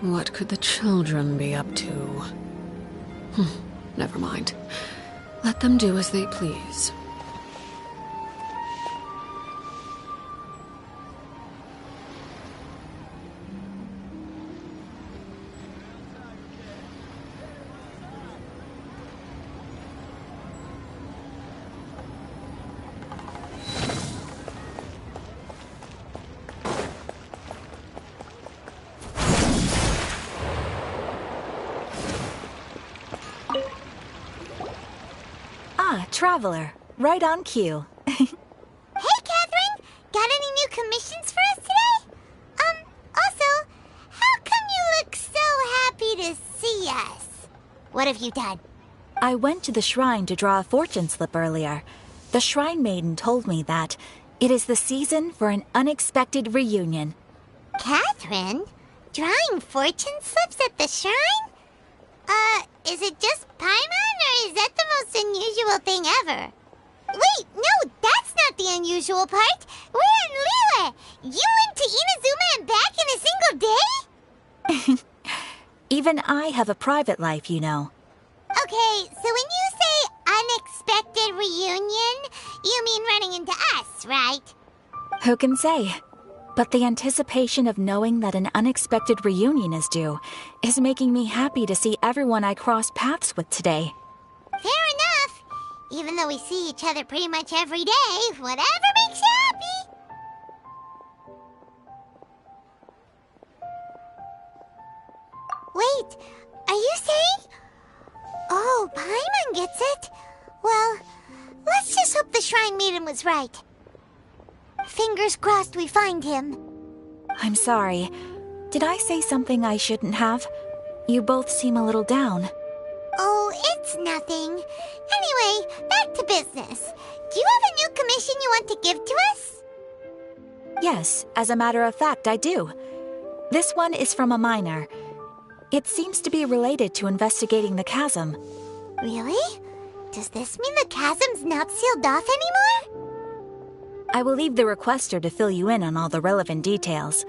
What could the children be up to? Never mind. Let them do as they please. Traveler, right on cue. Hey, Catherine! Got any new commissions for us today? Also, how come you look so happy to see us? What have you done? I went to the shrine to draw a fortune slip earlier. The shrine maiden told me that it is the season for an unexpected reunion. Catherine? Drawing fortune slips at the shrine? Is it just Paimon, or is that the most unusual thing ever? Wait, no, that's not the unusual part. We're in Liyue. You went to Inazuma and back in a single day? Even I have a private life, you know. Okay, so when you say unexpected reunion, you mean running into us, right? Who can say? But the anticipation of knowing that an unexpected reunion is due is making me happy to see everyone I crossed paths with today. Fair enough. Even though we see each other pretty much every day, whatever makes you happy. Wait, are you saying? Oh, Paimon gets it. Well, let's just hope the Shrine Maiden was right. Fingers crossed we find him. I'm sorry. Did I say something I shouldn't have? You both seem a little down. Oh, it's nothing. Anyway, back to business. Do you have a new commission you want to give to us? Yes, as a matter of fact, I do. This one is from a miner. It seems to be related to investigating the chasm. Really? Does this mean the chasm's not sealed off anymore? I will leave the requester to fill you in on all the relevant details.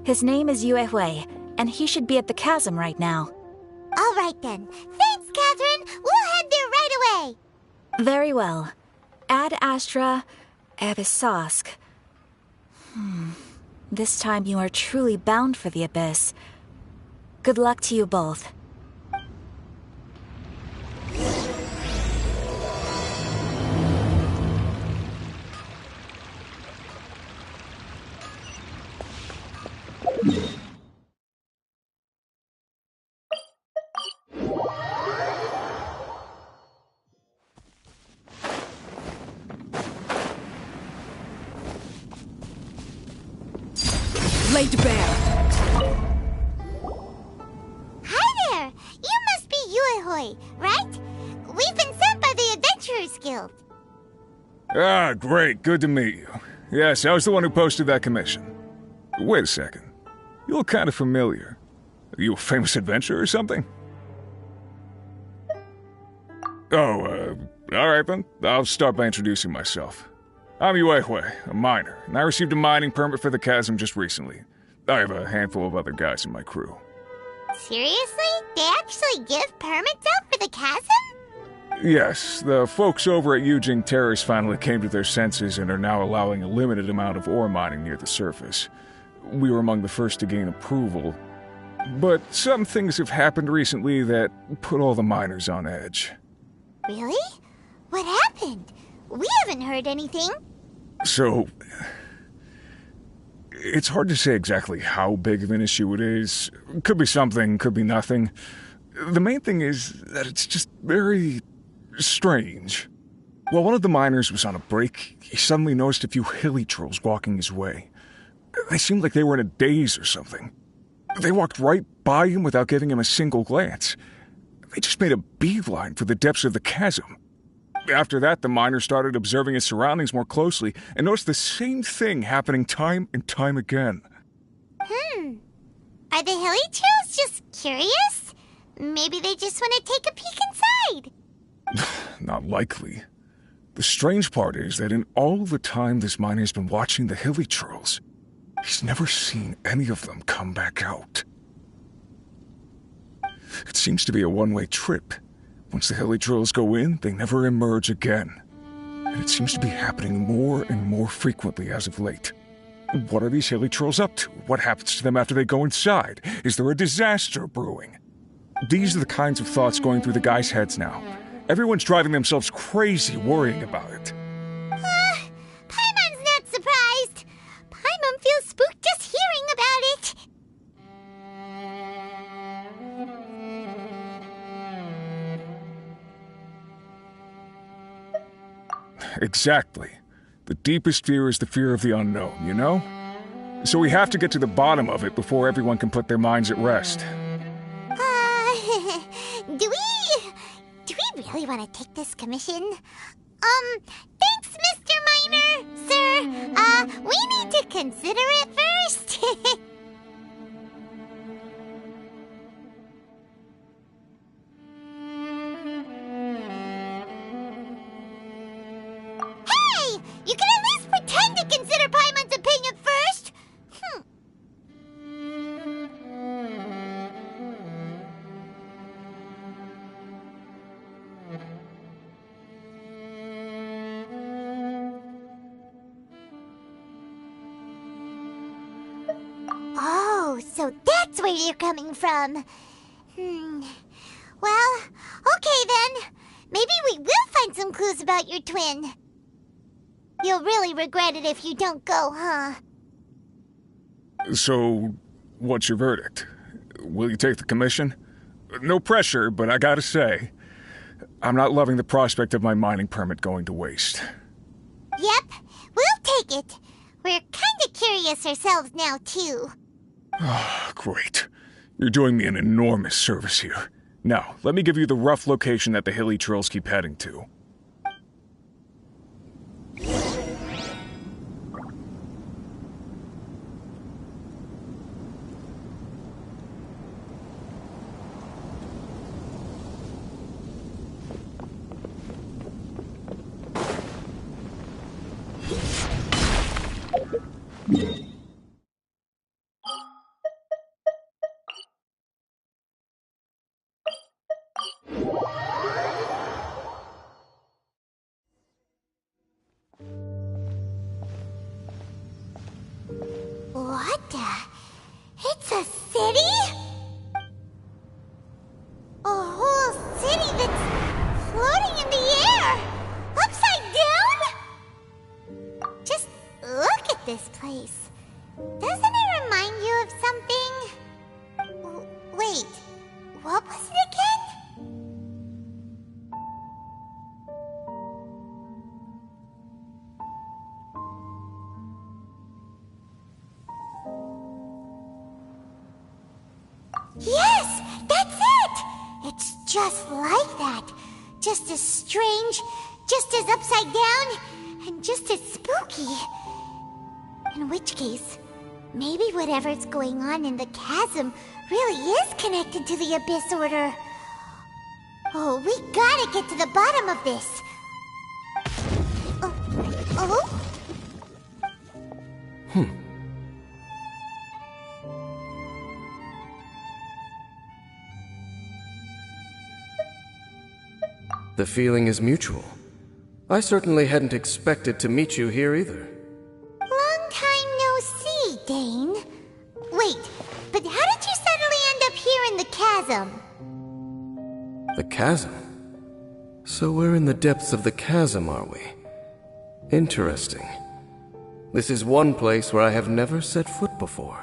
His name is Liyue, and he should be at the chasm right now. All right then. Thanks, Catherine. We'll head there right away. Very well. Ad Astra Abyssosk. This time you are truly bound for the abyss. Good luck to you both. Laid bare. Hi there. You must be Liyue, right? We've been sent by the Adventurers Guild. Ah, great. Good to meet you. Yes, I was the one who posted that commission. Wait a second. You look kind of familiar. Are you a famous adventurer or something? Oh, alright then. I'll start by introducing myself. I'm Liyue, a miner, and I received a mining permit for the chasm just recently. I have a handful of other guys in my crew. Seriously? They actually give permits out for the chasm? Yes, the folks over at Yujing Terrace finally came to their senses and are now allowing a limited amount of ore mining near the surface. We were among the first to gain approval, but some things have happened recently that put all the miners on edge. Really? What happened? We haven't heard anything. So, it's hard to say exactly how big of an issue it is. Could be something, could be nothing. The main thing is that it's just very strange. While one of the miners was on a break, he suddenly noticed a few hilly trolls walking his way. They seemed like they were in a daze or something. They walked right by him without giving him a single glance. They just made a beeline for the depths of the chasm. After that, the miner started observing his surroundings more closely and noticed the same thing happening time and time again. Are the hilly trolls just curious? Maybe they just want to take a peek inside. Not likely. The strange part is that in all the time this miner's been watching the hilly trolls, he's never seen any of them come back out. It seems to be a one-way trip. Once the hilly trolls go in, they never emerge again. And it seems to be happening more and more frequently as of late. What are these hilly trolls up to? What happens to them after they go inside? Is there a disaster brewing? These are the kinds of thoughts going through the guys' heads now. Everyone's driving themselves crazy worrying about it. Paimon's not surprised. Paimon feels spooked just hearing about it. Exactly. The deepest fear is the fear of the unknown, you know? So we have to get to the bottom of it before everyone can put their minds at rest. Do we really want to take this commission? Thanks, Mr. Miner, sir. We need to consider it first. Hey! You can at least pretend to consider Paimon's opinion first! Oh, so that's where you're coming from. Well, okay then. Maybe we will find some clues about your twin. You'll really regret it if you don't go, huh? So, what's your verdict? Will you take the commission? No pressure, but I gotta say, I'm not loving the prospect of my mining permit going to waste. Yep, we'll take it. We're kinda curious ourselves now, too. Great. You're doing me an enormous service here. Now, let me give you the rough location that the hilly trolls keep heading to. What the? It's a city? A whole city that's floating in the air! Upside down? Just look at this place. Doesn't it remind you of something? Wait, what was it again? Yes, that's it! It's just like that. Just as strange, just as upside down, and just as spooky. In which case, maybe whatever's going on in the chasm really is connected to the Abyss Order. Oh, we gotta get to the bottom of this. Oh? The feeling is mutual. I certainly hadn't expected to meet you here either. Long time no see, Dane. Wait, but how did you suddenly end up here in the chasm? The chasm? So we're in the depths of the chasm, are we? Interesting. This is one place where I have never set foot before.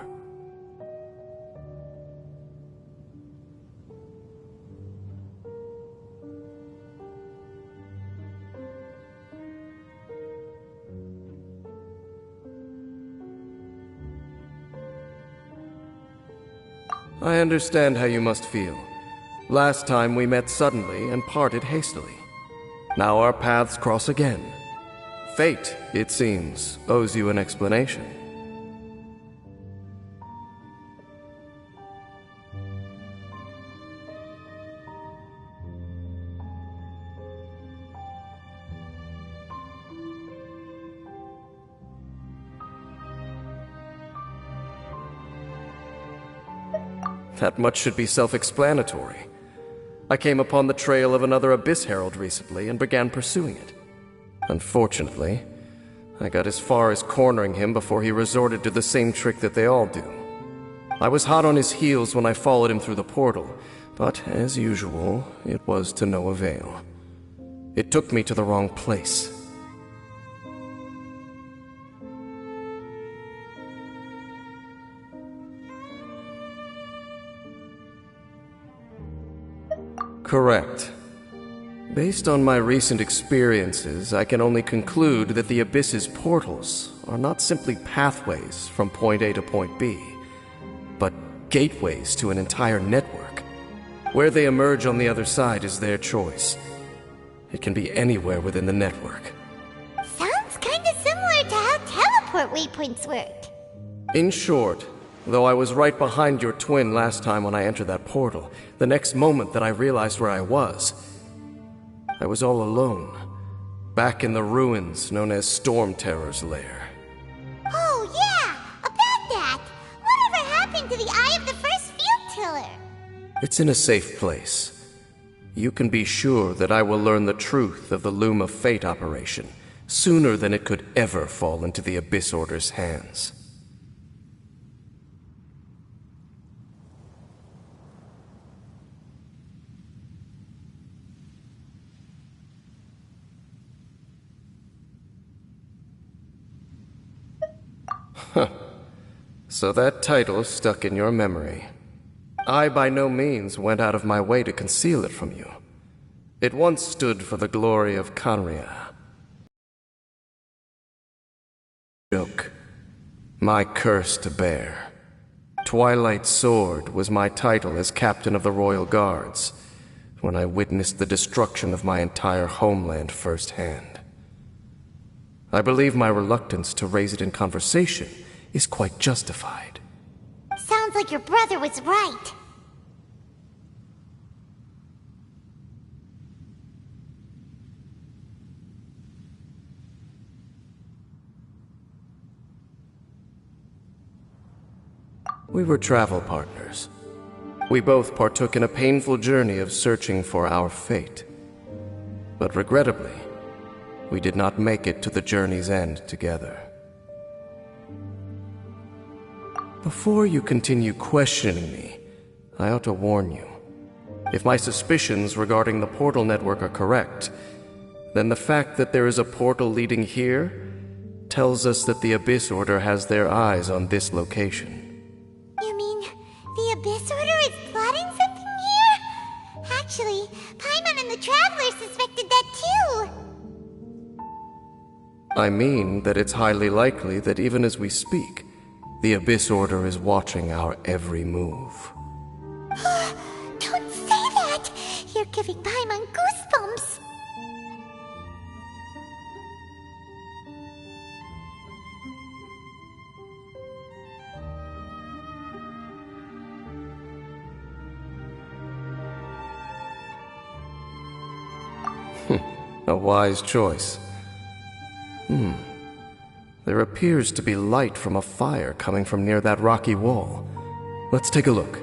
I understand how you must feel. Last time we met suddenly and parted hastily. Now our paths cross again. Fate, it seems, owes you an explanation. That much should be self-explanatory. I came upon the trail of another Abyss Herald recently and began pursuing it. Unfortunately, I got as far as cornering him before he resorted to the same trick that they all do. I was hot on his heels when I followed him through the portal, but as usual, it was to no avail. It took me to the wrong place. Correct. Based on my recent experiences, I can only conclude that the Abyss's portals are not simply pathways from point A to point B, but gateways to an entire network. Where they emerge on the other side is their choice. It can be anywhere within the network. Sounds kinda similar to how teleport waypoints work. In short, though I was right behind your twin last time when I entered that portal, the next moment that I realized where I was all alone, back in the ruins known as Storm Terror's lair. Oh yeah, about that! Whatever happened to the Eye of the First Field Tiller? It's in a safe place. You can be sure that I will learn the truth of the Loom of Fate operation sooner than it could ever fall into the Abyss Order's hands. So that title stuck in your memory. I by no means went out of my way to conceal it from you. It once stood for the glory of Canria. Joke. My curse to bear. Twilight Sword was my title as captain of the Royal Guards, when I witnessed the destruction of my entire homeland firsthand. I believe my reluctance to raise it in conversation is quite justified. Sounds like your brother was right. We were travel partners. We both partook in a painful journey of searching for our fate. But regrettably, we did not make it to the journey's end together. Before you continue questioning me, I ought to warn you. If my suspicions regarding the portal network are correct, then the fact that there is a portal leading here tells us that the Abyss Order has their eyes on this location. You mean the Abyss Order is plotting something here? Actually, Paimon and the Traveler suspected that too. I mean that it's highly likely that even as we speak, the Abyss Order is watching our every move. Don't say that! You're giving Paimon goosebumps. A wise choice. There appears to be light from a fire coming from near that rocky wall. Let's take a look.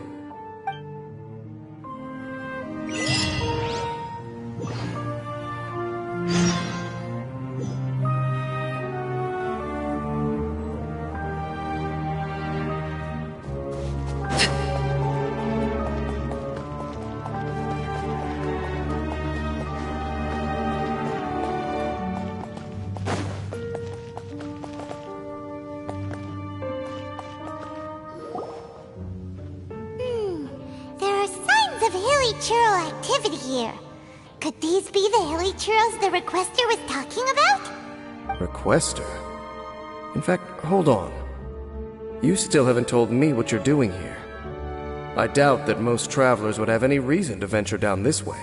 Churl activity here. Could these be the hilly churls the Requester was talking about? Requester? In fact, hold on. You still haven't told me what you're doing here. I doubt that most travelers would have any reason to venture down this way.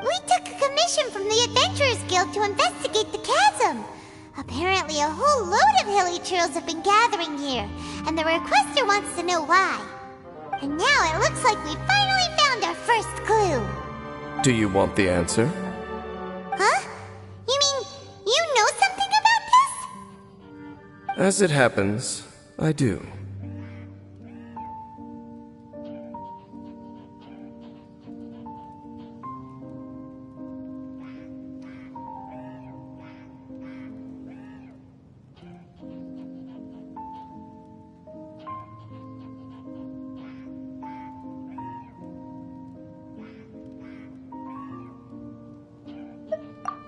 We took a commission from the Adventurers Guild to investigate the chasm. Apparently a whole load of hilly churls have been gathering here, and the Requester wants to know why. And now it looks like we finally found our first clue. Do you want the answer? Huh? You mean you know something about this? As it happens, I do.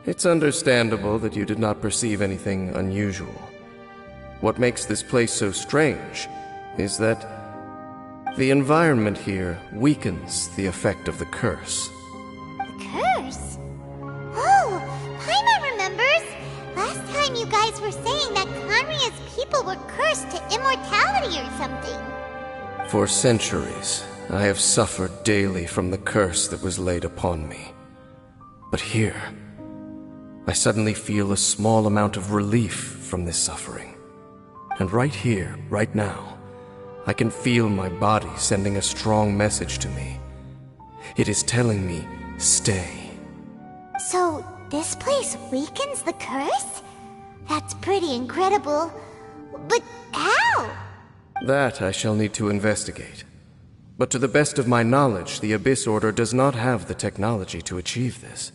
It's understandable that you did not perceive anything unusual. What makes this place so strange is that the environment here weakens the effect of the curse. Curse? Oh, Paimon remembers. Last time you guys were saying that Conria's people were cursed to immortality or something. For centuries, I have suffered daily from the curse that was laid upon me. But here, I suddenly feel a small amount of relief from this suffering. And right here, right now, I can feel my body sending a strong message to me. It is telling me, stay. So, this place weakens the curse? That's pretty incredible. But how? That I shall need to investigate. But to the best of my knowledge, the Abyss Order does not have the technology to achieve this.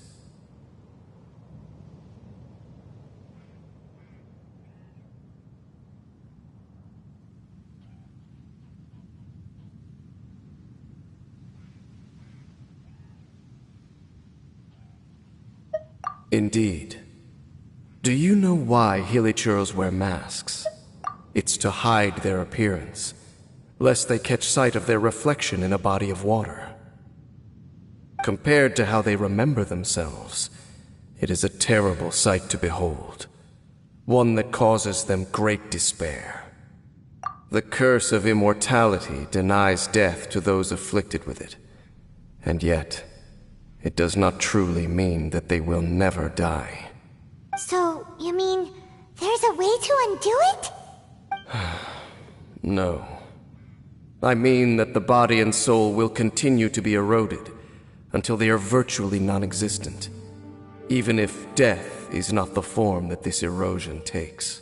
Indeed. Do you know why Hilichurls wear masks? It's to hide their appearance, lest they catch sight of their reflection in a body of water. Compared to how they remember themselves, it is a terrible sight to behold, one that causes them great despair. The curse of immortality denies death to those afflicted with it, and yet it does not truly mean that they will never die. So, you mean there's a way to undo it? No. I mean that the body and soul will continue to be eroded until they are virtually non-existent, even if death is not the form that this erosion takes.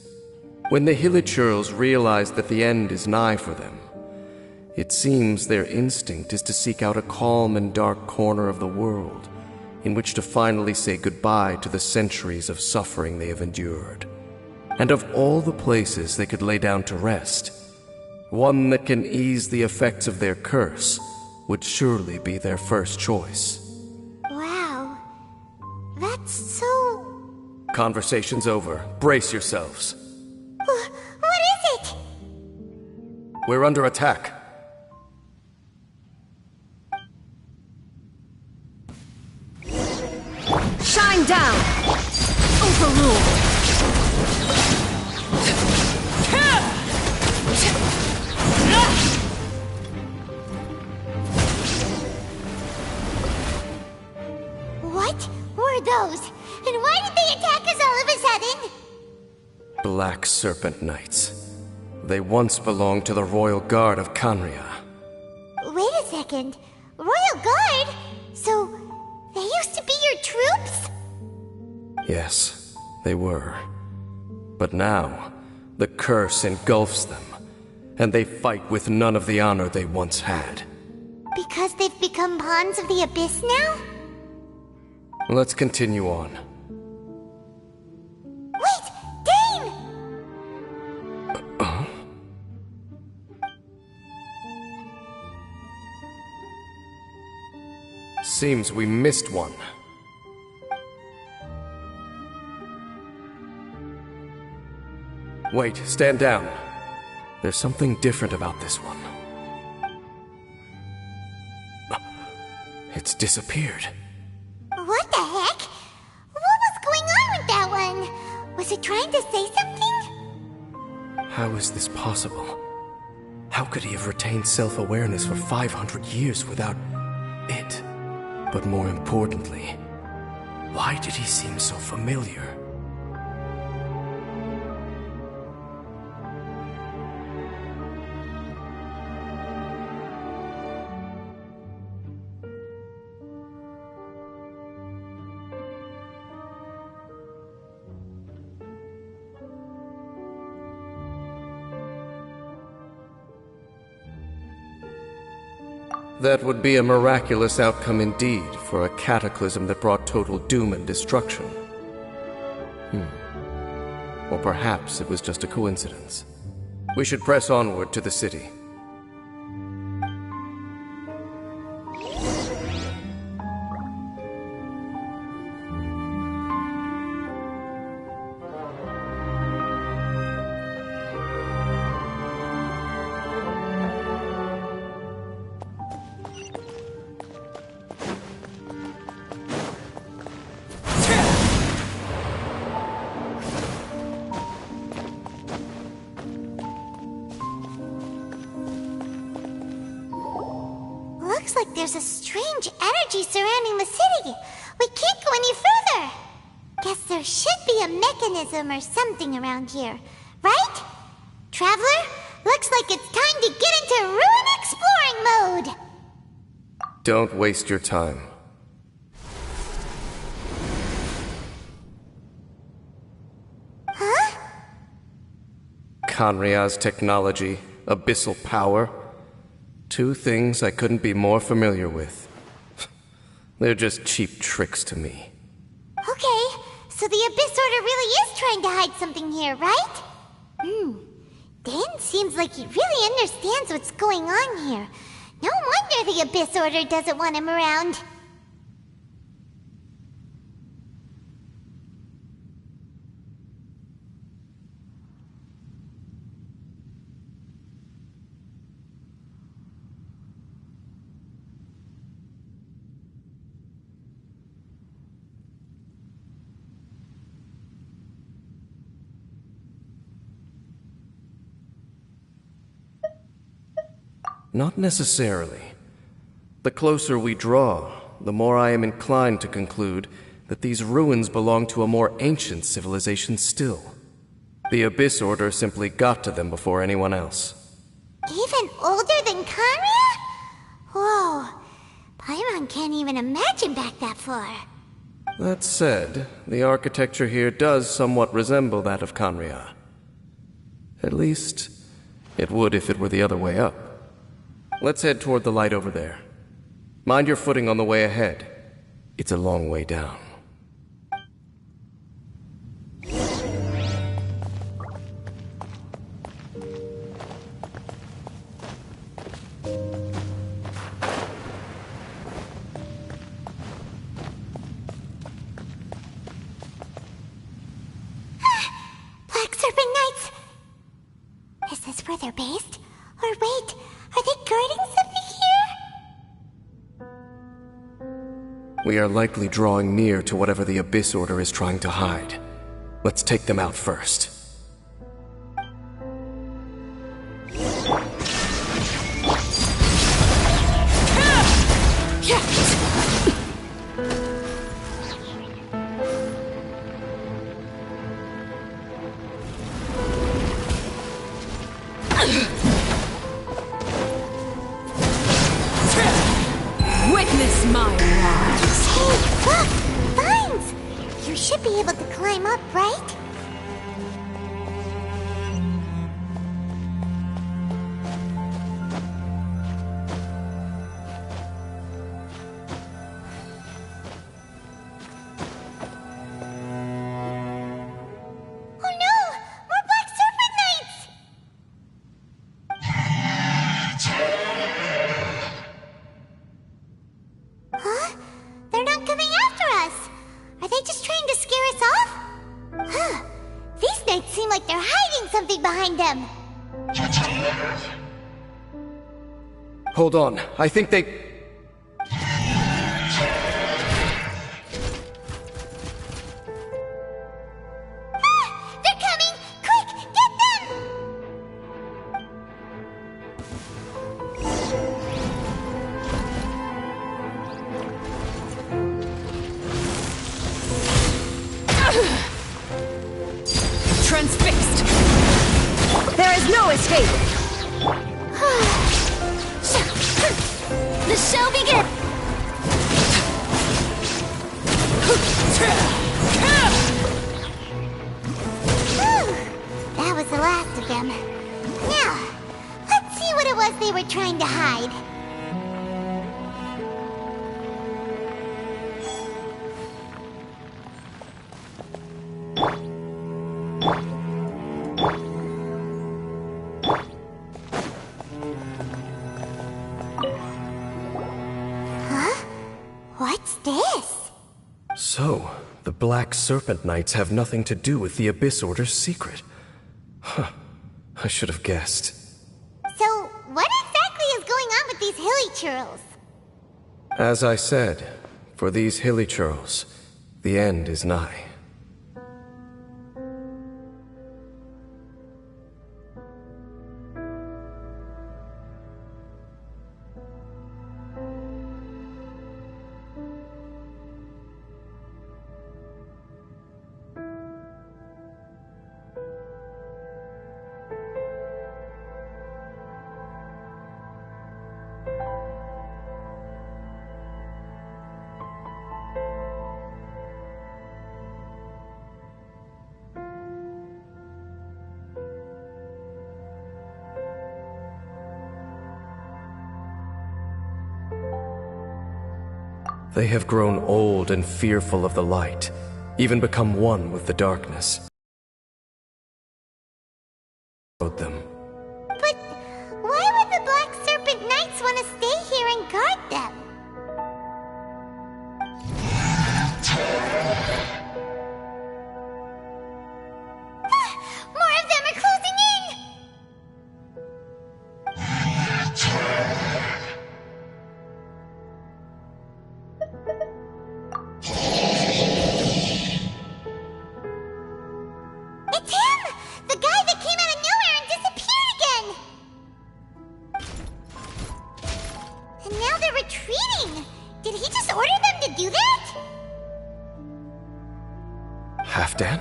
When the Hilichurls realize that the end is nigh for them, it seems their instinct is to seek out a calm and dark corner of the world in which to finally say goodbye to the centuries of suffering they have endured. And of all the places they could lay down to rest, one that can ease the effects of their curse would surely be their first choice. Wow. That's so... Conversation's over. Brace yourselves. What is it? We're under attack. Shine down! Overrule! What were those? And why did they attack us all of a sudden? Black Serpent Knights. They once belonged to the Royal Guard of Canria. Wait a second. Royal Guard? So, they used to be your troops? Yes, they were. But now, the curse engulfs them, and they fight with none of the honor they once had. Because they've become pawns of the Abyss now? Let's continue on. Wait! Dane! Seems we missed one. Wait, stand down. There's something different about this one. It's disappeared. What the heck? What was going on with that one? Was it trying to say something? How is this possible? How could he have retained self-awareness for 500 years without it? But more importantly, why did he seem so familiar? That would be a miraculous outcome indeed for a cataclysm that brought total doom and destruction. Or perhaps it was just a coincidence. We should press onward to the city. like there's a strange energy surrounding the city. We can't go any further. Guess there should be a mechanism or something around here, right? Traveler, looks like it's time to get into ruin exploring mode. Don't waste your time. Huh? Kanria's technology, abyssal power. Two things I couldn't be more familiar with. They're just cheap tricks to me. Okay, so the Abyss Order really is trying to hide something here, right? Dan seems like he really understands what's going on here. No wonder the Abyss Order doesn't want him around. Not necessarily. The closer we draw, the more I am inclined to conclude that these ruins belong to a more ancient civilization still. The Abyss Order simply got to them before anyone else. Even older than Kanria? Whoa, Paimon can't even imagine back that far. That said, the architecture here does somewhat resemble that of Kanria. At least, it would if it were the other way up. Let's head toward the light over there. Mind your footing on the way ahead. It's a long way down. Black Serpent Knights! Is this where they're based? Or wait, are they guarding something here? We are likely drawing near to whatever the Abyss Order is trying to hide. Let's take them out first. Witness my rise. Hey, look! Vines! You should be able to climb up, right? Oh no! More Black Serpent Knights! Huh? They're not coming after us! Are they just trying to scare us off? Huh. These knights seem like they're hiding something behind them. Hold on, I think they... Ah! They're coming! Quick! Get them! Transfixed. There is no escape. The show begins! That was the last of them. Now, let's see what it was they were trying to hide. Huh? What's this? So, the Black Serpent Knights have nothing to do with the Abyss Order's secret. Huh. I should have guessed. So, what exactly is going on with these hilly churls? As I said, for these hilly churls, the end is nigh. They have grown old and fearful of the light, even become one with the darkness. Them. But why would the Black Serpent Knights want to stay here and guard them? More of them are closing in! It's him! The guy that came out of nowhere and disappeared again! And now they're retreating! Did he just order them to do that? Halfdan?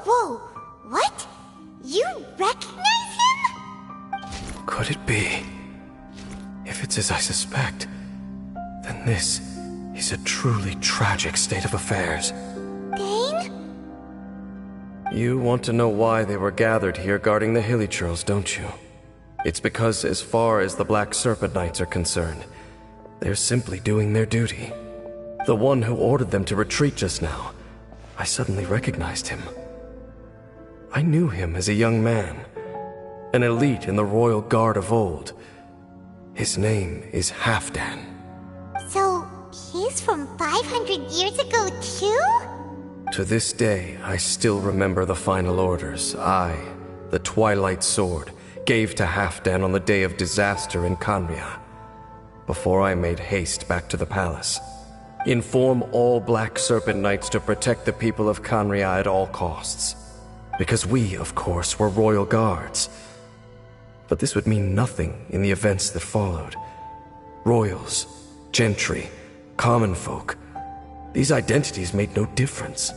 Whoa! What? You recognize him? Could it be? If it's as I suspect, then this is a truly tragic state of affairs. Bane? You want to know why they were gathered here guarding the Hilly Churls, don't you? It's because as far as the Black Serpent Knights are concerned, they're simply doing their duty. The one who ordered them to retreat just now, I suddenly recognized him. I knew him as a young man, an elite in the royal guard of old. His name is Halfdan. So, he's from 500 years ago too? To this day, I still remember the final orders I, the Twilight Sword, gave to Halfdan on the day of disaster in Khaenri'ah, before I made haste back to the palace. Inform all Black Serpent Knights to protect the people of Khaenri'ah at all costs. Because we, of course, were royal guards. But this would mean nothing in the events that followed. Royals, gentry, common folk, these identities made no difference.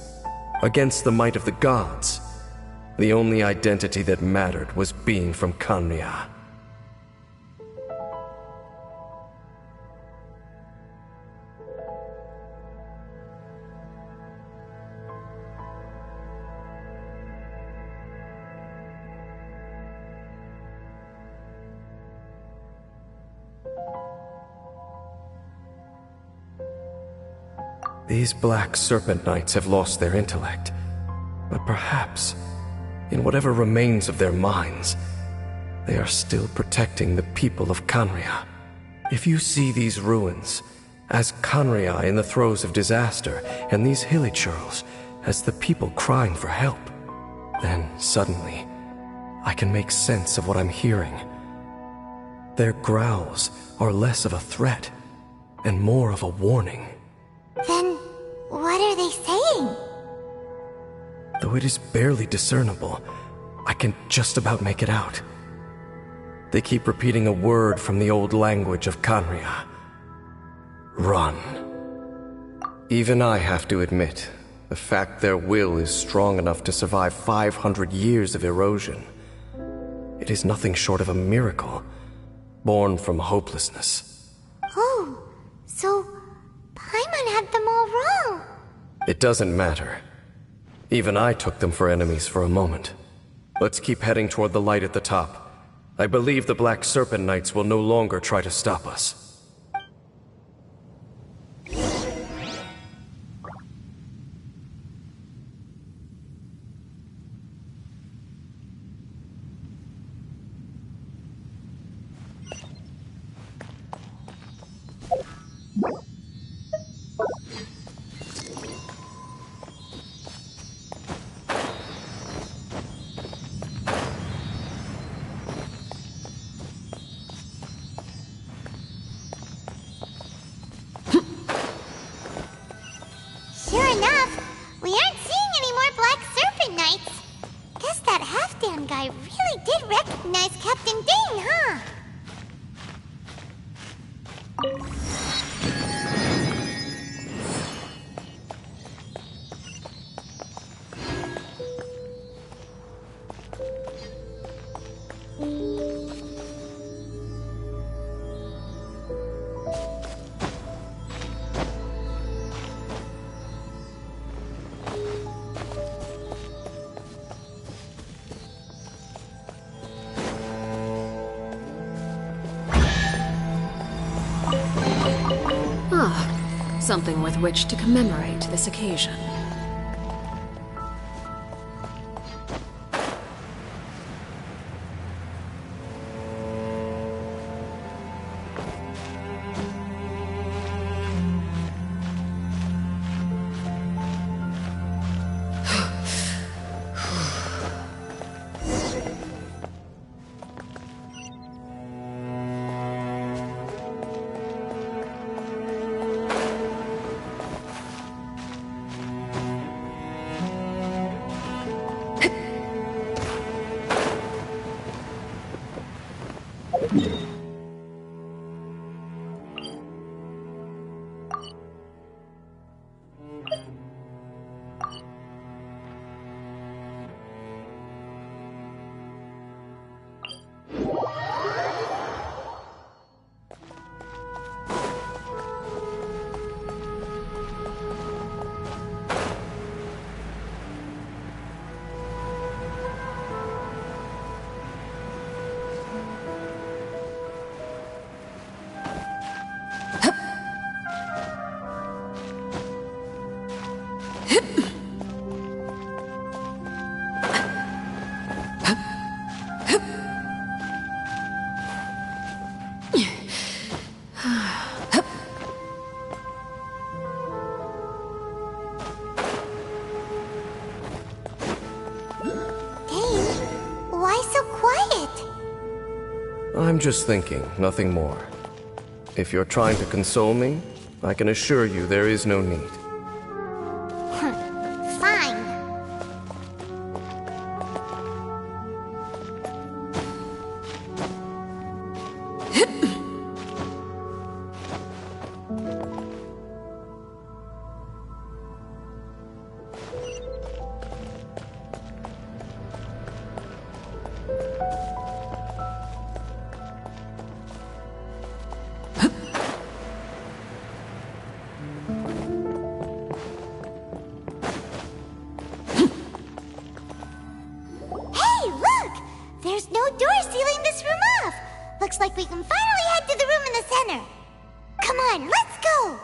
Against the might of the gods, the only identity that mattered was being from Khaenri'ah. These Black Serpent Knights have lost their intellect, but perhaps, in whatever remains of their minds, they are still protecting the people of Khaenri'ah. If you see these ruins as Khaenri'ah in the throes of disaster, and these Hilly Churls as the people crying for help, then suddenly I can make sense of what I'm hearing. Their growls are less of a threat and more of a warning. Then, what are they saying? Though it is barely discernible, I can just about make it out. They keep repeating a word from the old language of Khaenri'ah. Run. Even I have to admit, the fact their will is strong enough to survive 500 years of erosion. It is nothing short of a miracle, born from hopelessness. Oh, so Paimon had them all wrong. It doesn't matter. Even I took them for enemies for a moment. Let's keep heading toward the light at the top. I believe the Black Serpent Knights will no longer try to stop us. Sure enough, we aren't seeing any more Black Serpent Knights. Guess that Halfdan guy really did recognize Captain Dane, huh? something with which to commemorate this occasion. I'm just thinking, nothing more. If you're trying to console me, I can assure you there is no need. Fine. There's no door sealing this room off! Looks like we can finally head to the room in the center! Come on, let's go!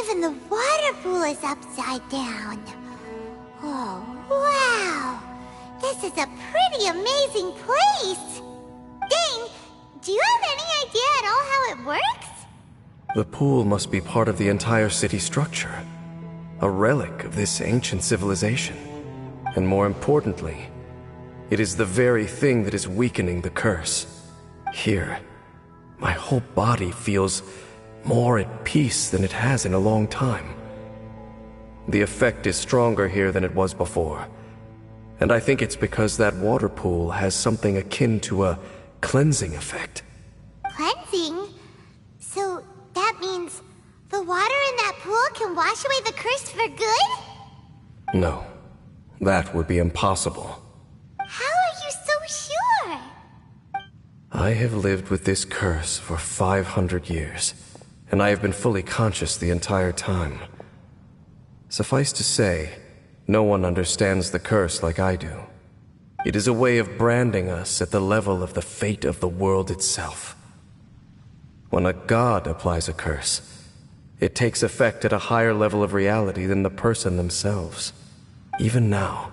Even the water pool is upside down. Oh, wow! This is a pretty amazing place! Dane, do you have any idea at all how it works? The pool must be part of the entire city structure. A relic of this ancient civilization. And more importantly, it is the very thing that is weakening the curse. Here, my whole body feels more at peace than it has in a long time. The effect is stronger here than it was before. And I think it's because that water pool has something akin to a cleansing effect. Cleansing? So that means the water in that pool can wash away the curse for good? No, that would be impossible. How are you so sure? I have lived with this curse for 500 years. And I have been fully conscious the entire time. Suffice to say, no one understands the curse like I do. It is a way of branding us at the level of the fate of the world itself. When a god applies a curse, it takes effect at a higher level of reality than the person themselves. Even now,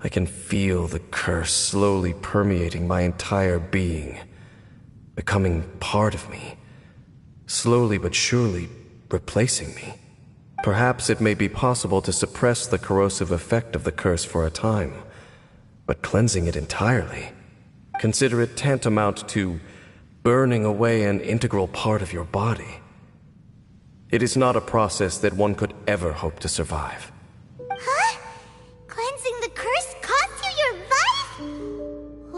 I can feel the curse slowly permeating my entire being, becoming part of me. Slowly but surely replacing me. Perhaps it may be possible to suppress the corrosive effect of the curse for a time, but cleansing it entirely, consider it tantamount to burning away an integral part of your body. It is not a process that one could ever hope to survive. Huh? Cleansing the curse costs you your life?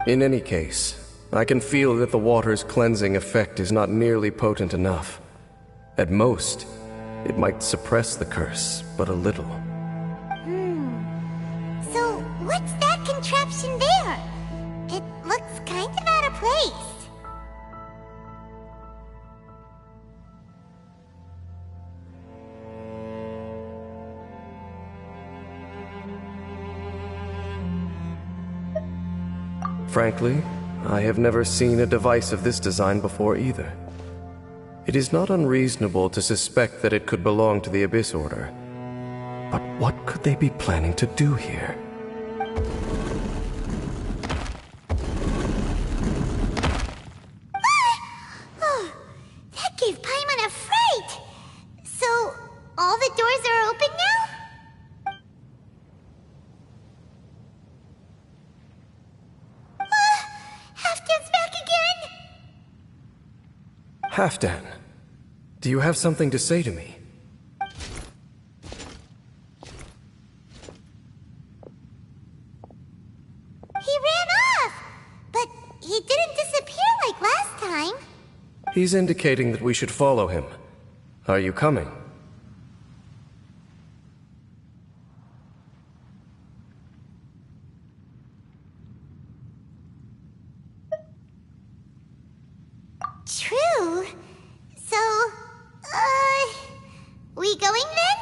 In any case, I can feel that the water's cleansing effect is not nearly potent enough. At most, it might suppress the curse, but a little. So, what's that contraption there? It looks kind of out of place. Frankly, I have never seen a device of this design before either. It is not unreasonable to suspect that it could belong to the Abyss Order. But what could they be planning to do here? Oh, that gave Paimon a fright! So, all the doors are open now? Halfdan's back again! Halfdan, do you have something to say to me? He ran off! But he didn't disappear like last time. He's indicating that we should follow him. Are you coming? True. So, we going then?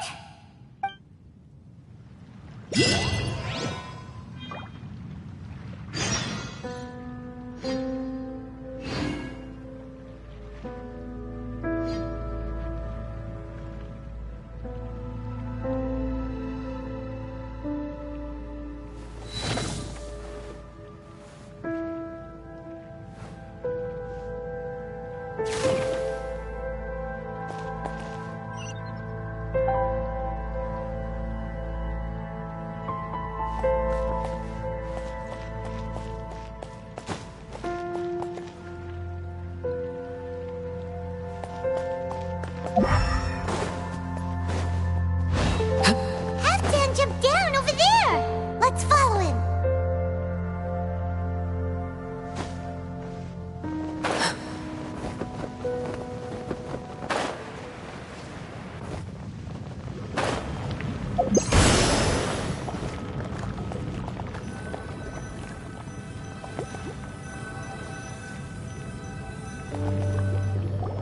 Halfdan jumped down over there! Let's follow him!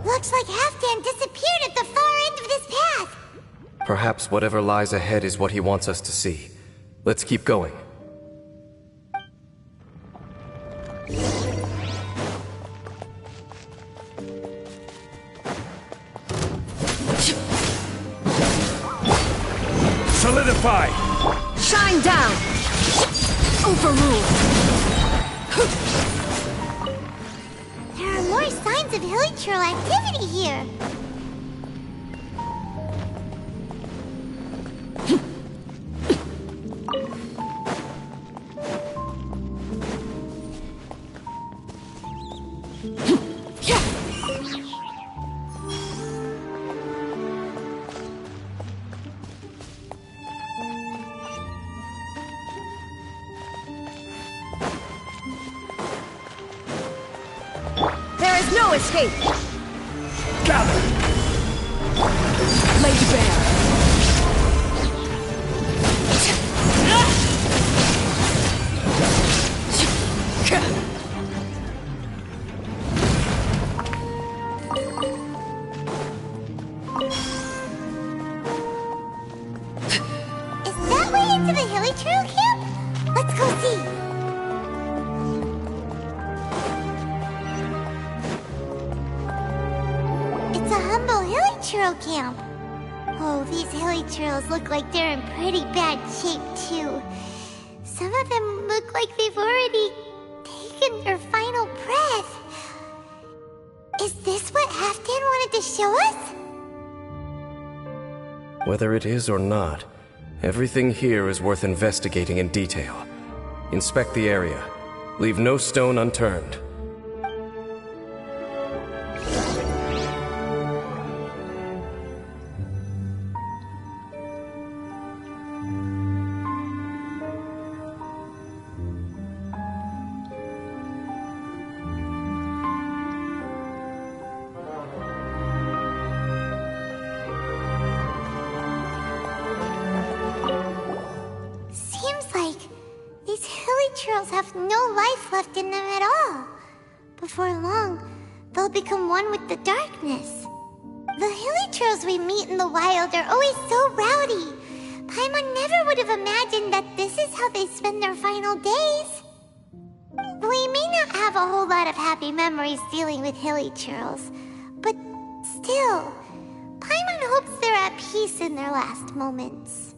Looks like Halfdan disappeared at the far end of this path! Perhaps whatever lies ahead is what he wants us to see. Let's keep going. Solidify! Shine down! Overrule! There are more signs of hilichurl activity here. There is no escape! Gather! Laid bare! Is that way into the hilichurl camp? Let's go see. It's a humble hilichurl camp. Oh, these hilichurls look like they're in pretty bad shape, too. Some of them look like they've already taken their final breath. Is this what Halfdan wanted to show us? Whether it is or not, everything here is worth investigating in detail. Inspect the area. Leave no stone unturned. hilichurls have no life left in them at all. Before long, they'll become one with the darkness. The hilichurls we meet in the wild are always so rowdy. Paimon never would have imagined that this is how they spend their final days. We may not have a whole lot of happy memories dealing with hilichurls, but still, Paimon hopes they're at peace in their last moments.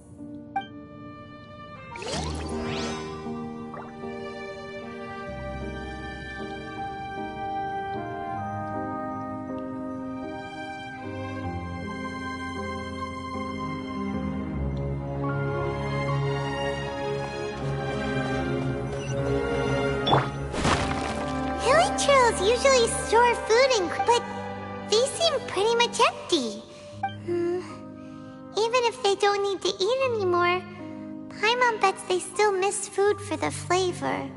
Hilichurls usually store food but these seem pretty much empty. Even if they don't need to eat anymore, Paimon bets they still miss food for the flavor.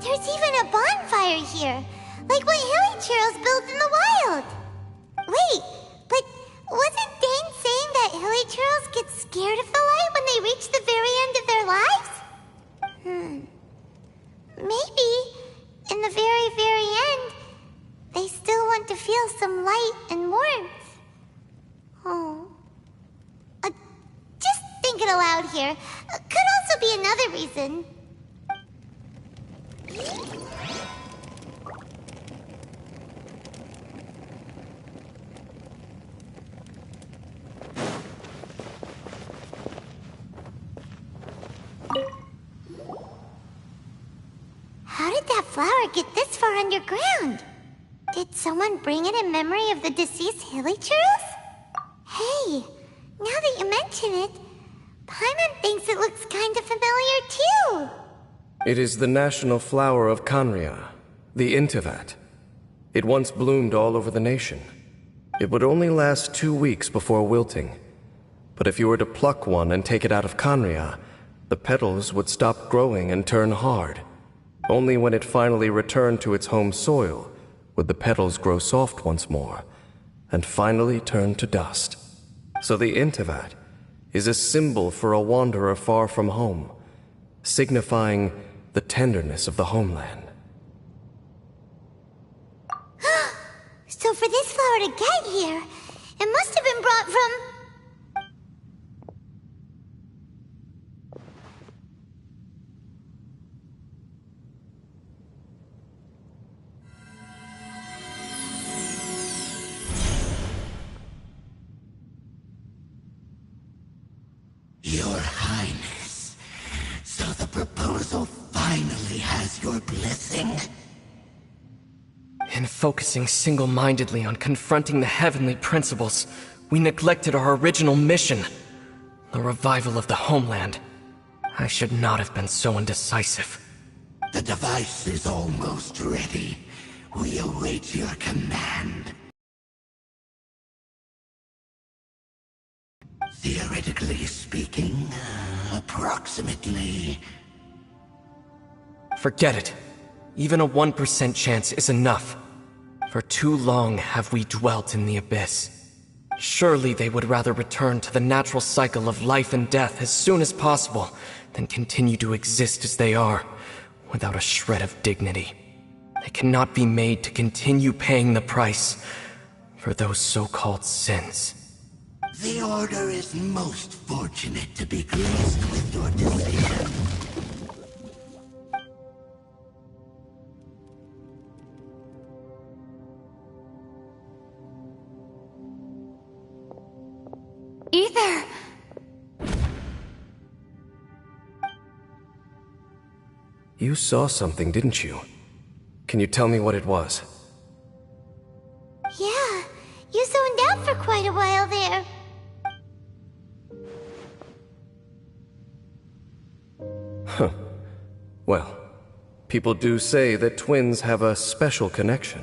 There's even a bonfire here, like what hilichurls build in the wild. Wait, but wasn't Dane saying that hilichurls get scared of the light when they reach the very end of their lives? Maybe, in the very, very end, they still want to feel some light and warmth. Oh. Just thinking aloud here. Could also be another reason. How did that flower get this far underground? Did someone bring it in memory of the deceased hilichurls? Hey, now that you mention it, Paimon thinks it looks kind of familiar too. It is the national flower of Khaenri'ah, the Intivat. It once bloomed all over the nation. It would only last 2 weeks before wilting. But if you were to pluck one and take it out of Khaenri'ah, the petals would stop growing and turn hard. Only when it finally returned to its home soil would the petals grow soft once more, and finally turn to dust. So the Intivat is a symbol for a wanderer far from home, signifying the tenderness of the homeland. So for this flower to get here, it must have been brought from... Your Highness, so the proposal finally has your blessing? In focusing single-mindedly on confronting the heavenly principles, we neglected our original mission, the revival of the homeland. I should not have been so indecisive. The device is almost ready. We await your command. Theoretically speaking, approximately... Forget it. Even a 1% chance is enough. For too long have we dwelt in the abyss. Surely they would rather return to the natural cycle of life and death as soon as possible than continue to exist as they are, without a shred of dignity. They cannot be made to continue paying the price for those so-called sins. The Order is most fortunate to be graced with your decision. Ether! You saw something, didn't you? Can you tell me what it was? Yeah, you zoned out for quite a while there. Huh. Well, people do say that twins have a special connection.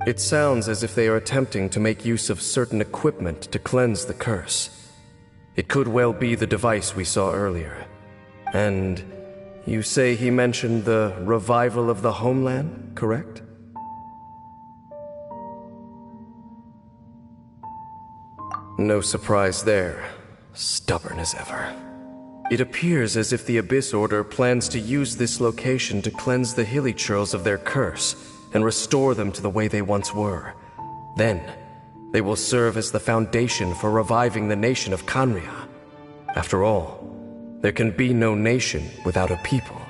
It sounds as if they are attempting to make use of certain equipment to cleanse the curse. It could well be the device we saw earlier. And you say he mentioned the revival of the homeland, correct? No surprise there. Stubborn as ever. It appears as if the Abyss Order plans to use this location to cleanse the Hilichurls of their curse and restore them to the way they once were. Then, they will serve as the foundation for reviving the nation of Khaenri'ah. After all, there can be no nation without a people.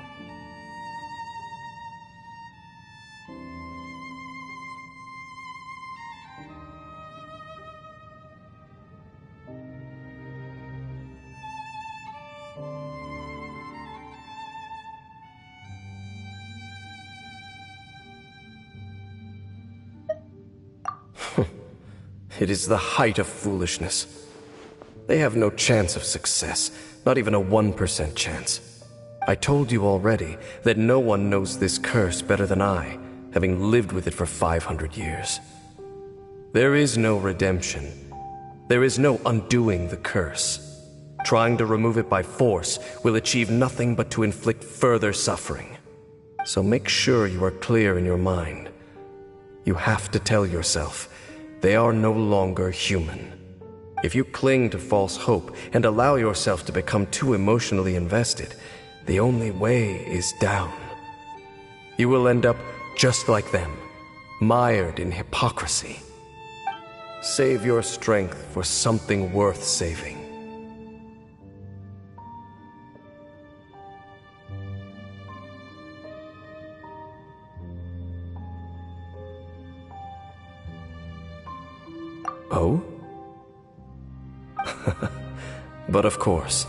It is the height of foolishness. They have no chance of success, not even a 1% chance. I told you already that no one knows this curse better than I, having lived with it for 500 years. There is no redemption. There is no undoing the curse. Trying to remove it by force will achieve nothing but to inflict further suffering. So make sure you are clear in your mind. You have to tell yourself, they are no longer human. If you cling to false hope and allow yourself to become too emotionally invested, the only way is down. You will end up just like them, mired in hypocrisy. Save your strength for something worth saving. Oh? But of course,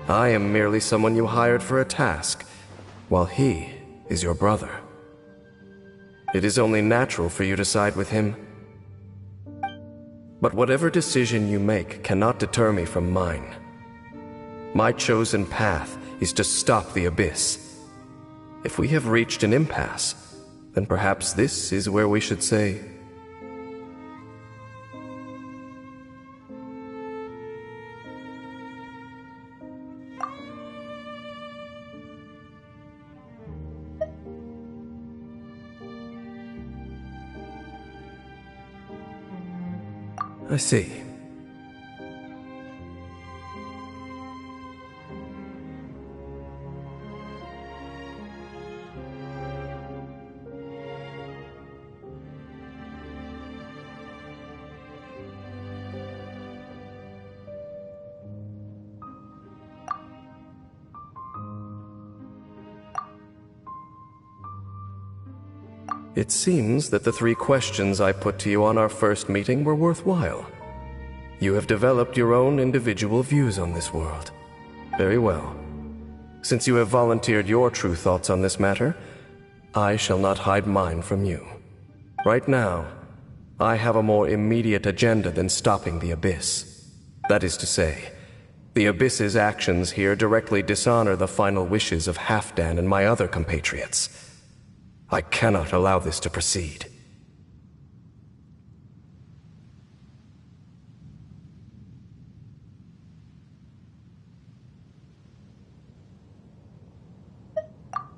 I am merely someone you hired for a task, while he is your brother. It is only natural for you to side with him. But whatever decision you make cannot deter me from mine. My chosen path is to stop the Abyss. If we have reached an impasse, then perhaps this is where we should say, I see. It seems that the 3 questions I put to you on our first meeting were worthwhile. You have developed your own individual views on this world. Very well. Since you have volunteered your true thoughts on this matter, I shall not hide mine from you. Right now, I have a more immediate agenda than stopping the Abyss. That is to say, the Abyss's actions here directly dishonor the final wishes of Halfdan and my other compatriots. I cannot allow this to proceed.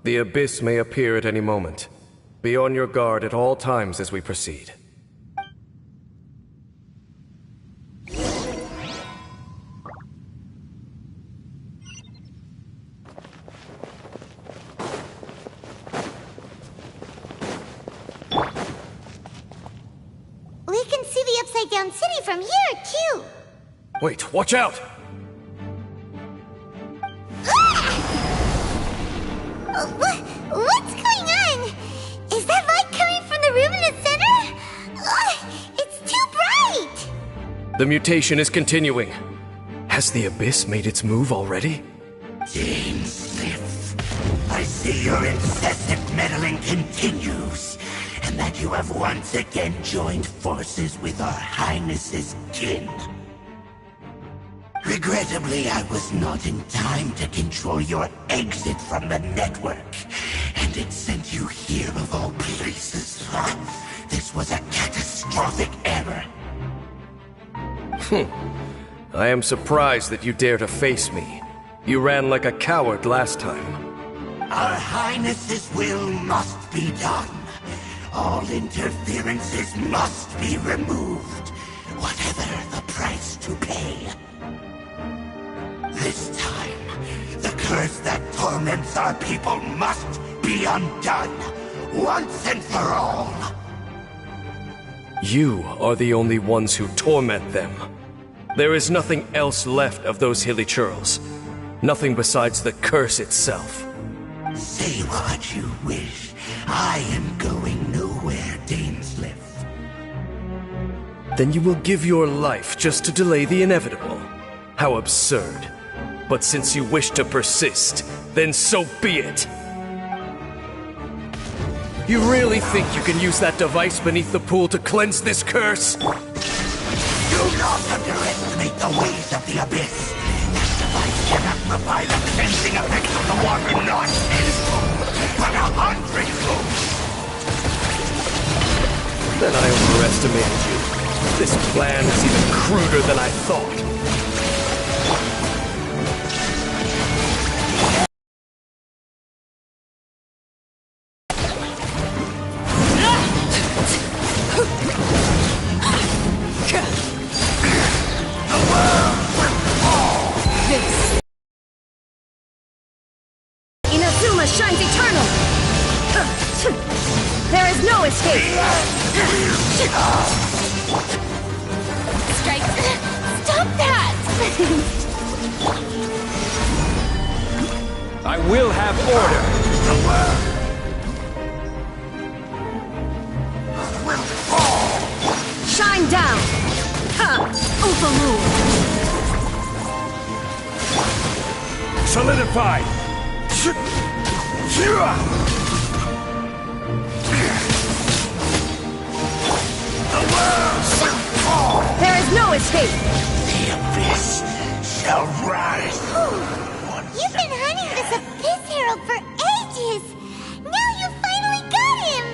The Abyss may appear at any moment. Be on your guard at all times as we proceed. We can see the Upside Down City from here, too. Wait, watch out! What's going on? Is that light coming from the room in the center? It's too bright! The mutation is continuing. Has the Abyss made its move already? Jane Smith, I see your incessant meddling continues, and that you have once again joined forces with our Highness's kin. Regrettably, I was not in time to control your exit from the network, and it sent you here of all places. This was a catastrophic error. I am surprised that you dare to face me. You ran like a coward last time. Our Highness's will must be done. All interferences must be removed. whatever the price to pay. This time, the curse that torments our people must be undone, once and for all. You are the only ones who torment them. There is nothing else left of those Hilichurls. Nothing besides the curse itself. Say what you wish. I am going nowhere, Dainsleif. Then you will give your life just to delay the inevitable. How absurd. But since you wish to persist, then so be it. You really think you can use that device beneath the pool to cleanse this curse? Do not underestimate the ways of the Abyss. That device cannot provide the cleansing effects of the water not 10-fold, but 100-fold. Then I overestimated you. This plan is even cruder than I thought. Inazuma shines eternal! There is no escape! Strike! Stop that! I will have order! Shine down! Overrule! Solidify! There is no escape! The Abyss shall rise. You've been hunting this Abyss Herald for ages! Now you finally got him!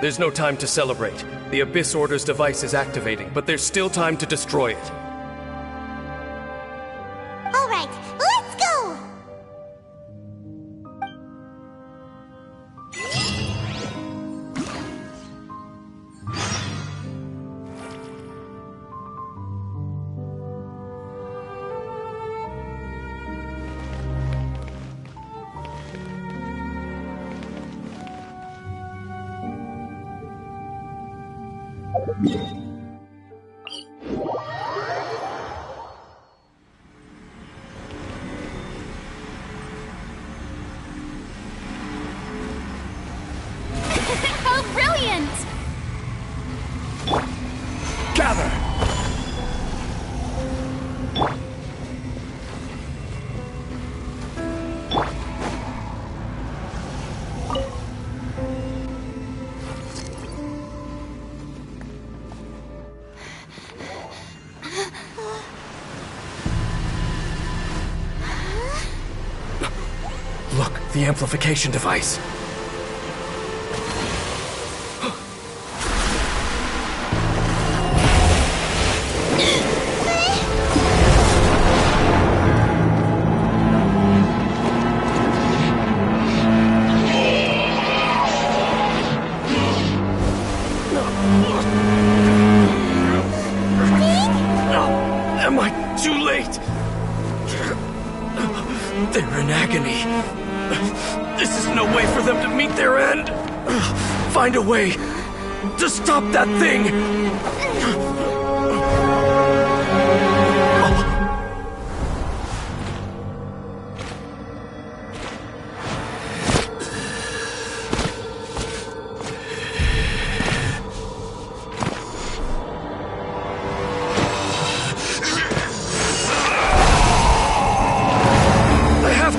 There's no time to celebrate. The Abyss Order's device is activating, but there's still time to destroy it. Alright, let's go! How brilliant! Gather! Look, the amplification device. Am I too late? They're in agony. This is no way for them to meet their end. Find a way to stop that thing.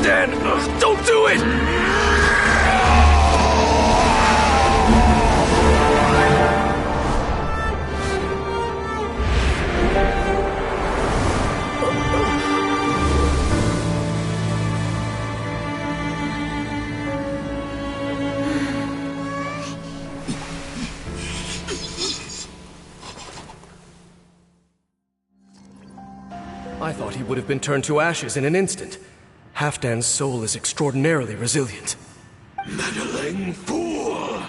Dan, don't do it! I thought he would have been turned to ashes in an instant. Halfdan's soul is extraordinarily resilient. Meddling fool!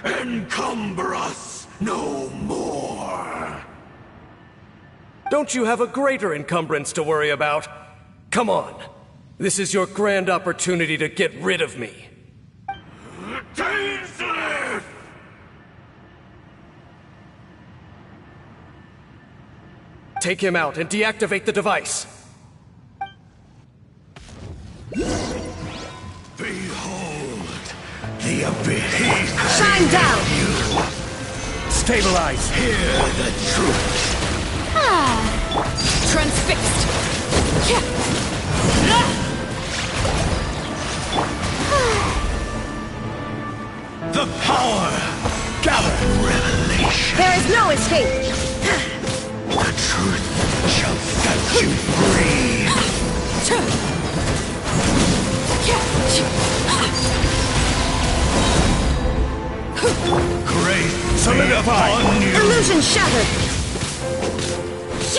Encumber us no more! Don't you have a greater encumbrance to worry about? Come on. This is your grand opportunity to get rid of me. Take him out and deactivate the device. Behold, the abyss. Shine down! Stabilize! Hear the truth. Transfixed! The power. Gather. Revelation. There is no escape! The truth shall set you free. Grace Solidify. on you. Illusion shattered!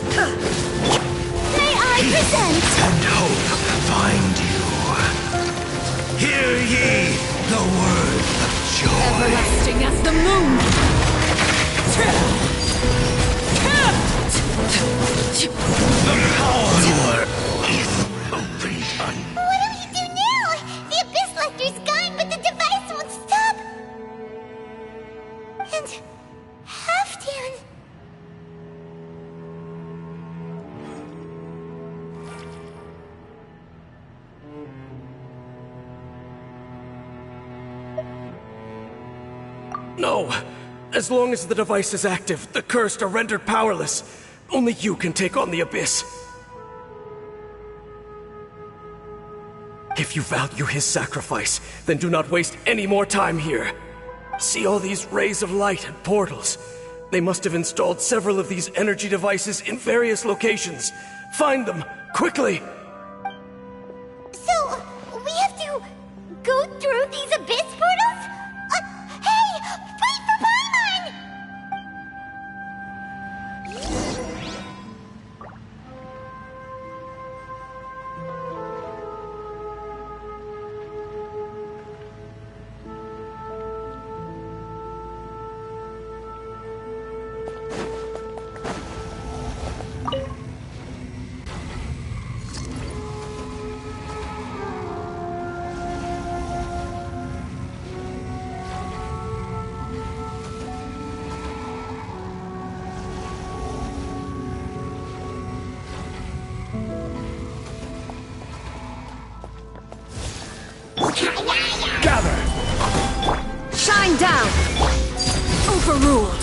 May I present? And hope find you. Hear ye the words of joy. Everlasting as the moon! The power is open. What do we do now? The Abyss Lecter's gone, but the device won't stop. And Halfdan. No! As long as the device is active, the cursed are rendered powerless. Only you can take on the Abyss. If you value his sacrifice, then do not waste any more time here. See all these rays of light and portals? They must have installed several of these energy devices in various locations. Find them, quickly! So, we have to go through these Abyss portals? Hey! Wait for Paimon! Gather! Shine down! Overruled!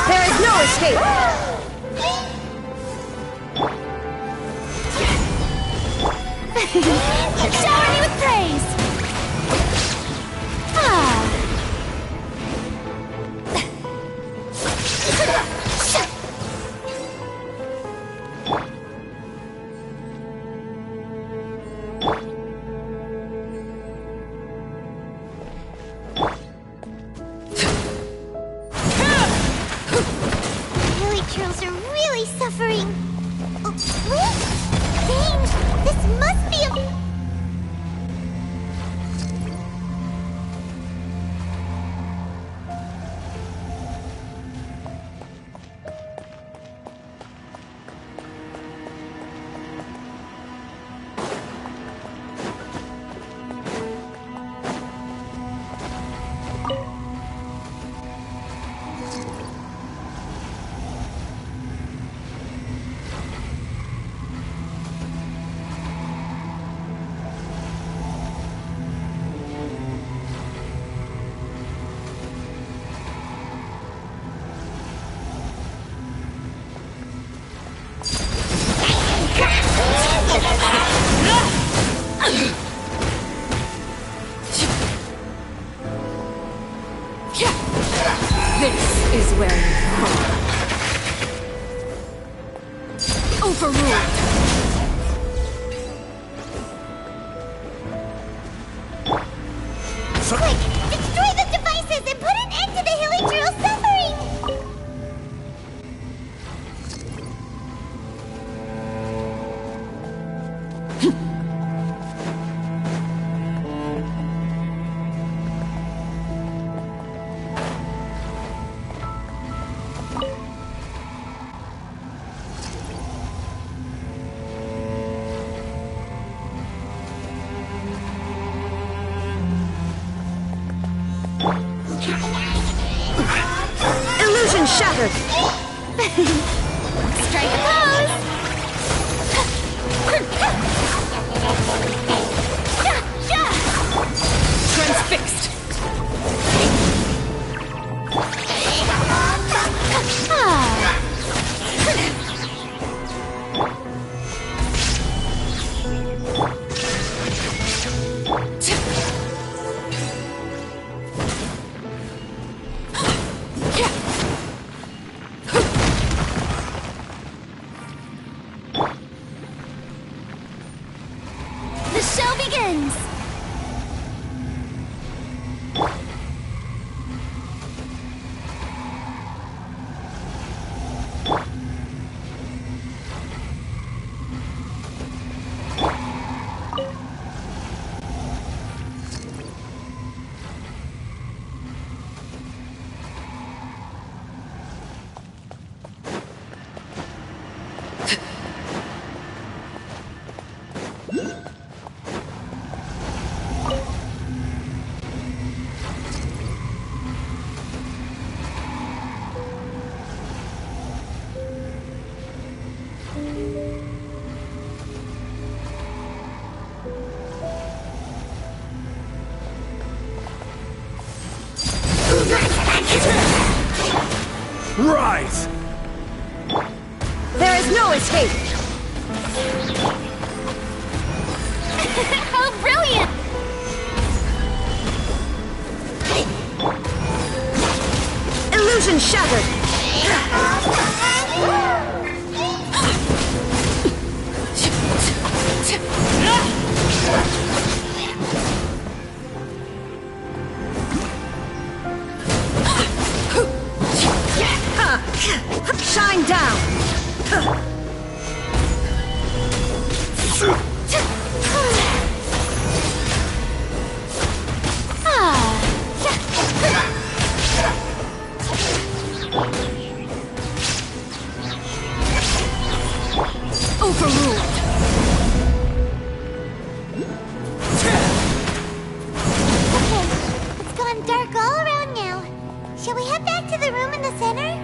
There is no escape! Shower me with praise! Villagers are really suffering. Oh, wait! Dang! This must be a... This is where you fall. Overruled! Quick! Destroy the devices and put an end to the Hilichurl's suffering! Illusion shattered! Strike a pose! Transfixed! The show begins! Rise! There is no escape! How brilliant! Illusion shattered! Shine down! Overruled! Okay, it's gone dark all around now. Shall we head back to the room in the center?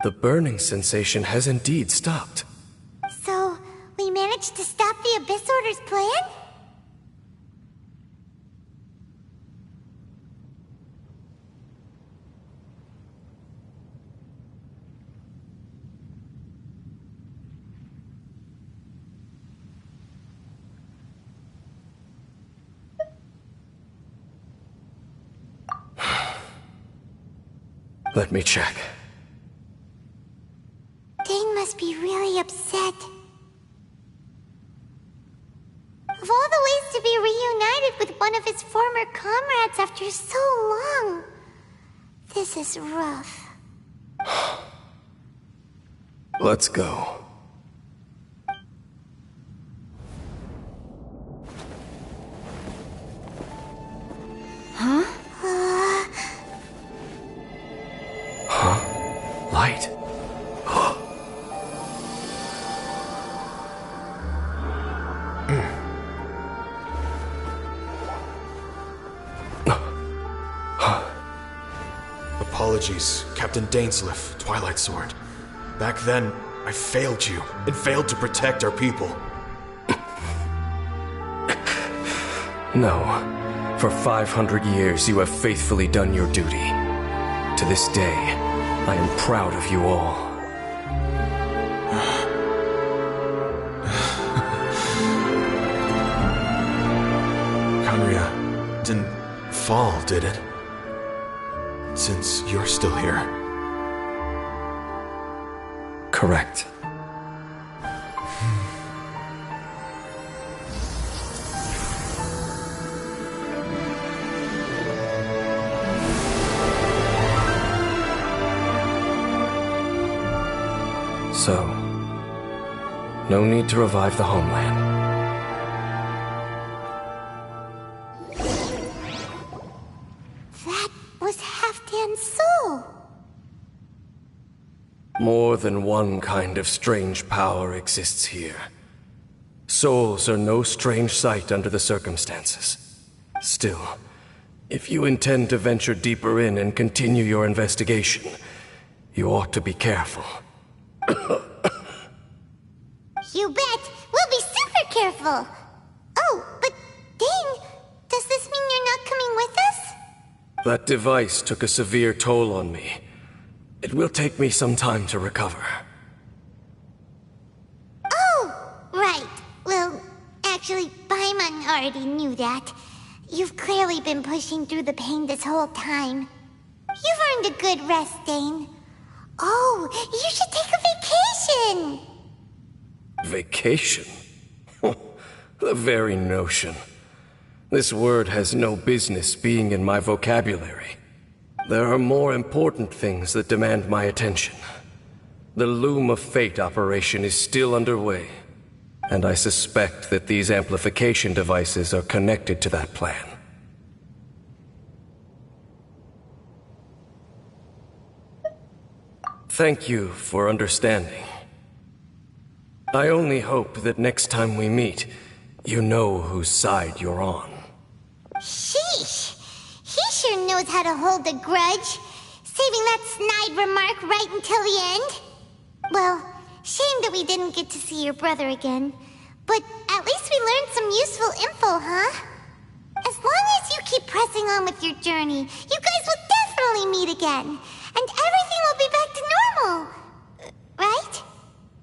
The burning sensation has indeed stopped. So, we managed to stop the Abyss Order's plan? Let me check. Dane must be really upset. Of all the ways to be reunited with one of his former comrades after so long, this is rough. Let's go. Huh? Light. Apologies, Captain Dainsleif, Twilight Sword. Back then, I failed you, and failed to protect our people. No. For 500 years, you have faithfully done your duty. To this day, I am proud of you all. Conria didn't fall, did it? Since you're still here. Correct. So, no need to revive the homeland. That was Halfdan's soul! More than one kind of strange power exists here. Souls are no strange sight under the circumstances. Still, if you intend to venture deeper in and continue your investigation, you ought to be careful. You bet! We'll be super careful! Oh, but Dane, does this mean you're not coming with us? That device took a severe toll on me. It will take me some time to recover. Oh, right. Well, actually, Paimon already knew that. You've clearly been pushing through the pain this whole time. You've earned a good rest, Dane. Oh, you should take a vacation! Vacation? The very notion. This word has no business being in my vocabulary. There are more important things that demand my attention. The Loom of Fate operation is still underway, and I suspect that these amplification devices are connected to that plan. Thank you for understanding. I only hope that next time we meet, you know whose side you're on. Sheesh! He sure knows how to hold a grudge, saving that snide remark right until the end. Well, shame that we didn't get to see your brother again, but at least we learned some useful info, huh? As long as you keep pressing on with your journey, you guys will definitely meet again, and everything will be back to normal. Right?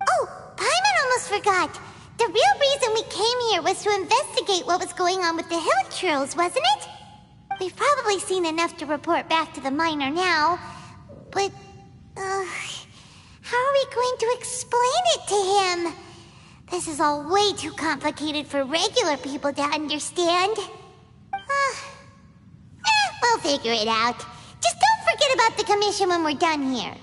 Oh, Paimon almost forgot. The real reason we came here was to investigate what was going on with the hill trolls, wasn't it? We've probably seen enough to report back to the miner now, but, how are we going to explain it to him? This is all way too complicated for regular people to understand. We'll figure it out. Just don't forget about the commission when we're done here.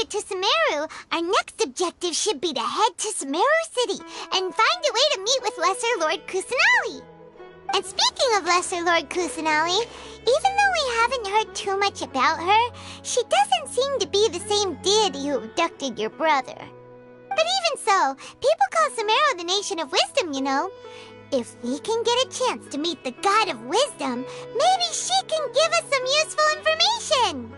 To Sumeru, our next objective should be to head to Sumeru City and find a way to meet with Lesser Lord Kusanali. And speaking of Lesser Lord Kusanali, even though we haven't heard too much about her, she doesn't seem to be the same deity who abducted your brother. But even so, people call Sumeru the Nation of Wisdom, you know. If we can get a chance to meet the God of Wisdom, maybe she can give us some useful information.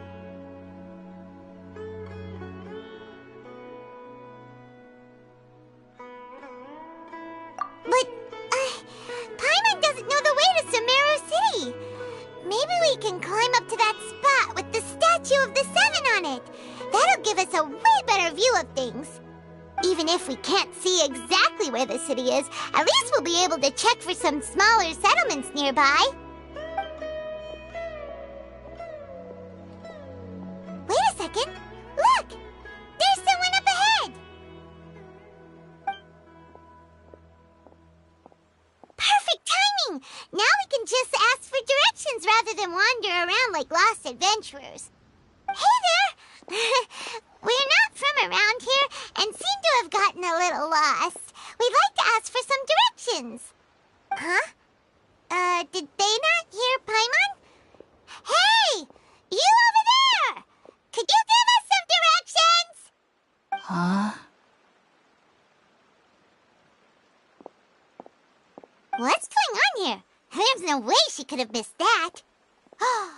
But, Paimon doesn't know the way to Sumeru City. Maybe we can climb up to that spot with the statue of the Seven on it. That'll give us a way better view of things. Even if we can't see exactly where the city is, at least we'll be able to check for some smaller settlements nearby. Wait a second. Look! There's someone up ahead! Perfect timing! Now we can just ask for directions rather than wander around like lost adventurers. Hey there! We're not from around here and seem to have gotten a little lost. We'd like to ask for some directions. Huh? Did they not hear Paimon? Hey! You over there! Could you give us some directions? Huh? What's going on here? There's no way she could have missed that. Oh,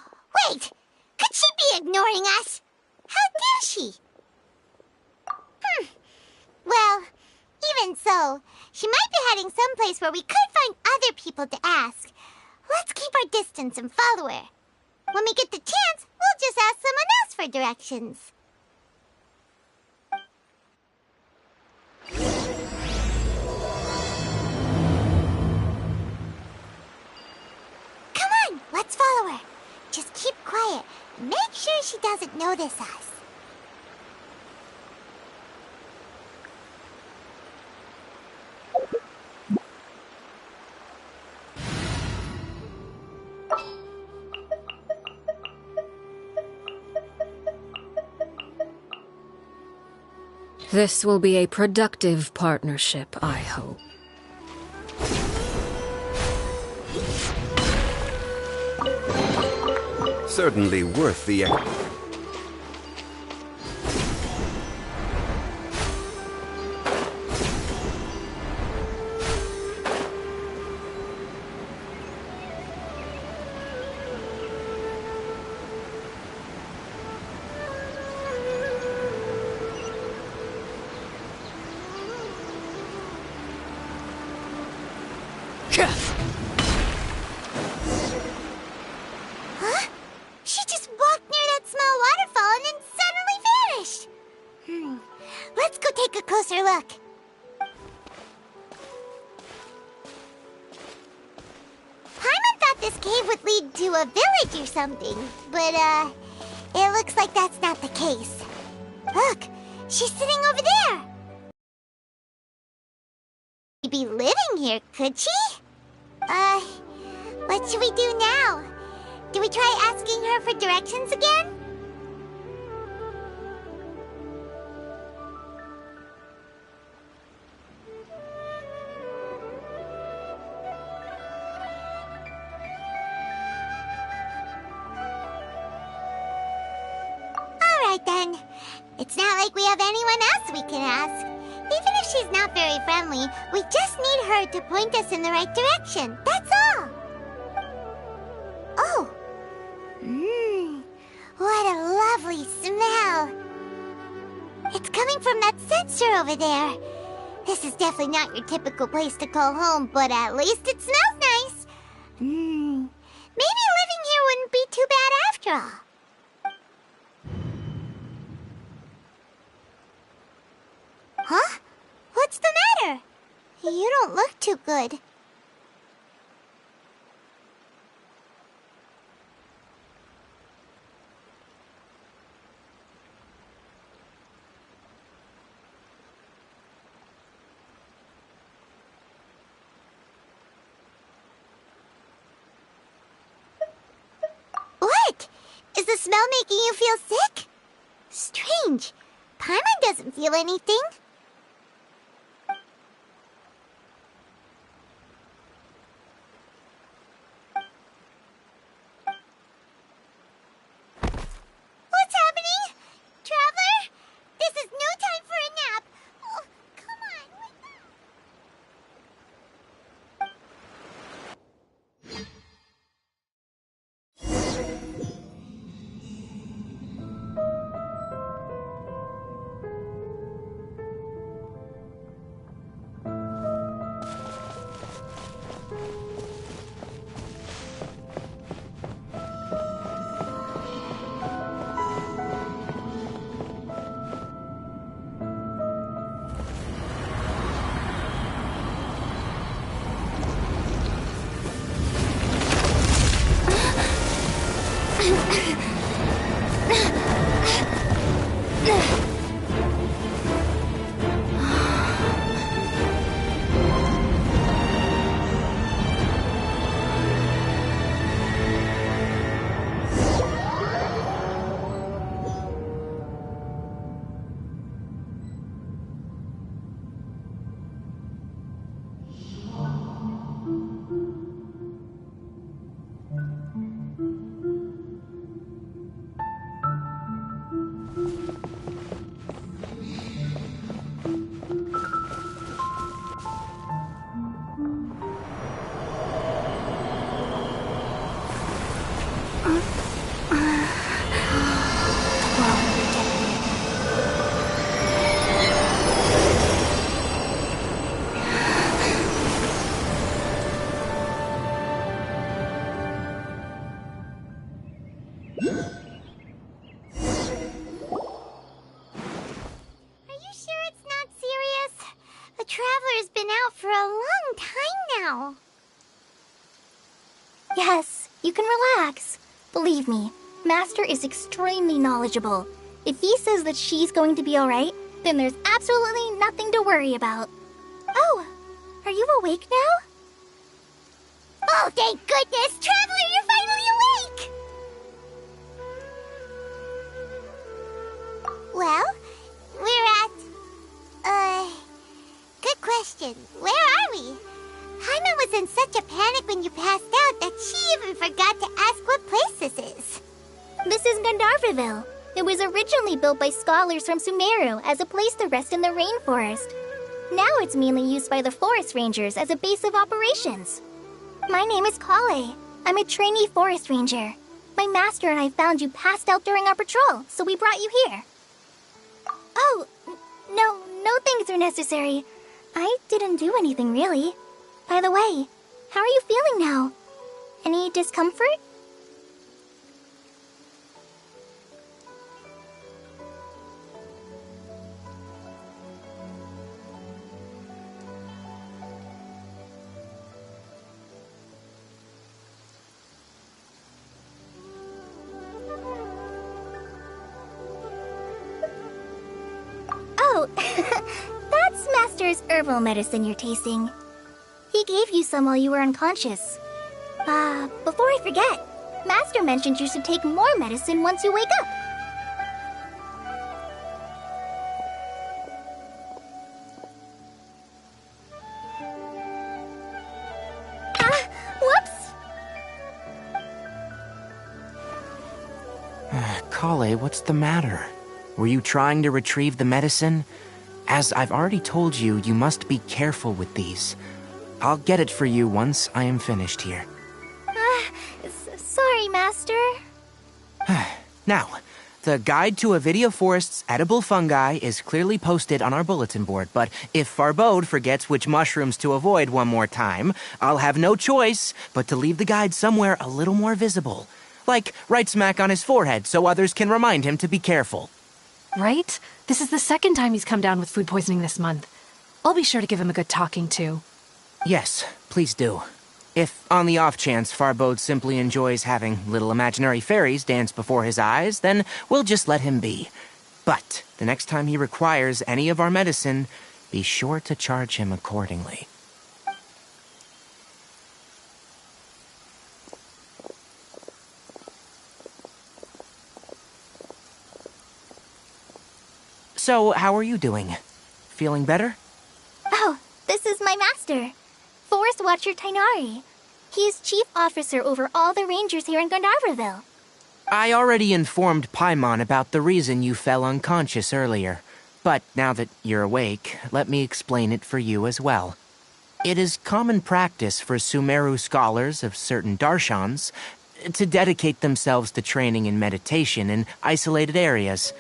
wait! Could she be ignoring us? How dare she? Well, even so, she might be heading someplace where we could find other people to ask. Let's keep our distance and follow her. When we get the chance, we'll just ask someone else for directions. Come on, let's follow her. Just keep quiet and make sure she doesn't notice us. This will be a productive partnership, I hope. Certainly worth the effort. Huh? She just closer look. Paimon thought this cave would lead to a village or something, but, it looks like that's not the case. Look, she's sitting over there. She'd be living here, could she? What should we do now? Do we try asking her for directions again? Alright then. It's not like we have anyone else we can ask. Even if she's not very friendly, we just need her to point us in the right direction. That's all. Oh. What a lovely smell. It's coming from that sensor over there. This is definitely not your typical place to call home, but at least it smells nice. Maybe living here wouldn't be too bad after all. Huh? What's the matter? You don't look too good. What? Is the smell making you feel sick? Strange. Paimon doesn't feel anything. What's happening? Traveler? This is no time for a nap. Oh, come on, wake up. Traveler's been out for a long time now. Yes, you can relax. Believe me, Master is extremely knowledgeable. If he says that she's going to be alright, then there's absolutely nothing to worry about. Oh, are you awake now? Oh, thank goodness! Traveler, you're finally awake! Well, we're at... good question. Where are we? Paimon was in such a panic when you passed out that she even forgot to ask what place this is. This is Gandharvaville. It was originally built by scholars from Sumeru as a place to rest in the rainforest. Now it's mainly used by the forest rangers as a base of operations. My name is Kale. I'm a trainee forest ranger. My master and I found you passed out during our patrol, so we brought you here. Oh, no thanks are necessary. I didn't do anything, really. By the way, how are you feeling now? Any discomfort? Oh, that's Master's herbal medicine you're tasting. He gave you some while you were unconscious. Before I forget, Master mentioned you should take more medicine once you wake up. Whoops! Kale, what's the matter? Were you trying to retrieve the medicine? As I've already told you, you must be careful with these. I'll get it for you once I am finished here. Sorry, Master. Now, the guide to Avidia Forest's edible fungi is clearly posted on our bulletin board, but if Farbode forgets which mushrooms to avoid one more time, I'll have no choice but to leave the guide somewhere a little more visible. Like right smack on his forehead so others can remind him to be careful. Right? This is the second time he's come down with food poisoning this month. I'll be sure to give him a good talking to. Yes, please do. If, on the off chance, Farbode simply enjoys having little imaginary fairies dance before his eyes, then we'll just let him be. But the next time he requires any of our medicine, be sure to charge him accordingly. So, how are you doing? Feeling better? Oh, this is my master, Forest Watcher Tainari. He is chief officer over all the rangers here in Gandharvaville. I already informed Paimon about the reason you fell unconscious earlier. But now that you're awake, let me explain it for you as well. It is common practice for Sumeru scholars of certain darshans to dedicate themselves to training in meditation in isolated areas,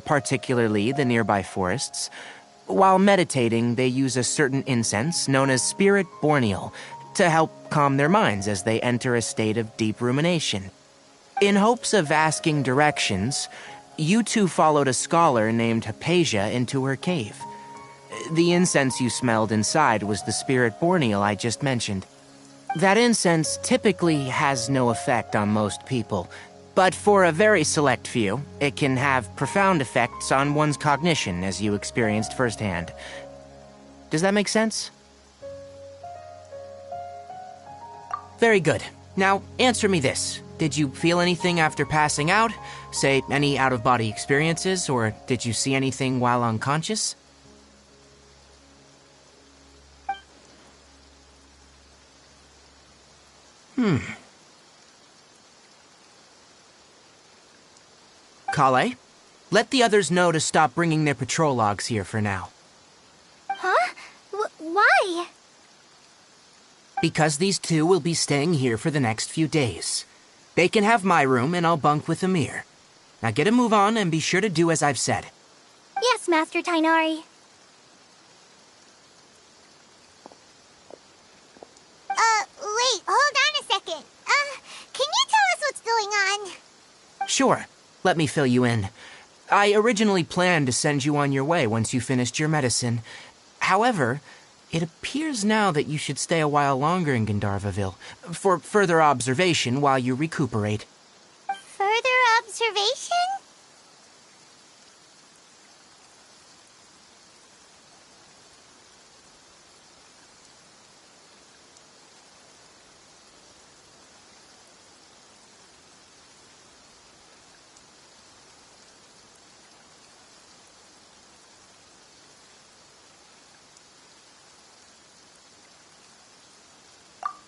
particularly the nearby forests. While meditating, they use a certain incense known as Spirit Borneal to help calm their minds as they enter a state of deep rumination. In hopes of asking directions, you two followed a scholar named Hypatia into her cave. The incense you smelled inside was the Spirit Borneal I just mentioned. That incense typically has no effect on most people, but for a very select few, it can have profound effects on one's cognition, as you experienced firsthand. Does that make sense? Very good. Now, answer me this. Did you feel anything after passing out? Say, any out-of-body experiences, or did you see anything while unconscious? Kale, let the others know to stop bringing their patrol logs here for now. Huh? Why? Because these two will be staying here for the next few days. They can have my room and I'll bunk with Amir. Now get a move on and be sure to do as I've said. Yes, Master Tainari. Wait, hold on a second. Can you tell us what's going on? Sure. Let me fill you in. I originally planned to send you on your way once you finished your medicine. However, it appears now that you should stay a while longer in Gandharvaville for further observation while you recuperate. Further observation?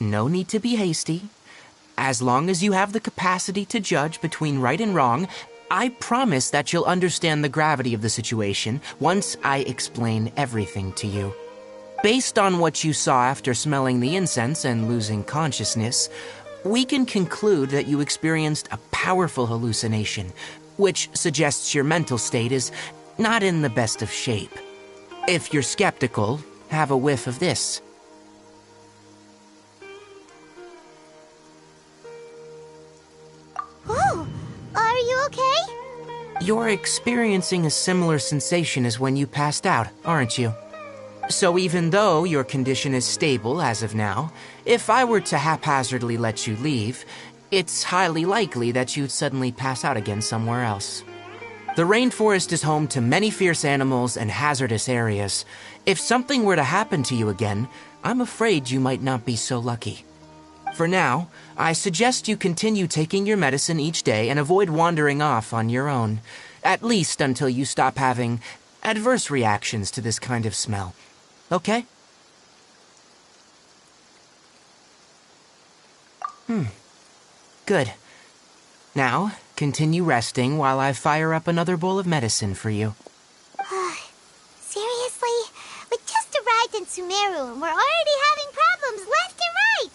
No need to be hasty. As long as you have the capacity to judge between right and wrong, I promise that you'll understand the gravity of the situation once I explain everything to you. Based on what you saw after smelling the incense and losing consciousness, we can conclude that you experienced a powerful hallucination, which suggests your mental state is not in the best of shape. If you're skeptical, have a whiff of this. Whoa! Are you okay? You're experiencing a similar sensation as when you passed out, aren't you? So even though your condition is stable as of now, if I were to haphazardly let you leave, it's highly likely that you'd suddenly pass out again somewhere else. The rainforest is home to many fierce animals and hazardous areas. If something were to happen to you again, I'm afraid you might not be so lucky. For now, I suggest you continue taking your medicine each day and avoid wandering off on your own, at least until you stop having adverse reactions to this kind of smell. Okay? Good. Now, continue resting while I fire up another bowl of medicine for you. Seriously? We just arrived in Sumeru and we're already having problems left and right!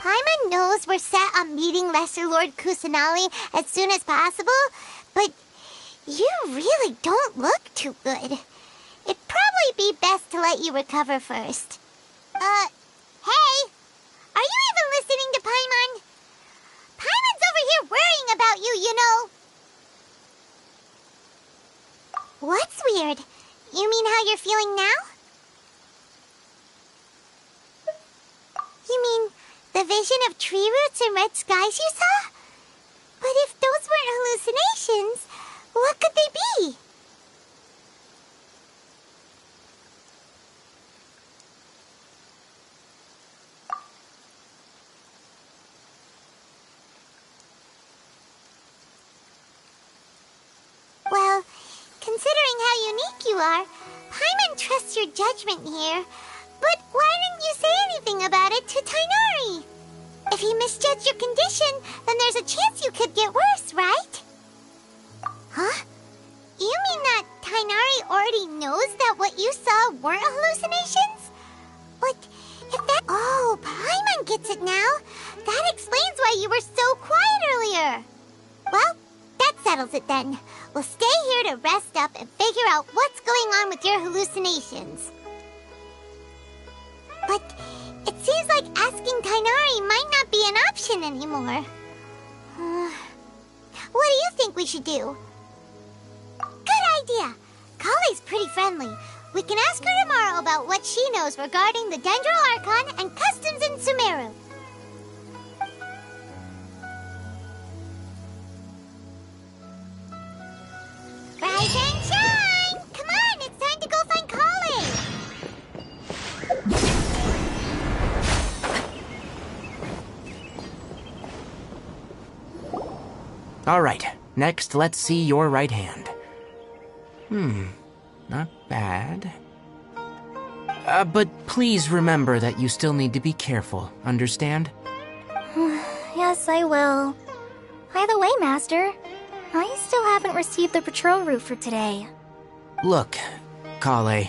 Paimon knows we're set on meeting Lesser Lord Kusanali as soon as possible, but you really don't look too good. It'd probably be best to let you recover first. Hey! Are you even listening to Paimon? Paimon's over here worrying about you, you know. What's weird? You mean how you're feeling now? You mean the vision of tree roots and red skies you saw? But if those weren't hallucinations, what could they be? Well, considering how unique you are, Paimon trusts your judgment here. But why didn't you say anything about it to Tighnari? If he misjudged your condition, then there's a chance you could get worse, right? Huh? You mean that Tighnari already knows that what you saw weren't hallucinations? But if that... Oh, Paimon gets it now. That explains why you were so quiet earlier. Well, that settles it then. We'll stay here to rest up and figure out what's going on with your hallucinations. But it seems like asking Tighnari might not be an option anymore. What do you think we should do? Good idea. Kale's pretty friendly. We can ask her tomorrow about what she knows regarding the Dendro Archon and customs in Sumeru. Rise and shine! Come on, it's time to go find Kale! All right, next let's see your right hand. Not bad. But please remember that you still need to be careful, understand? Yes, I will. By the way, Master, I still haven't received the patrol route for today. Look, Kale,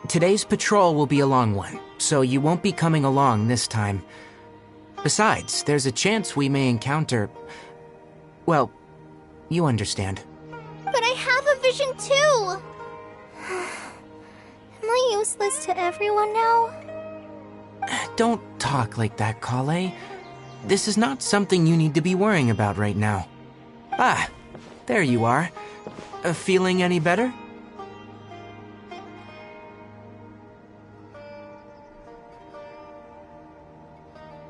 today's patrol will be a long one, so you won't be coming along this time. Besides, there's a chance we may encounter... Well, you understand. But I have a vision too! Am I useless to everyone now? Don't talk like that, Kale. This is not something you need to be worrying about right now. Ah, there you are. Feeling any better?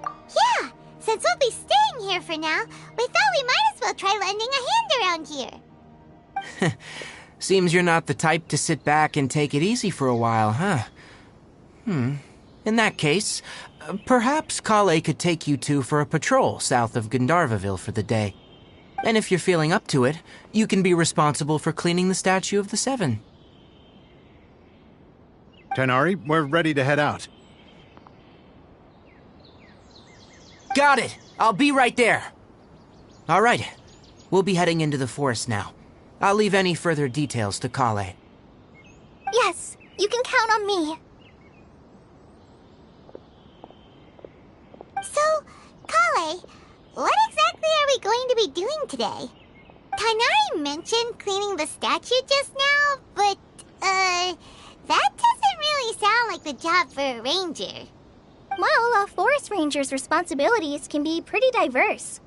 Yeah, since we'll be staying here for now, we thought we might as well try lending a hand around here. Seems you're not the type to sit back and take it easy for a while, huh? In that case, perhaps Kale could take you two for a patrol south of Gandharvaville for the day. And if you're feeling up to it, you can be responsible for cleaning the Statue of the Seven. Tighnari, we're ready to head out. Got it! I'll be right there! All right, we'll be heading into the forest now. I'll leave any further details to Kale. Yes, you can count on me. So, Kale, what exactly are we going to be doing today? Tighnari mentioned cleaning the statue just now, but, that doesn't really sound like the job for a ranger. Well, a forest ranger's responsibilities can be pretty diverse.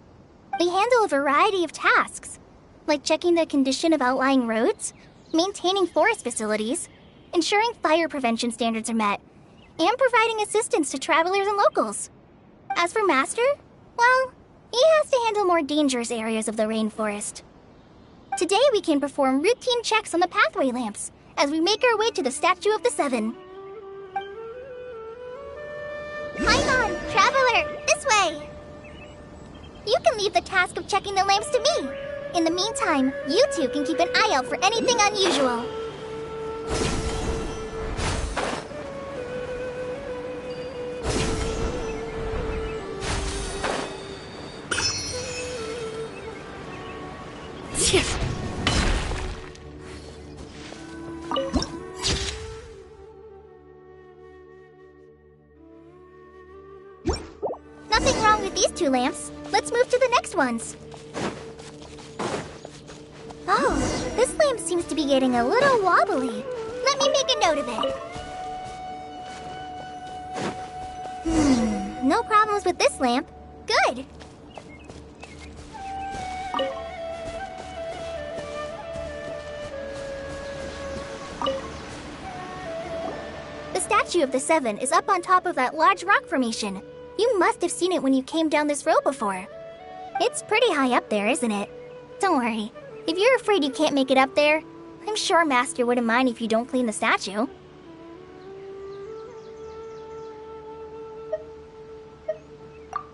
They handle a variety of tasks, like checking the condition of outlying roads, maintaining forest facilities, ensuring fire prevention standards are met, and providing assistance to travelers and locals. As for Master, well, he has to handle more dangerous areas of the rainforest. Today we can perform routine checks on the pathway lamps as we make our way to the Statue of the Seven. Paimon, Traveler, this way! You can leave the task of checking the lamps to me. In the meantime, you two can keep an eye out for anything unusual. Nothing wrong with these two lamps. Let's move to the next ones. Oh, this lamp seems to be getting a little wobbly. Let me make a note of it. No problems with this lamp. Good. The Statue of the Seven is up on top of that large rock formation. You must have seen it when you came down this road before. It's pretty high up there, isn't it? Don't worry. If you're afraid you can't make it up there, I'm sure Master wouldn't mind if you don't clean the statue.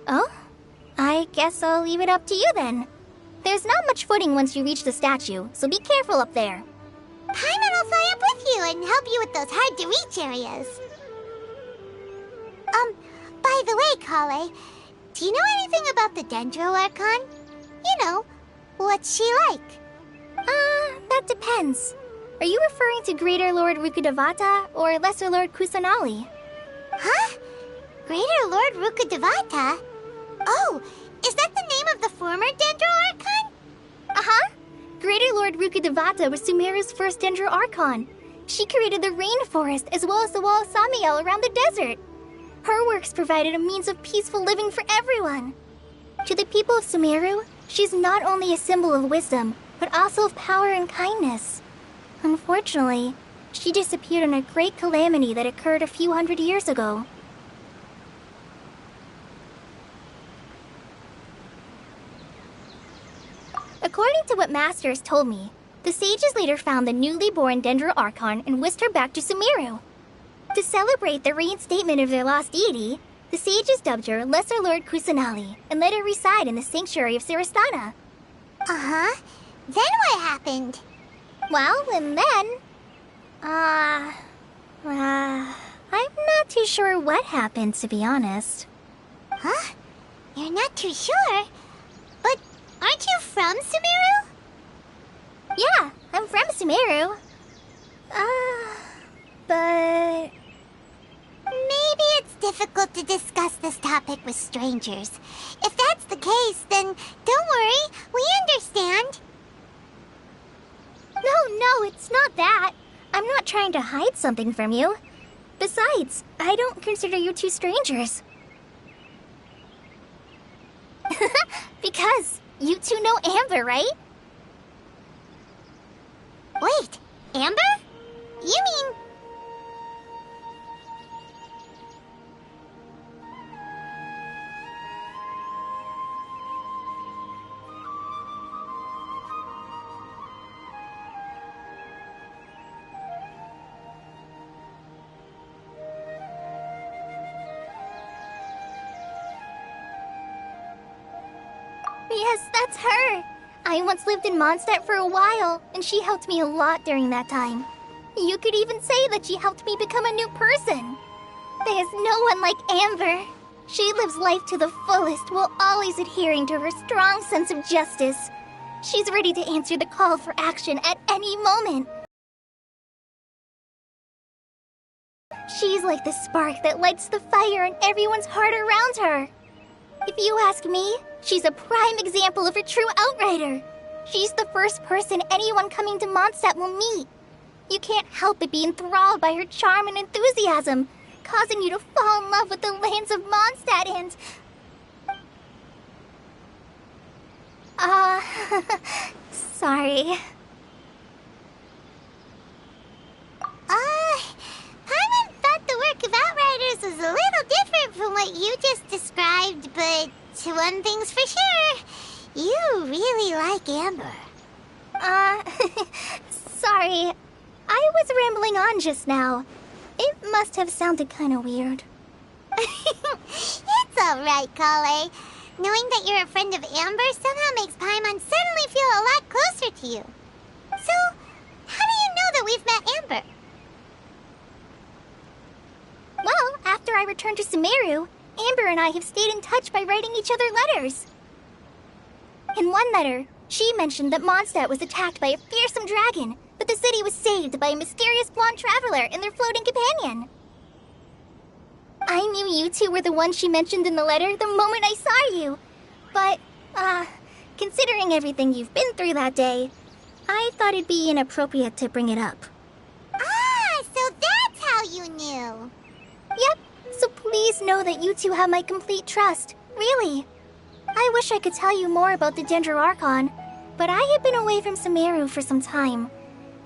Oh? I guess I'll leave it up to you then. There's not much footing once you reach the statue, so be careful up there. Paimon will fly up with you and help you with those hard-to-reach areas. By the way, Kale, do you know anything about the Dendro Archon? You know, what's she like? That depends. Are you referring to Greater Lord Rukkhadevata or Lesser Lord Kusanali? Huh? Greater Lord Rukkhadevata? Oh, is that the name of the former Dendro Archon? Uh-huh. Greater Lord Rukkhadevata was Sumeru's first Dendro Archon. She created the rainforest as well as the wall of Samiel around the desert. Her works provided a means of peaceful living for everyone. To the people of Sumeru, she's not only a symbol of wisdom, but also of power and kindness. Unfortunately, she disappeared in a great calamity that occurred a few hundred years ago. According to what Master has told me, the sages later found the newly born Dendro Archon and whisked her back to Sumeru. To celebrate the reinstatement of their lost deity, the sages dubbed her Lesser Lord Kusanali and let her reside in the sanctuary of Siristana. Uh-huh. Then what happened? Well, and then... I'm not too sure what happened, to be honest. Huh? You're not too sure? But aren't you from Sumeru? Yeah, I'm from Sumeru. But... Maybe it's difficult to discuss this topic with strangers. If that's the case, then don't worry, we understand. No, it's not that. I'm not trying to hide something from you. Besides, I don't consider you two strangers. Because you two know Amber, right? Wait, Amber? You mean... Yes, that's her. I once lived in Mondstadt for a while, and she helped me a lot during that time. You could even say that she helped me become a new person. There's no one like Amber. She lives life to the fullest while always adhering to her strong sense of justice. She's ready to answer the call for action at any moment. She's like the spark that lights the fire in everyone's heart around her. If you ask me, she's a prime example of a true outrider. She's the first person anyone coming to Mondstadt will meet. You can't help but be enthralled by her charm and enthusiasm, causing you to fall in love with the lands of Mondstadt and... sorry. Paimon thought the work of Outriders was a little different from what you just described, but one thing's for sure, you really like Amber. Sorry. I was rambling on just now. It must have sounded kinda weird. It's alright, Kale. Knowing that you're a friend of Amber somehow makes Paimon suddenly feel a lot closer to you. So, how do you know that we've met Amber? Well, after I returned to Sumeru, Amber and I have stayed in touch by writing each other letters. In one letter, she mentioned that Mondstadt was attacked by a fearsome dragon, but the city was saved by a mysterious blonde traveler and their floating companion. I knew you two were the ones she mentioned in the letter the moment I saw you. But, considering everything you've been through that day, I thought it'd be inappropriate to bring it up. Ah, so that's how you knew. Yep, so please know that you two have my complete trust, really. I wish I could tell you more about the Archon, but I have been away from Sumeru for some time,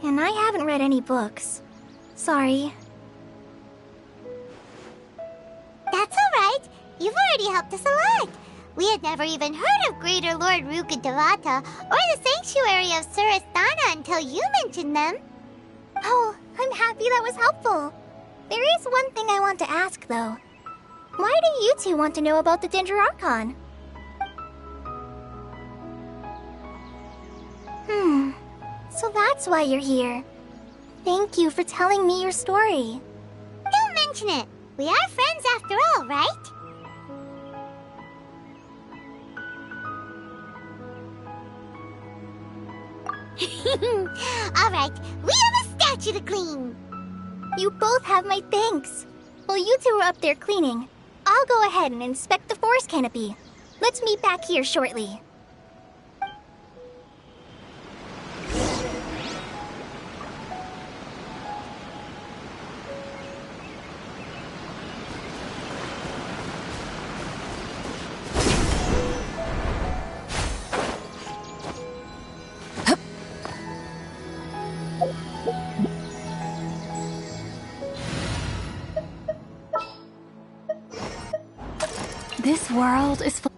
and I haven't read any books. Sorry. That's alright. You've already helped us a lot. We had never even heard of Greater Lord Rukkhadevata or the Sanctuary of Surasthana until you mentioned them. Oh, I'm happy that was helpful. There is one thing I want to ask, though. Why do you two want to know about the Archon? So that's why you're here. Thank you for telling me your story. Don't mention it. We are friends after all, right? Alright, we have a statue to clean. You both have my thanks. While you two are up there cleaning, I'll go ahead and inspect the forest canopy. Let's meet back here shortly. This world is full.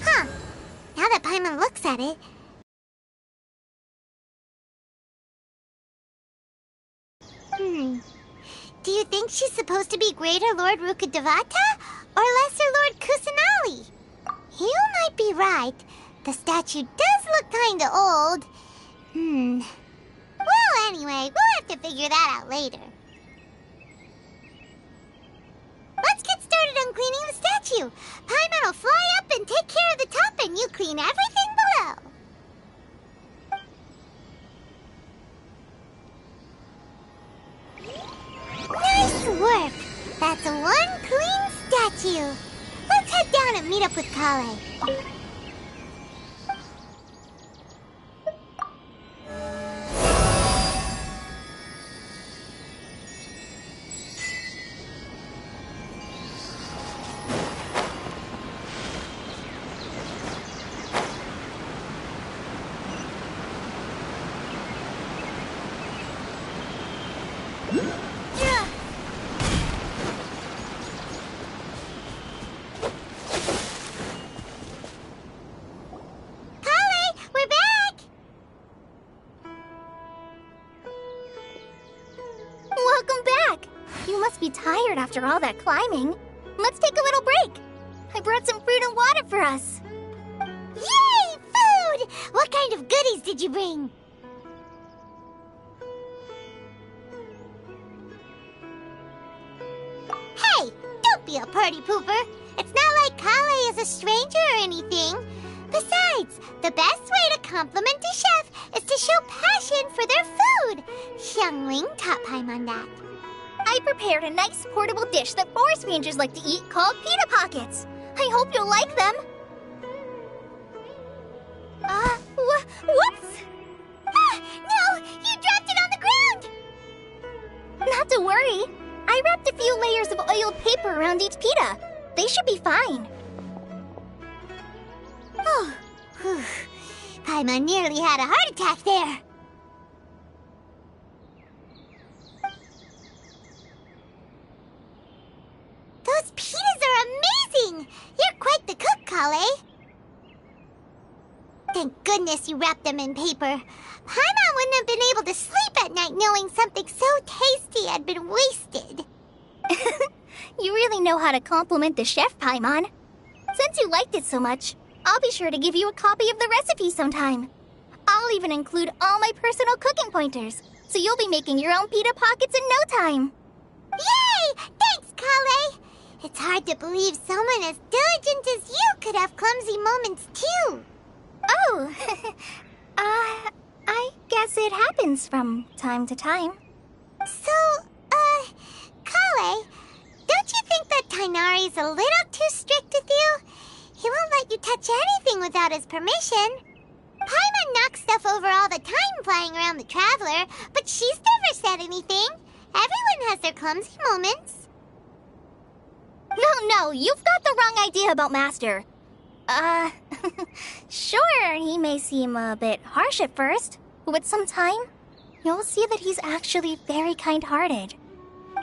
Huh. Now that Paimon looks at it... Do you think she's supposed to be Greater Lord Rukkhadevata or Lesser Lord Kusanali? You might be right. The statue does look kinda old. Well, anyway, we'll have to figure that out later. Let's get started on cleaning the statue. Paimon will fly up and take care of the top, and you clean everything below. Nice work! That's one clean statue. Let's head down and meet up with Kale. Be tired after all that climbing. Let's take a little break. I brought some fruit and water for us. Yay! Food! What kind of goodies did you bring? Hey! Don't be a party pooper. It's not like Kale is a stranger or anything. Besides, the best way to compliment a chef is to show passion for their food. Xiangling taught Paimon that. I prepared a nice portable dish that forest rangers like to eat called pita pockets. I hope you'll like them. Whoops! Ah, no! You dropped it on the ground! Not to worry. I wrapped a few layers of oiled paper around each pita. They should be fine. Oh, whew. Paimon nearly had a heart attack there. Those pitas are amazing! You're quite the cook, Kale. goodness you wrapped them in paper. Paimon wouldn't have been able to sleep at night knowing something so tasty had been wasted. You really know how to compliment the chef, Paimon. Since you liked it so much, I'll be sure to give you a copy of the recipe sometime. I'll even include all my personal cooking pointers, so you'll be making your own pita pockets in no time. Yay! Thanks, Kale! It's hard to believe someone as diligent as you could have clumsy moments, too. Oh, I guess it happens from time to time. So, Kale, don't you think that Tighnari's a little too strict with you? He won't let you touch anything without his permission. Paimon knocks stuff over all the time flying around the Traveler, but she's never said anything. Everyone has their clumsy moments. No, you've got the wrong idea about Master. Sure, he may seem a bit harsh at first, but with some time, you'll see that he's actually very kind-hearted.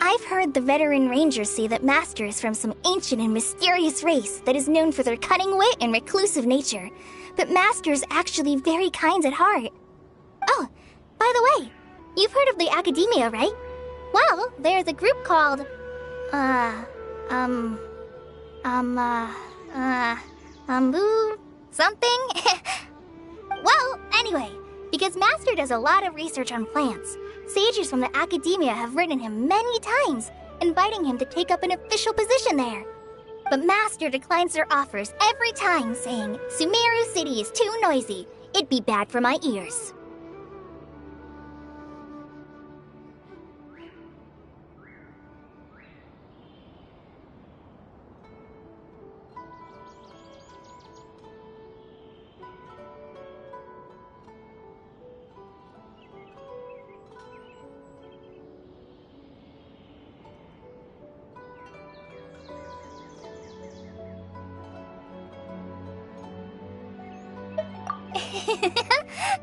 I've heard the veteran rangers say that Master is from some ancient and mysterious race that is known for their cunning wit and reclusive nature, but Master's actually very kind at heart. Oh, by the way, you've heard of the Academia, right? Well, there's a group called, something? Well, anyway, because Master does a lot of research on plants, sages from the Academia have written him many times, inviting him to take up an official position there. But Master declines their offers every time, saying, Sumeru City is too noisy. It'd be bad for my ears.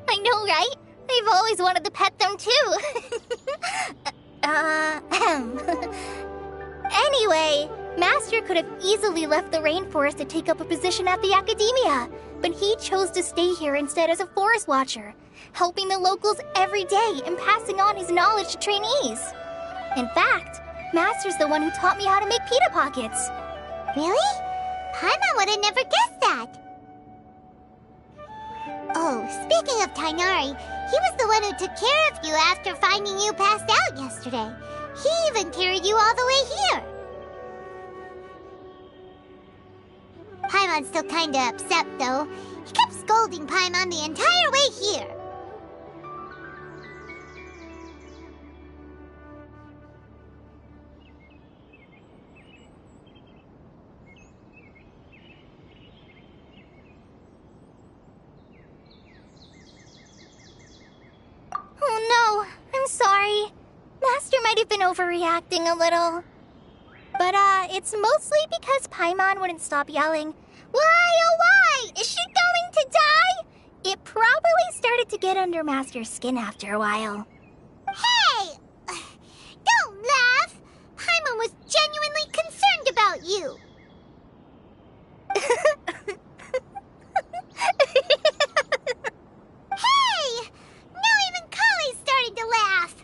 I know, right? I've always wanted to pet them too. Anyway, Master could have easily left the rainforest to take up a position at the Academia, but he chose to stay here instead as a forest watcher, helping the locals every day and passing on his knowledge to trainees. In fact, Master's the one who taught me how to make pita pockets. Really? Paimon would have never guessed that. Oh, speaking of Tighnari, he was the one who took care of you after finding you passed out yesterday. He even carried you all the way here. Paimon's still kinda upset, though. He kept scolding Paimon the entire way here. Oh no, I'm sorry. Master might have been overreacting a little. But, it's mostly because Paimon wouldn't stop yelling, "Why, oh why? Is she going to die?" It probably started to get under Master's skin after a while. Hey! Don't laugh! Paimon was genuinely concerned about you. Hey! Now even Kale's starting to laugh.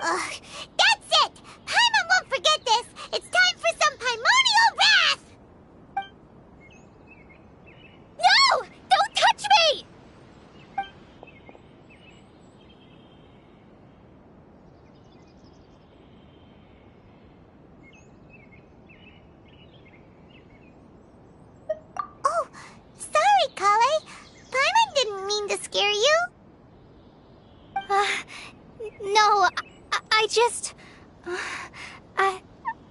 Ugh, that's it! Paimon won't forget this! It's time for some Paimonial wrath! No! Don't touch me! Oh, sorry, Kale. Paimon didn't mean to scare you. No, I just...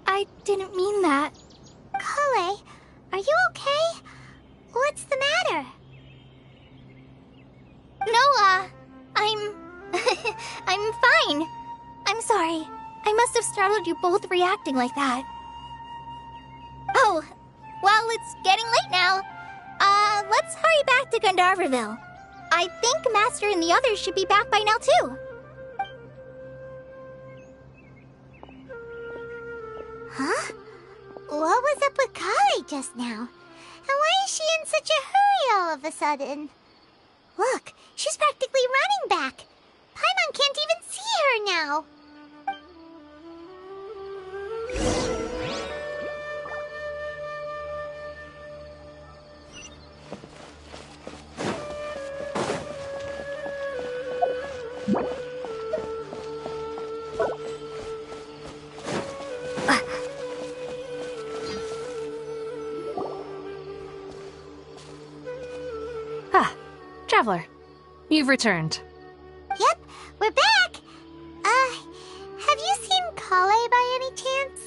I didn't mean that. Kale, are you okay? What's the matter? No, I'm... I'm fine. I'm sorry. I must have startled you both reacting like that. Oh, well, it's getting late now. Let's hurry back to Gandharville. I think Master and the others should be back by now, too. Huh? What was up with Kale just now? And why is she in such a hurry all of a sudden? Look, she's practically running back. Paimon can't even see her now. Traveler, you've returned. Yep, we're back. Have you seen Kale by any chance?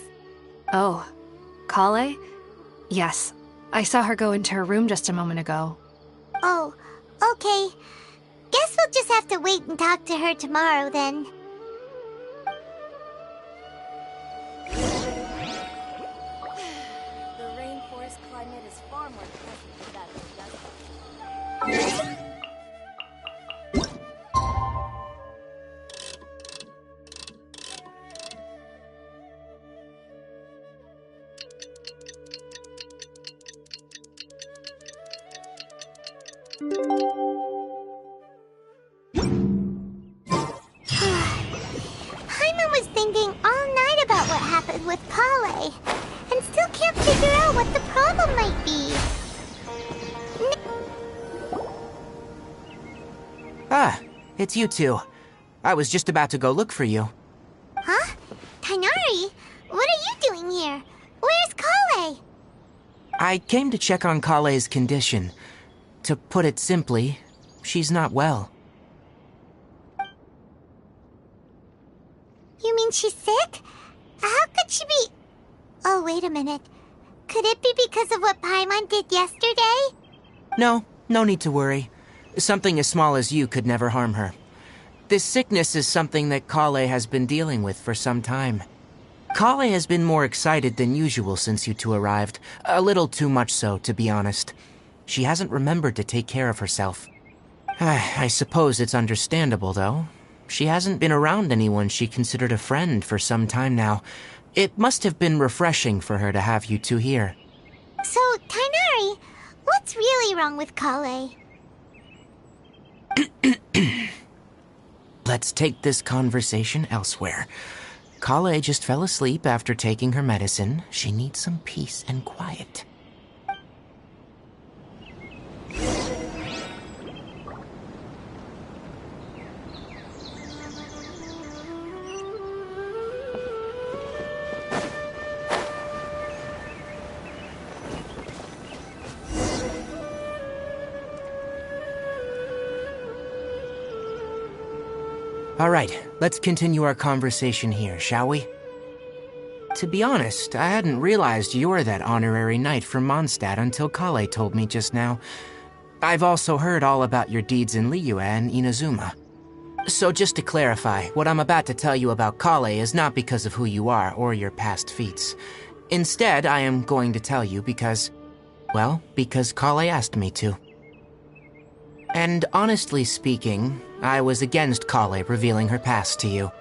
Oh, Kale? Yes, I saw her go into her room just a moment ago. Oh, okay. Guess we'll just have to wait and talk to her tomorrow then. The rainforest climate is far more pleasant without the desert. Paimon was thinking all night about what happened with Kale, and still can't figure out what the problem might be. Ah, it's you two. I was just about to go look for you. Huh? Tighnari? What are you doing here? Where's Kale? I came to check on Kale's condition. To put it simply, she's not well. You mean she's sick? How could she be... Oh, wait a minute. Could it be because of what Paimon did yesterday? No need to worry. Something as small as you could never harm her. This sickness is something that Kale has been dealing with for some time. Kale has been more excited than usual since you two arrived. A little too much so, to be honest. She hasn't remembered to take care of herself. I suppose it's understandable, though. She hasn't been around anyone she considered a friend for some time now. It must have been refreshing for her to have you two here. So, Tighnari, what's really wrong with Kale? Let's take this conversation elsewhere. Kale just fell asleep after taking her medicine. She needs some peace and quiet. All right, let's continue our conversation here, shall we? To be honest, I hadn't realized you're that honorary knight from Mondstadt until Kale told me just now. I've also heard all about your deeds in Liyue and Inazuma. So just to clarify, what I'm about to tell you about Kale is not because of who you are or your past feats. Instead, I am going to tell you because Kale asked me to. And honestly speaking, I was against Kale revealing her past to you.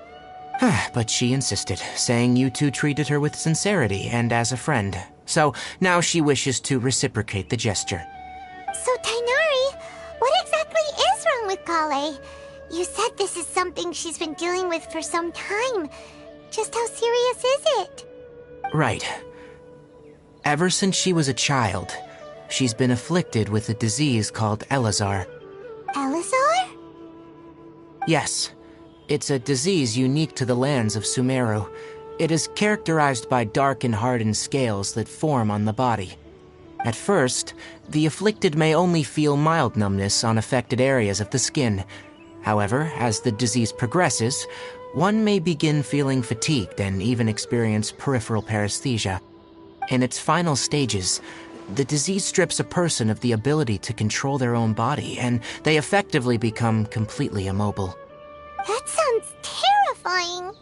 But she insisted, saying you two treated her with sincerity and as a friend. So now she wishes to reciprocate the gesture. So, Tighnari, what exactly is wrong with Kale? You said this is something she's been dealing with for some time. Just how serious is it? Right. Ever since she was a child, she's been afflicted with a disease called Elazar. Elazar? Yes. It's a disease unique to the lands of Sumeru. It is characterized by dark and hardened scales that form on the body. At first, the afflicted may only feel mild numbness on affected areas of the skin. However, as the disease progresses, one may begin feeling fatigued and even experience peripheral paresthesia. In its final stages, the disease strips a person of the ability to control their own body, and they effectively become completely immobile. That sounds terrifying.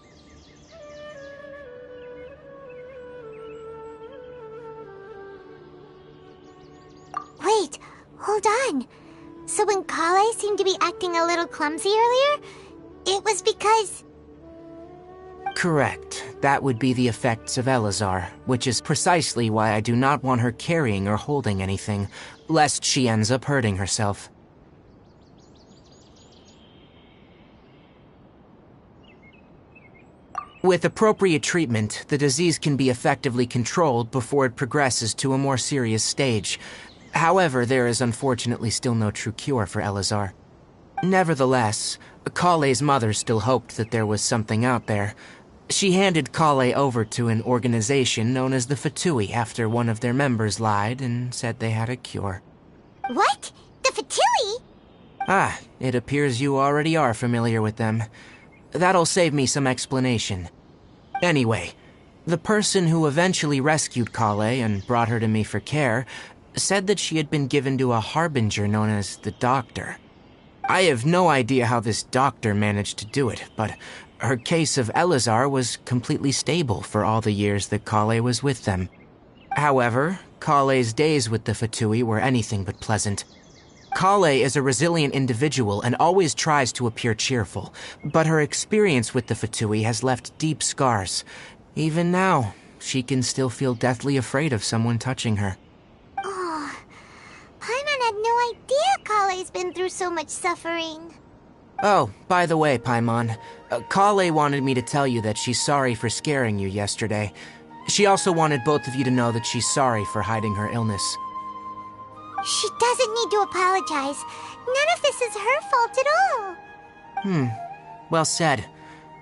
Wait, hold on. So when Kale seemed to be acting a little clumsy earlier, it was because... Correct. That would be the effects of Elazar, which is precisely why I do not want her carrying or holding anything, lest she ends up hurting herself. With appropriate treatment, the disease can be effectively controlled before it progresses to a more serious stage. However, there is unfortunately still no true cure for Elazar. Nevertheless, Kale's mother still hoped that there was something out there. She handed Kale over to an organization known as the Fatui after one of their members lied and said they had a cure. What? The Fatui? Ah, it appears you already are familiar with them. That'll save me some explanation. Anyway, the person who eventually rescued Kale and brought her to me for care said that she had been given to a harbinger known as the Doctor. I have no idea how this doctor managed to do it, but her case of Elazar was completely stable for all the years that Kale was with them. However, Kale's days with the Fatui were anything but pleasant. Kale is a resilient individual and always tries to appear cheerful, but her experience with the Fatui has left deep scars. Even now, she can still feel deathly afraid of someone touching her. Oh, Paimon had no idea Kale's been through so much suffering. Oh, by the way, Paimon, Kale wanted me to tell you that she's sorry for scaring you yesterday. She also wanted both of you to know that she's sorry for hiding her illness. She doesn't need to apologize. None of this is her fault at all. Well said.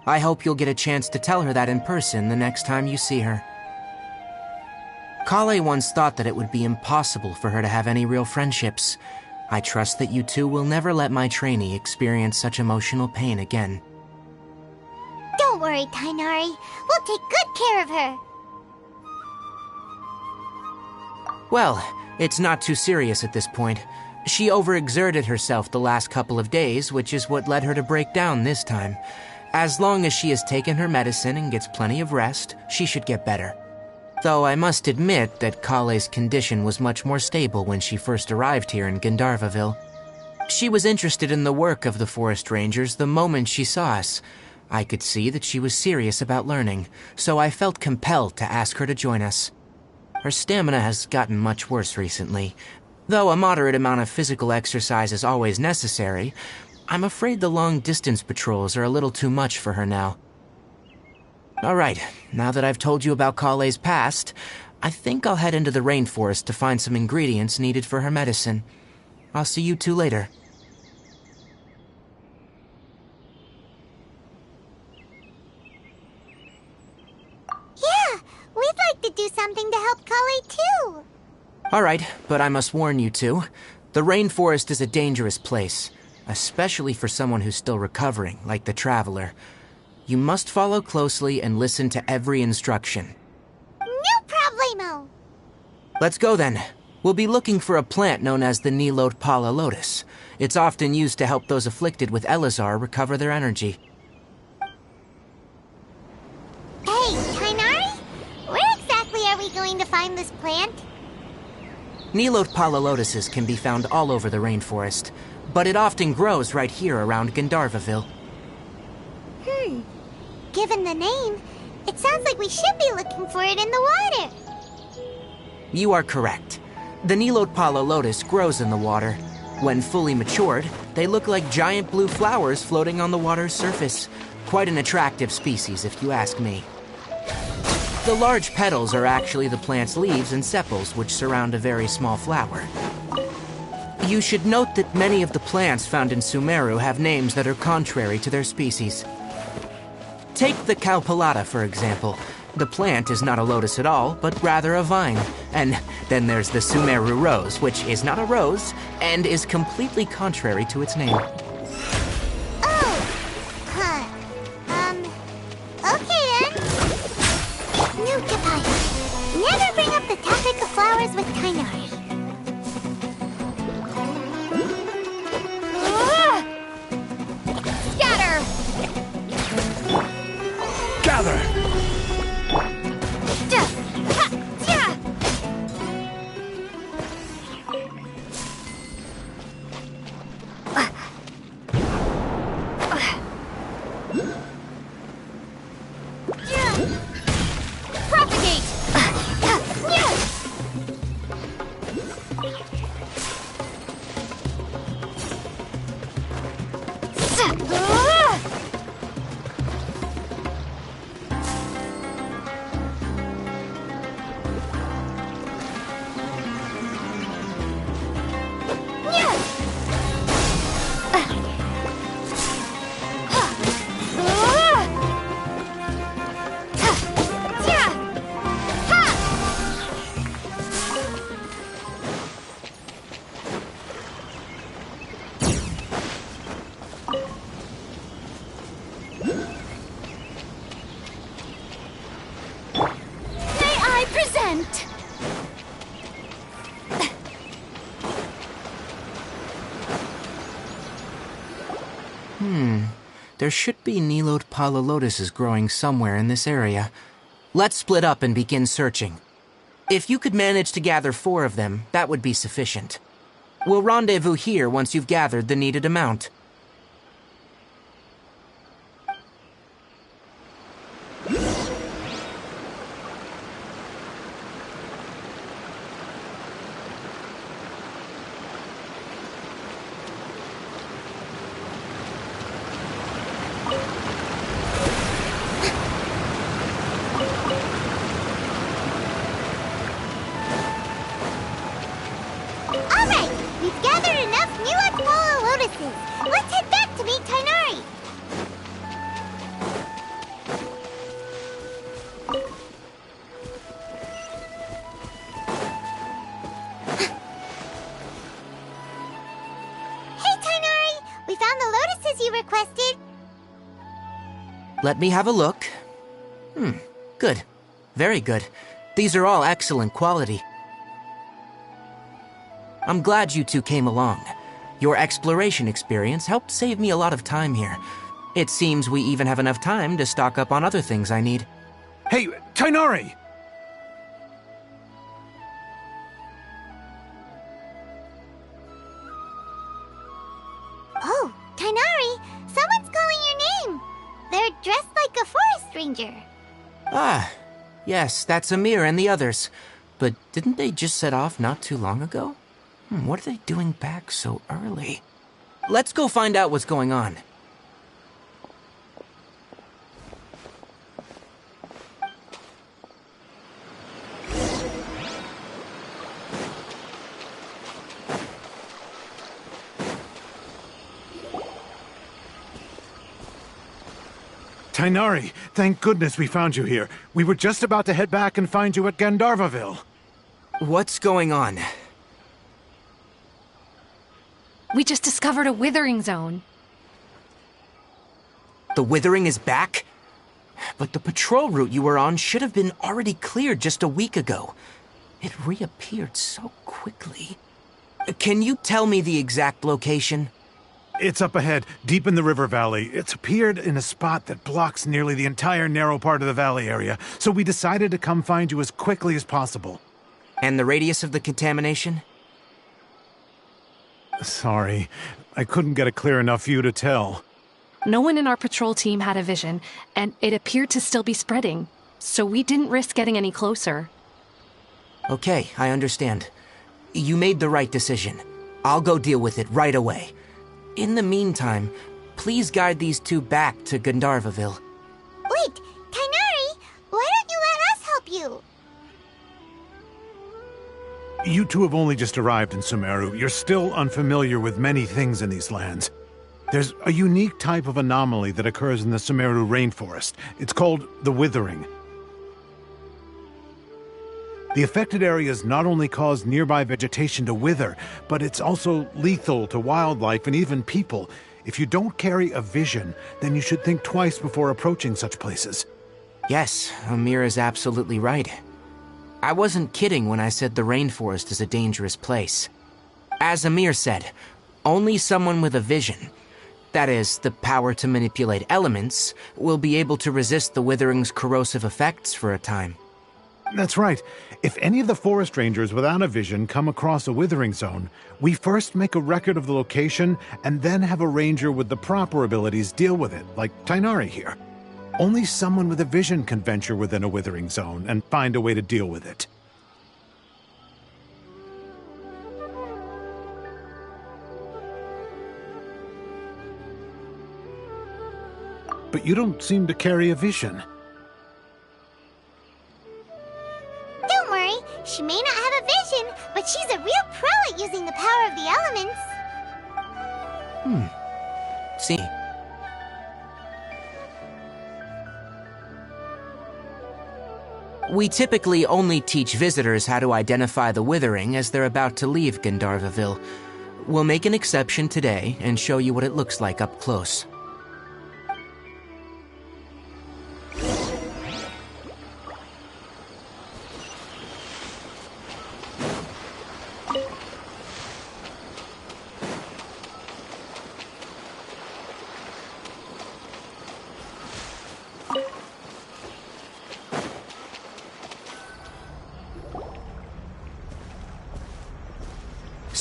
I hope you'll get a chance to tell her that in person the next time you see her. Kale once thought that it would be impossible for her to have any real friendships. I trust that you two will never let my trainee experience such emotional pain again. Don't worry, Tainari. We'll take good care of her. Well, it's not too serious at this point. She overexerted herself the last couple of days, which is what led her to break down this time. As long as she has taken her medicine and gets plenty of rest, she should get better. Though I must admit that Kale's condition was much more stable when she first arrived here in Gandharvaville. She was interested in the work of the forest rangers the moment she saw us. I could see that she was serious about learning, so I felt compelled to ask her to join us. Her stamina has gotten much worse recently. Though a moderate amount of physical exercise is always necessary, I'm afraid the long-distance patrols are a little too much for her now. Alright, now that I've told you about Kale's past, I think I'll head into the rainforest to find some ingredients needed for her medicine. I'll see you two later. Yeah, we'd like to do something to help Kale too. Alright, but I must warn you two. The rainforest is a dangerous place, especially for someone who's still recovering, like the Traveler. You must follow closely and listen to every instruction. No problemo! Let's go then. We'll be looking for a plant known as the Nilot Pala Lotus. It's often used to help those afflicted with Elazar recover their energy. Hey, Tainari? Where exactly are we going to find this plant? Nilot Pala Lotuses can be found all over the rainforest, but it often grows right here around Gandharvaville. Given the name, it sounds like we should be looking for it in the water. You are correct. The Nilot Pala Lotus grows in the water. When fully matured, they look like giant blue flowers floating on the water's surface. Quite an attractive species, if you ask me. The large petals are actually the plant's leaves and sepals, which surround a very small flower. You should note that many of the plants found in Sumeru have names that are contrary to their species. Take the Calpalata, for example. The plant is not a lotus at all, but rather a vine. And then there's the Sumeru rose, which is not a rose, and is completely contrary to its name. Okay then. Note to Paimon. Never bring up the topic of flowers with Tainari. Scatter! Gather! can't. There should be Nilode Palalotuses growing somewhere in this area. Let's split up and begin searching. If you could manage to gather 4 of them, that would be sufficient. We'll rendezvous here once you've gathered the needed amount. Alright, we've gathered enough Nilode Palalotuses. Let's head back to meet Tighnari. Hey, Tighnari! We found the lotuses you requested. Let me have a look. Good. Very good. These are all excellent quality. I'm glad you two came along. Your exploration experience helped save me a lot of time here. It seems we even have enough time to stock up on other things I need. Hey, Tighnari! Oh, Tighnari! Someone's calling your name! They're dressed like a forest ranger. Ah, yes, that's Amir and the others. But didn't they just set off not too long ago? What are they doing back so early? Let's go find out what's going on. Tighnari, thank goodness we found you here. We were just about to head back and find you at Gandharvaville. What's going on? We just discovered a withering zone. The withering is back? But the patrol route you were on should have been already cleared just a week ago. It reappeared so quickly. Can you tell me the exact location? It's up ahead, deep in the river valley. It's appeared in a spot that blocks nearly the entire narrow part of the valley area, so we decided to come find you as quickly as possible. And the radius of the contamination? Sorry, I couldn't get a clear enough view to tell. No one in our patrol team had a vision, and it appeared to still be spreading, so we didn't risk getting any closer. Okay, I understand. You made the right decision. I'll go deal with it right away. In the meantime, please guide these two back to Gandharvaville. Wait, Tighnari! Why don't you let us help you? You two have only just arrived in Sumeru. You're still unfamiliar with many things in these lands. There's a unique type of anomaly that occurs in the Sumeru rainforest. It's called the withering. The affected areas not only cause nearby vegetation to wither, but it's also lethal to wildlife and even people. If you don't carry a vision, then you should think twice before approaching such places. Yes, Amir is absolutely right. I wasn't kidding when I said the rainforest is a dangerous place. As Amir said, only someone with a vision, that is, the power to manipulate elements, will be able to resist the withering's corrosive effects for a time. That's right. If any of the forest rangers without a vision come across a withering zone, we first make a record of the location and then have a ranger with the proper abilities deal with it, like Tighnari here. Only someone with a vision can venture within a withering zone and find a way to deal with it. But you don't seem to carry a vision. Don't worry, she may not have a vision, but she's a real pro at using the power of the elements. See. We typically only teach visitors how to identify the withering as they're about to leave Gandharvaville. We'll make an exception today and show you what it looks like up close.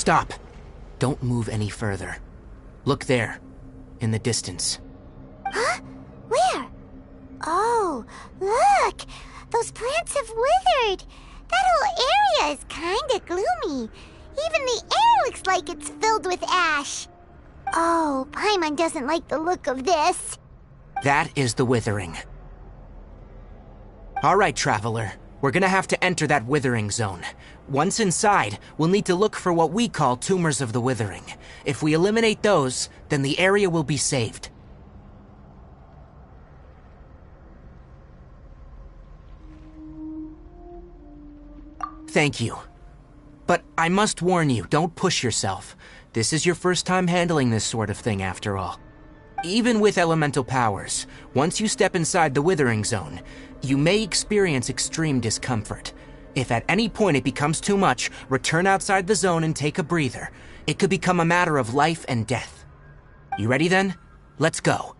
Stop. Don't move any further. Look there, in the distance. Huh? Where? Oh, look! Those plants have withered! That whole area is kinda gloomy. Even the air looks like it's filled with ash. Oh, Paimon doesn't like the look of this. That is the withering. All right, Traveler. We're gonna have to enter that withering zone. Once inside, we'll need to look for what we call tumors of the withering. If we eliminate those, then the area will be saved. Thank you. But I must warn you, don't push yourself. This is your first time handling this sort of thing, after all. Even with elemental powers, once you step inside the withering zone, you may experience extreme discomfort. If at any point it becomes too much, return outside the zone and take a breather. It could become a matter of life and death. You ready then? Let's go.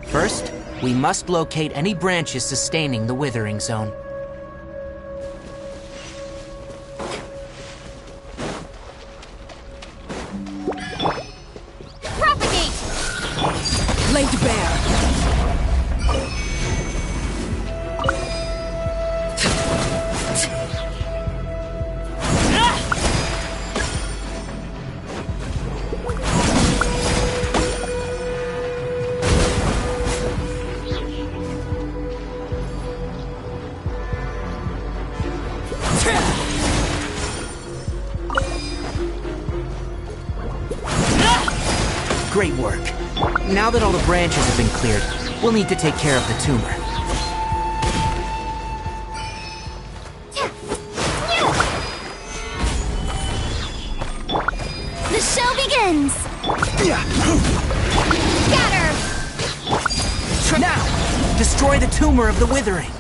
First, we must locate any branches sustaining the withering zone. Propagate! Laid bare. Great work. Now that all the branches have been cleared, we'll need to take care of the tumor. The show begins! Scatter! Now, destroy the tumor of the withering.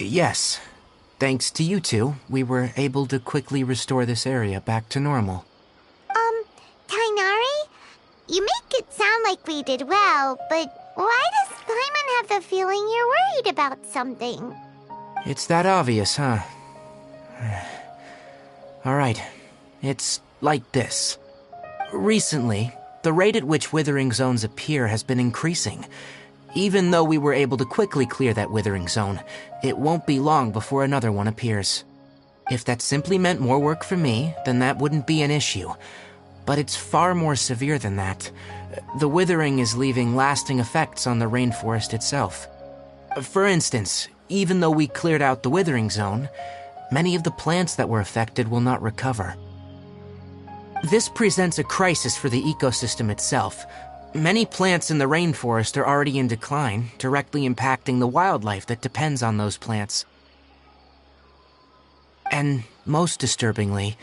Yes. Thanks to you two, we were able to quickly restore this area back to normal. Tighnari? You make it sound like we did well, but why does Paimon have the feeling you're worried about something? It's that obvious, huh? Alright. It's like this. Recently, the rate at which withering zones appear has been increasing. Even though we were able to quickly clear that withering zone, it won't be long before another one appears. If that simply meant more work for me, then that wouldn't be an issue. But it's far more severe than that. The withering is leaving lasting effects on the rainforest itself. For instance, even though we cleared out the withering zone, many of the plants that were affected will not recover. This presents a crisis for the ecosystem itself. Many plants in the rainforest are already in decline, directly impacting the wildlife that depends on those plants. And most disturbingly,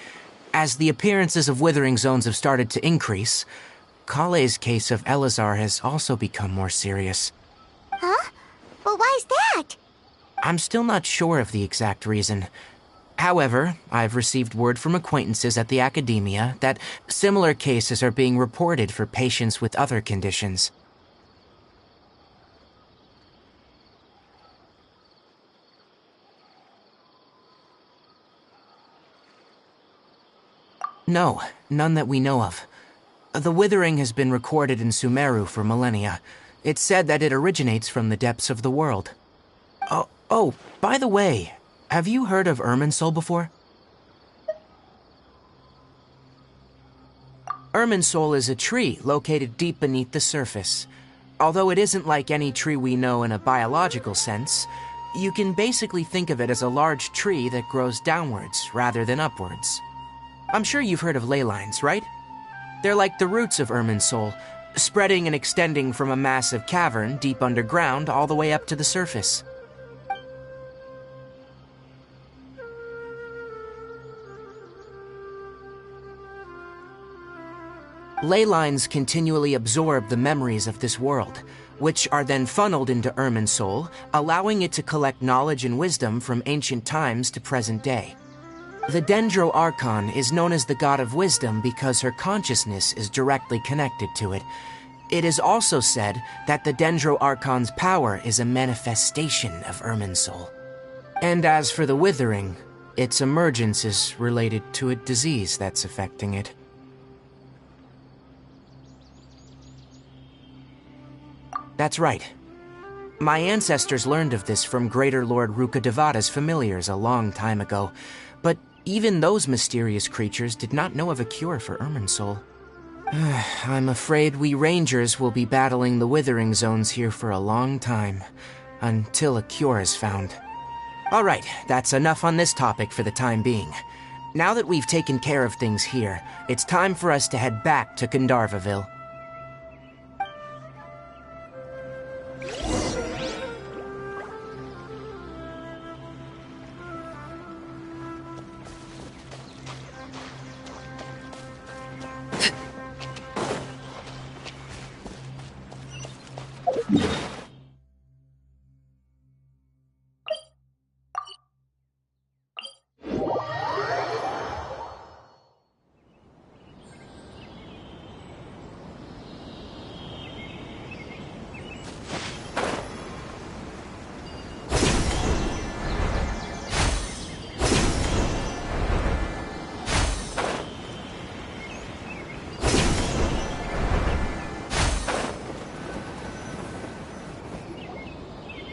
as the appearances of withering zones have started to increase, Kale's case of Elazar has also become more serious. Huh? But why's that? I'm still not sure of the exact reason. However, I've received word from acquaintances at the academia that similar cases are being reported for patients with other conditions. No, none that we know of. The withering has been recorded in Sumeru for millennia. It's said that it originates from the depths of the world. Oh, by the way, have you heard of Irminsul before? Irminsul is a tree located deep beneath the surface. Although it isn't like any tree we know in a biological sense, you can basically think of it as a large tree that grows downwards rather than upwards. I'm sure you've heard of ley lines, right? They're like the roots of Irminsul, spreading and extending from a massive cavern deep underground all the way up to the surface. Ley lines continually absorb the memories of this world, which are then funneled into Irminsul, allowing it to collect knowledge and wisdom from ancient times to present day. The Dendro Archon is known as the God of Wisdom because her consciousness is directly connected to it. It is also said that the Dendro Archon's power is a manifestation of Irminsul. And as for the Withering, its emergence is related to a disease that's affecting it. That's right. My ancestors learned of this from Greater Lord Rukkhadevada's familiars a long time ago, but even those mysterious creatures did not know of a cure for Irminsul. I'm afraid we Rangers will be battling the Withering Zones here for a long time, until a cure is found. Alright, that's enough on this topic for the time being. Now that we've taken care of things here, it's time for us to head back to Gandharvaville.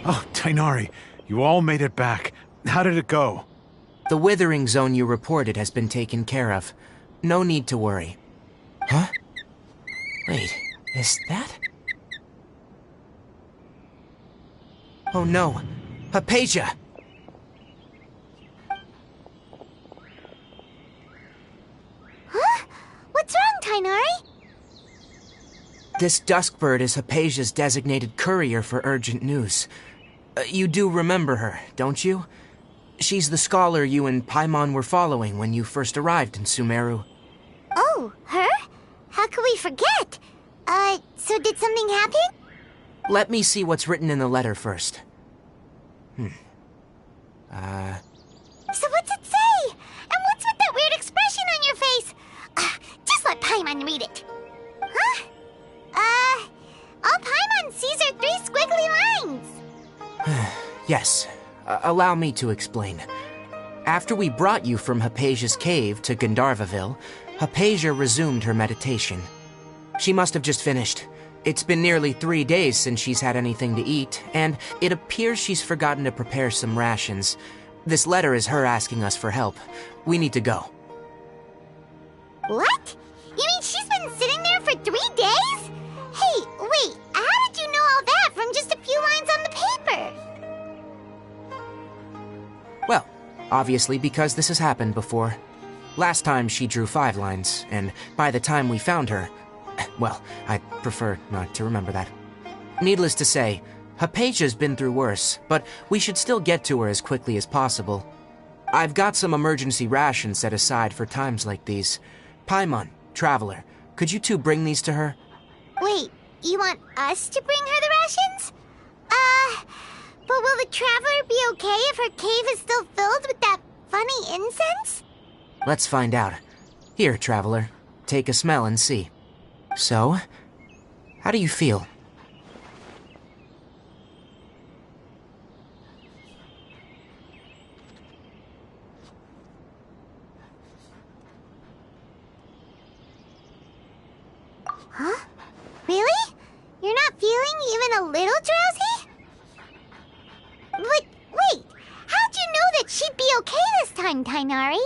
Oh, Tighnari, you all made it back. How did it go? The Withering Zone you reported has been taken care of. No need to worry. Huh? Wait, is that? Oh no, Hypatia! Huh? What's wrong, Tighnari? This Duskbird is Hypatia's designated courier for urgent news. You do remember her, don't you? She's the scholar you and Paimon were following when you first arrived in Sumeru. Oh, her? How could we forget? So did something happen? Let me see what's written in the letter first. So what's it say? And what's with that weird expression on your face? Just let Paimon read it. Huh? All Paimon sees are 3 squiggly lines. Yes. Allow me to explain. After we brought you from Hypatia's cave to Gandharvaville, Hypatia resumed her meditation. She must have just finished. It's been nearly 3 days since she's had anything to eat, and it appears she's forgotten to prepare some rations. This letter is her asking us for help. We need to go. What? You mean she's been sitting there for 3 days? Hey, wait, how did you know all that from just a few lines on the paper? Well, obviously because this has happened before. Last time she drew 5 lines, and by the time we found her... Well, I'd prefer not to remember that. Needless to say, Hypatia's been through worse, but we should still get to her as quickly as possible. I've got some emergency rations set aside for times like these. Paimon, Traveler, could you two bring these to her? Wait, you want us to bring her the rations? But will the Traveler be okay if her cave is still filled with that funny incense? Let's find out. Here, Traveler, take a smell and see. So, how do you feel? Huh? Really? You're not feeling even a little drowsy? But wait, how'd you know that she'd be okay this time, Tighnari?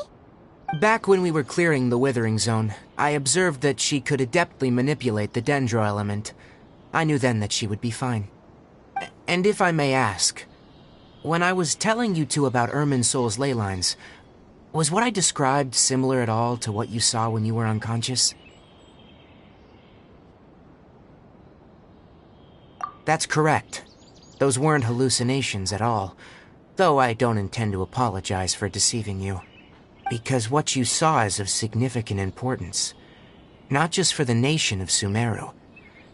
Back when we were clearing the Withering Zone, I observed that she could adeptly manipulate the Dendro element. I knew then that she would be fine. And if I may ask, when I was telling you two about Irminsul's ley lines, was what I described similar at all to what you saw when you were unconscious? That's correct. Those weren't hallucinations at all, though I don't intend to apologize for deceiving you. Because what you saw is of significant importance. Not just for the nation of Sumeru,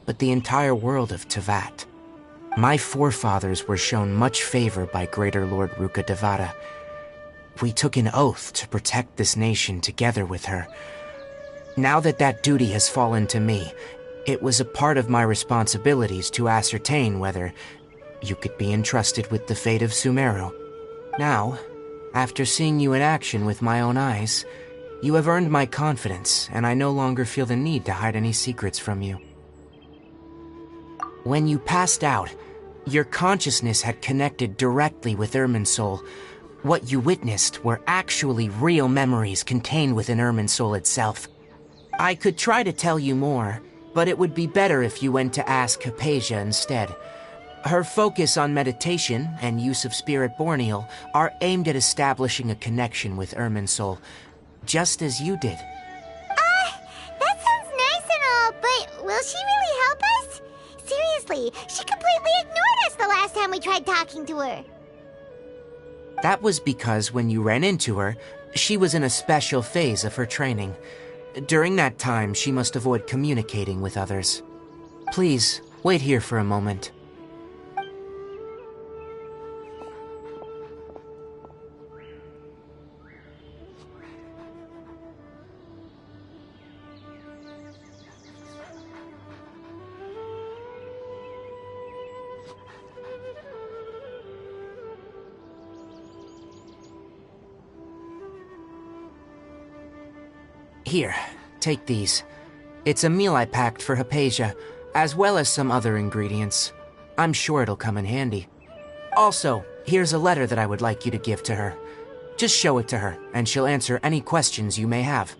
but the entire world of Teyvat. My forefathers were shown much favor by Greater Lord Rukkhadevada. We took an oath to protect this nation together with her. Now that that duty has fallen to me, it was a part of my responsibilities to ascertain whether you could be entrusted with the fate of Sumeru. Now, after seeing you in action with my own eyes, you have earned my confidence, and I no longer feel the need to hide any secrets from you. When you passed out, your consciousness had connected directly with Irminsul. What you witnessed were actually real memories contained within Irminsul itself. I could try to tell you more, but it would be better if you went to ask Hypatia instead. Her focus on meditation and use of Spirit Borneal are aimed at establishing a connection with Irminsul, just as you did. That sounds nice and all, but will she really help us? Seriously, she completely ignored us the last time we tried talking to her. That was because when you ran into her, she was in a special phase of her training. During that time, she must avoid communicating with others. Please, wait here for a moment. Here, take these. It's a meal I packed for Hypatia, as well as some other ingredients. I'm sure it'll come in handy. Also, here's a letter that I would like you to give to her. Just show it to her, and she'll answer any questions you may have.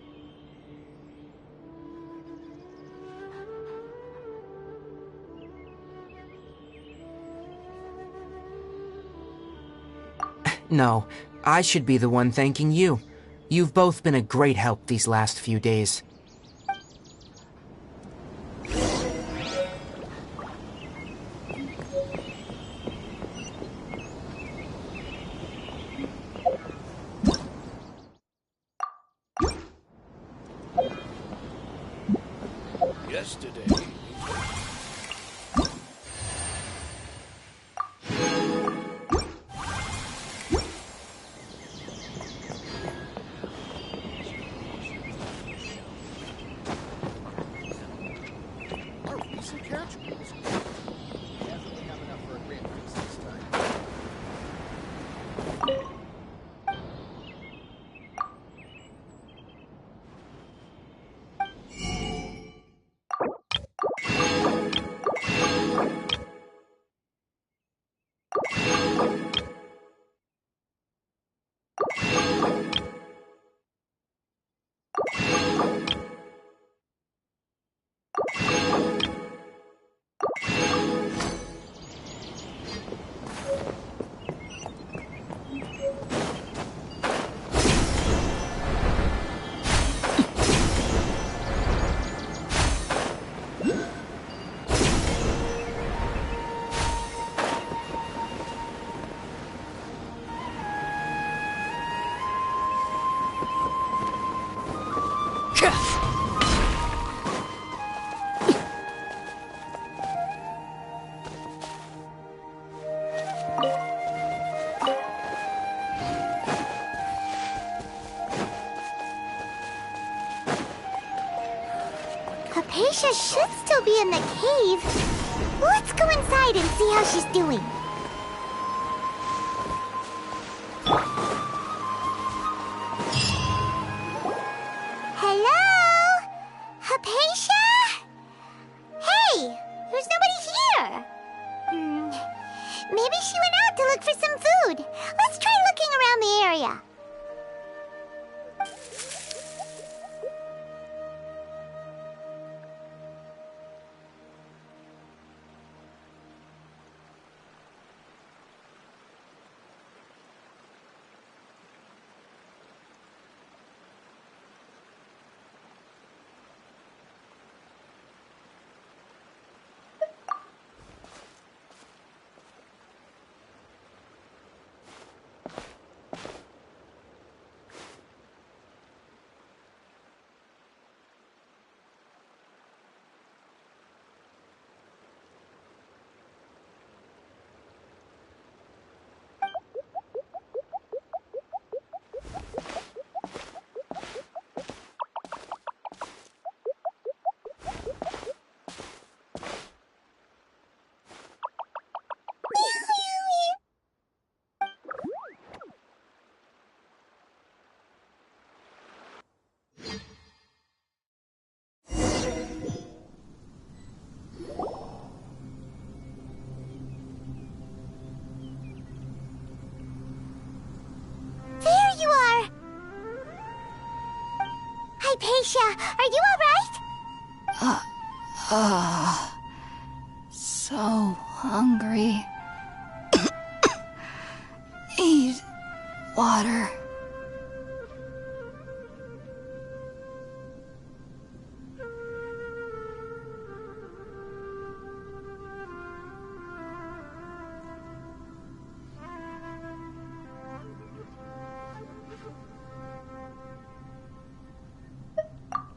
No, I should be the one thanking you. You've both been a great help these last few days. Yesterday. Hypatia should still be in the cave. Let's go inside and see how she's doing. Hello? Hypatia? Hey, there's nobody here. Maybe she went out to look for some food. Let's try looking around the area. Hypatia, are you alright? So hungry. Eat water.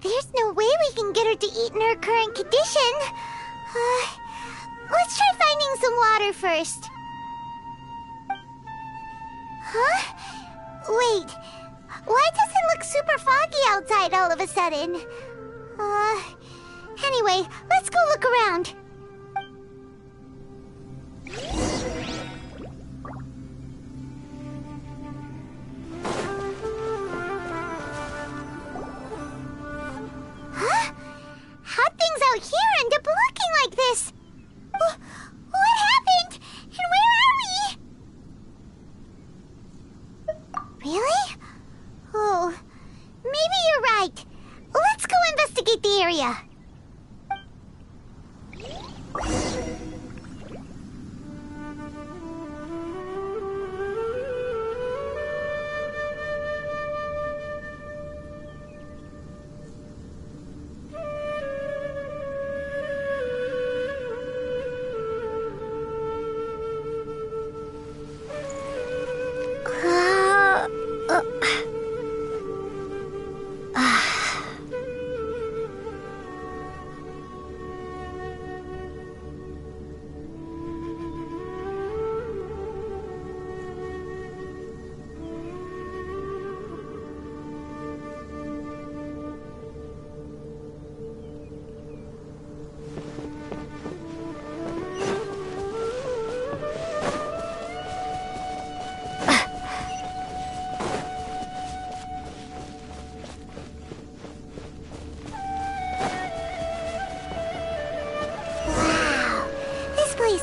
There's no way we can get her to eat in her current condition. Let's try finding some water first. Huh? Wait. Why does it look super foggy outside all of a sudden? Anyway, let's go look around. Huh? How'd things out here end up looking like this? What happened? And where are we? Really? Oh, maybe you're right. Let's go investigate the area.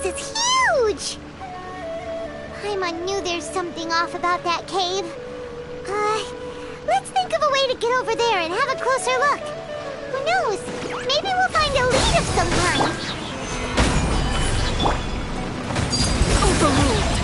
It's huge! Paimon knew there's something off about that cave. Let's think of a way to get over there and have a closer look. Who knows? Maybe we'll find a lead of some kind. Overruled.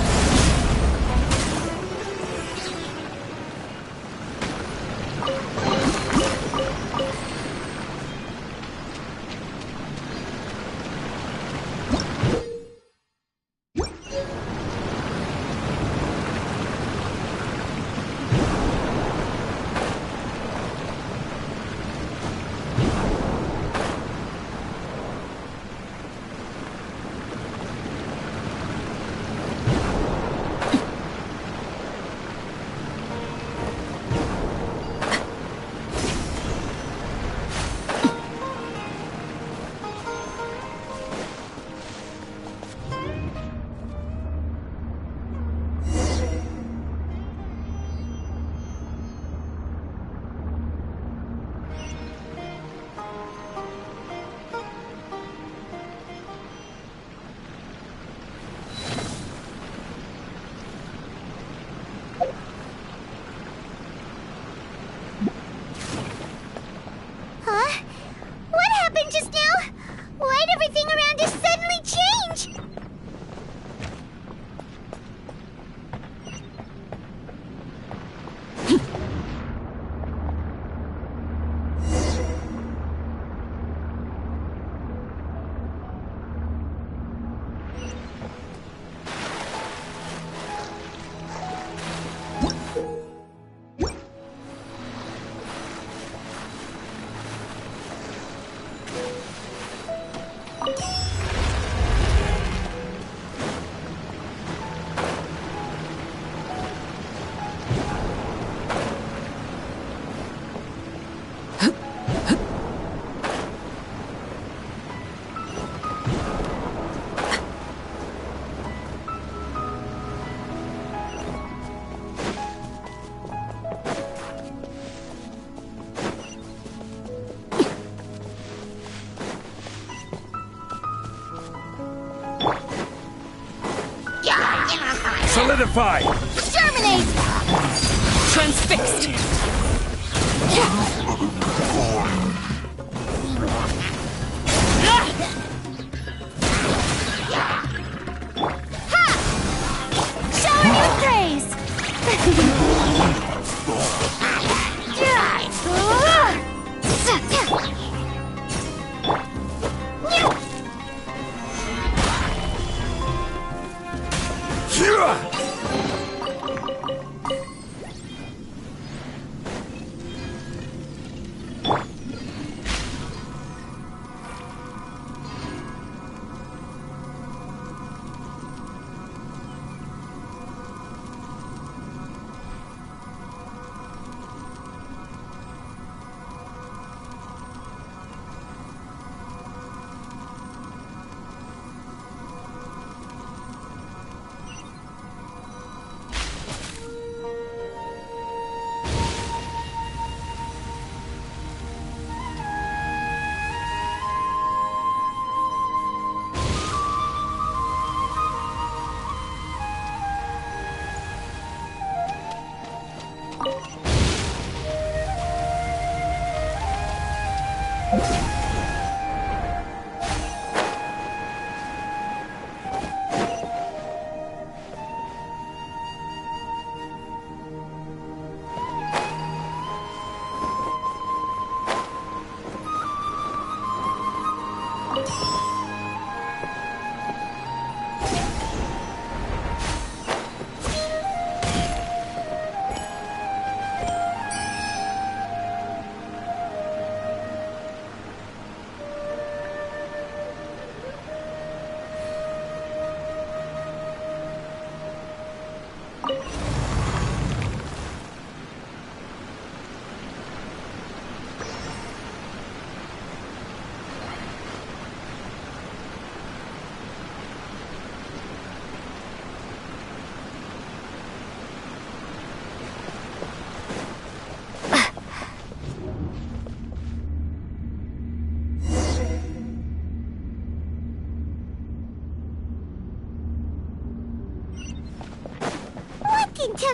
Solidify! Germinate! Transfixed! Showing you praise!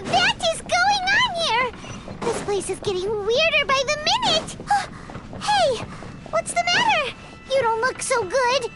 What is going on here? This place is getting weirder by the minute! Hey, what's the matter? You don't look so good.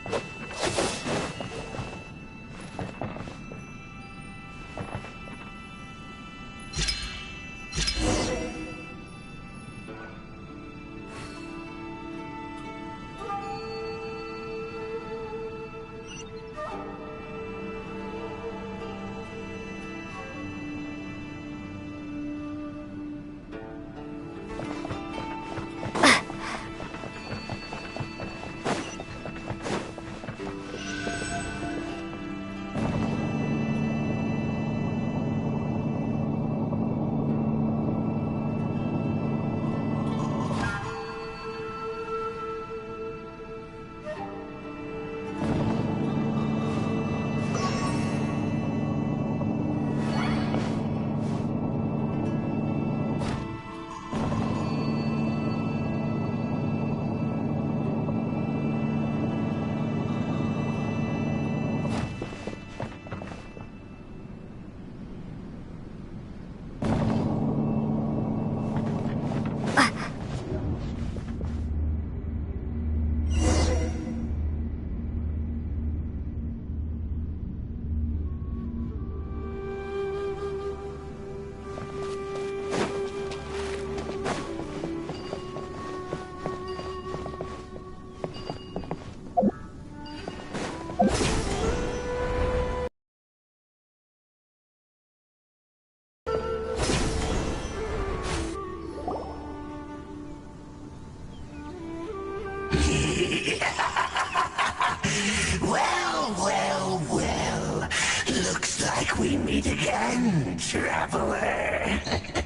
Well. Looks like we meet again, traveler. The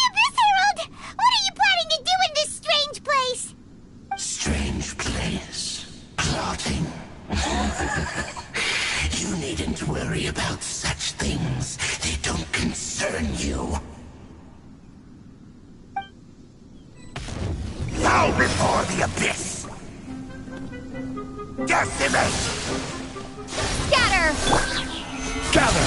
Abyss Herald! What are you planning to do in this strange place? Strange place? Plotting? You needn't worry about such things. They don't concern you. Bow before the Abyss! Decimate! Scatter! Gather!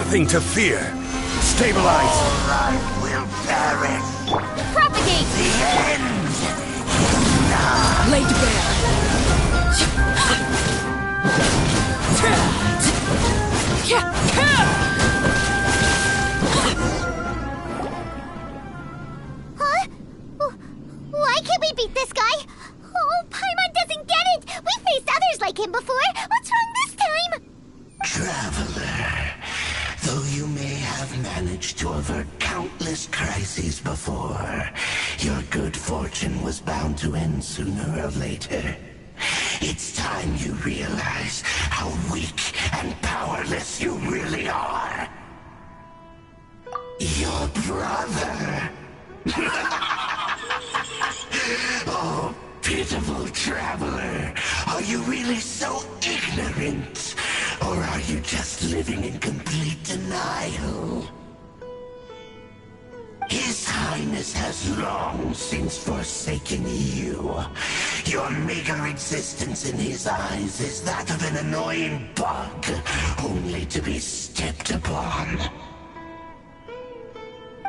nothing to fear. Stabilize. All life will perish. Propagate! The end. Lay to bear. Huh? Why can't we beat this guy? Oh, Paimon doesn't get it! We faced others like him before! What's wrong this time? Traveler, though you may have managed to avert countless crises before, your good fortune was bound to end sooner or later. It's time you realize how weak and powerless you really are. Your brother. Oh, pitiful traveler. Are you really so ignorant? Or are you just living in complete denial? His Highness has long since forsaken you. Your meager existence in his eyes is that of an annoying bug, only to be stepped upon.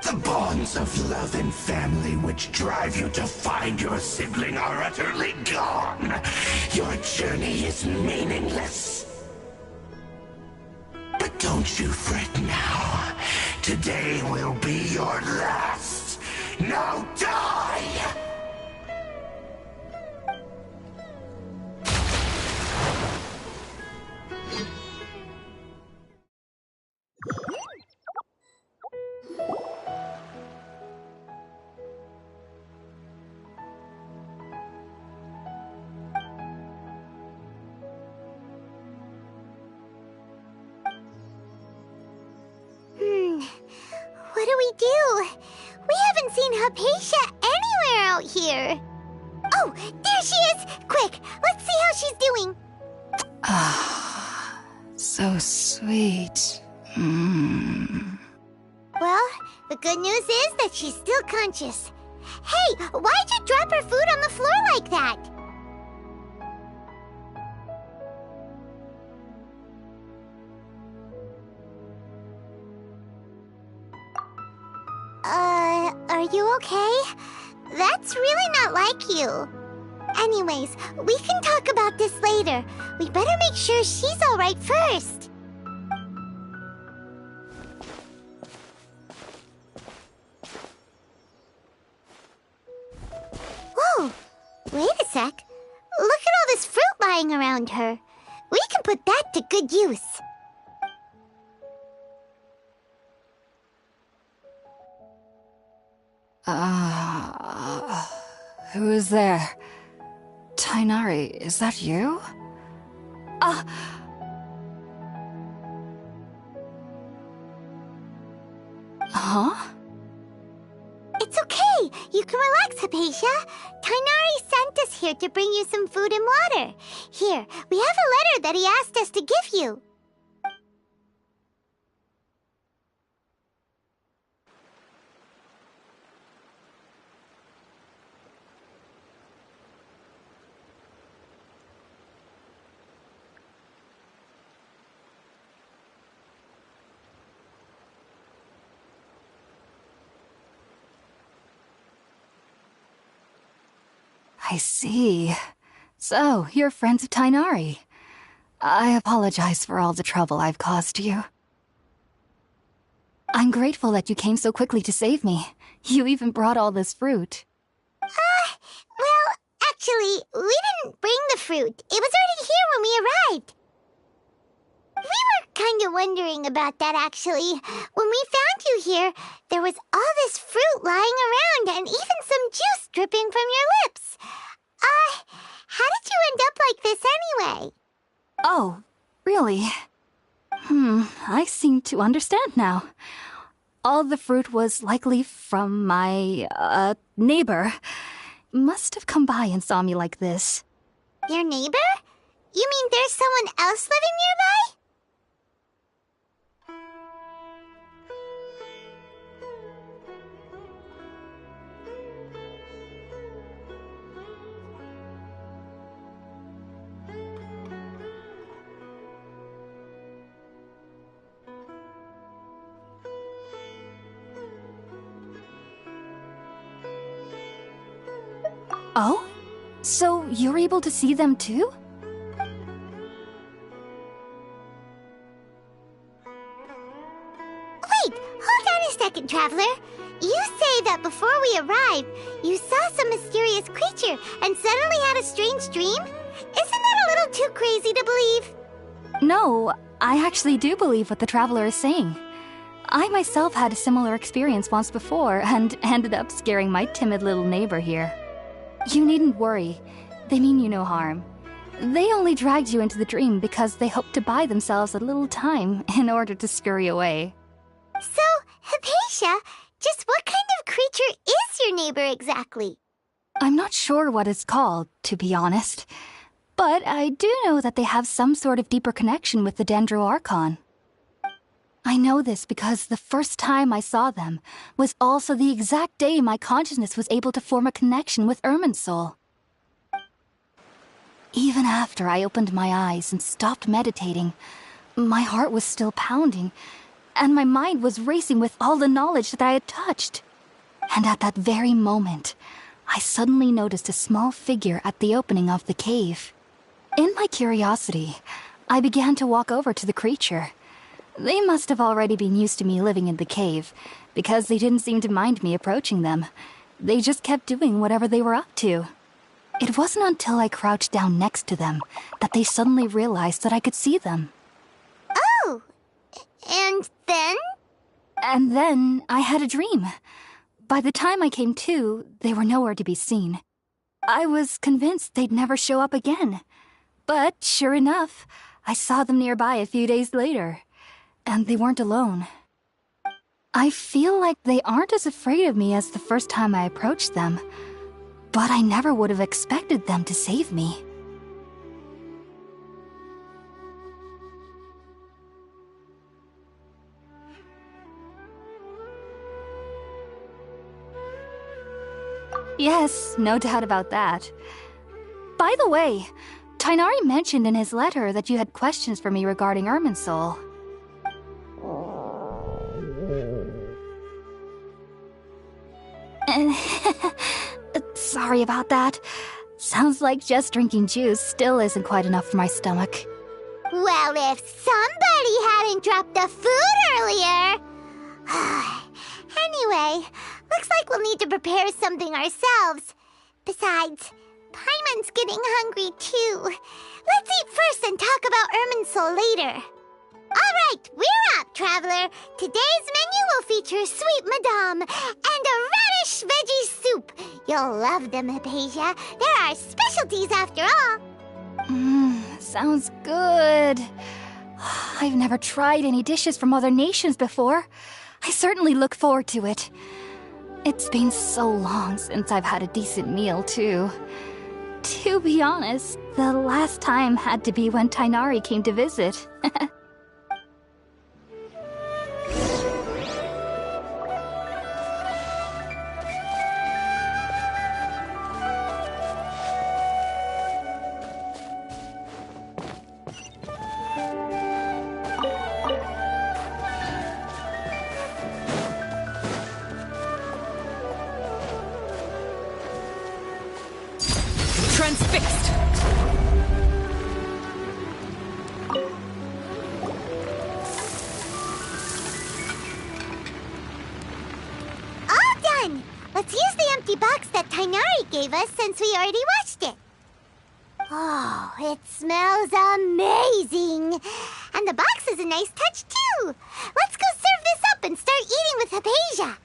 The bonds of love and family which drive you to find your sibling are utterly gone. Your journey is meaningless. But don't you fret now. Today will be your last. Now die! What do we do? We haven't seen Hypatia anywhere out here. Oh, there she is! Quick, let's see how she's doing. Ah, so sweet. Mmm. Well, the good news is that she's still conscious. Hey, why'd you drop her food on the floor like that? Are you okay? That's really not like you. Anyways, we can talk about this later. We better make sure she's alright first. Whoa! Wait a sec. Look at all this fruit lying around her. We can put that to good use. Who is there? Tainari, is that you? Huh? It's okay. You can relax, Hypatia. Tainari sent us here to bring you some food and water. Here, we have a letter that he asked us to give you. I see. So, you're friends of Tainari. I apologize for all the trouble I've caused you. I'm grateful that you came so quickly to save me. You even brought all this fruit. Well, actually, we didn't bring the fruit. It was already here when we arrived. We were kind of wondering about that, actually. When we found you here, there was all this fruit lying around and even some juice dripping from your lips. How did you end up like this anyway? Oh, really? I seem to understand now. All the fruit was likely from my, neighbor. Must have come by and saw me like this. Your neighbor? You mean there's someone else living nearby? Oh? So you're able to see them too? Wait, hold on a second, Traveler. You say that before we arrived, you saw some mysterious creature and suddenly had a strange dream? Isn't that a little too crazy to believe? No, I actually do believe what the Traveler is saying. I myself had a similar experience once before and ended up scaring my timid little neighbor here. You needn't worry. They mean you no harm. They only dragged you into the dream because they hoped to buy themselves a little time in order to scurry away. So, Hypatia, just what kind of creature is your neighbor exactly? I'm not sure what it's called, to be honest. But I do know that they have some sort of deeper connection with the Dendro Archon. I know this because the first time I saw them was also the exact day my consciousness was able to form a connection with Irminsul. Even after I opened my eyes and stopped meditating, my heart was still pounding, and my mind was racing with all the knowledge that I had touched. And at that very moment, I suddenly noticed a small figure at the opening of the cave. In my curiosity, I began to walk over to the creature. They must have already been used to me living in the cave, because they didn't seem to mind me approaching them. They just kept doing whatever they were up to. It wasn't until I crouched down next to them that they suddenly realized that I could see them. Oh! And then? And then I had a dream. By the time I came to, they were nowhere to be seen. I was convinced they'd never show up again. But sure enough, I saw them nearby a few days later. And they weren't alone. I feel like they aren't as afraid of me as the first time I approached them. But I never would have expected them to save me. Yes, no doubt about that. By the way, Tighnari mentioned in his letter that you had questions for me regarding Irminsul. Sorry about that. Sounds like just drinking juice still isn't quite enough for my stomach. Well, if somebody hadn't dropped the food earlier... Anyway, looks like we'll need to prepare something ourselves. Besides, Paimon's getting hungry too. Let's eat first and talk about Irminsul later. Alright, we're up, Traveler. Today's menu will feature Sweet Madame and a radish veggie soup. You'll love them, Hypatia. They're our specialties after all. Sounds good. I've never tried any dishes from other nations before. I certainly look forward to it. It's been so long since I've had a decent meal, too. To be honest, the last time had to be when Tighnari came to visit. Transfixed! All done! Let's use the empty box that Tighnari gave us since we already watched it. Oh, it smells amazing! And the box is a nice touch, too! Let's go serve this up and start eating with Hypatia!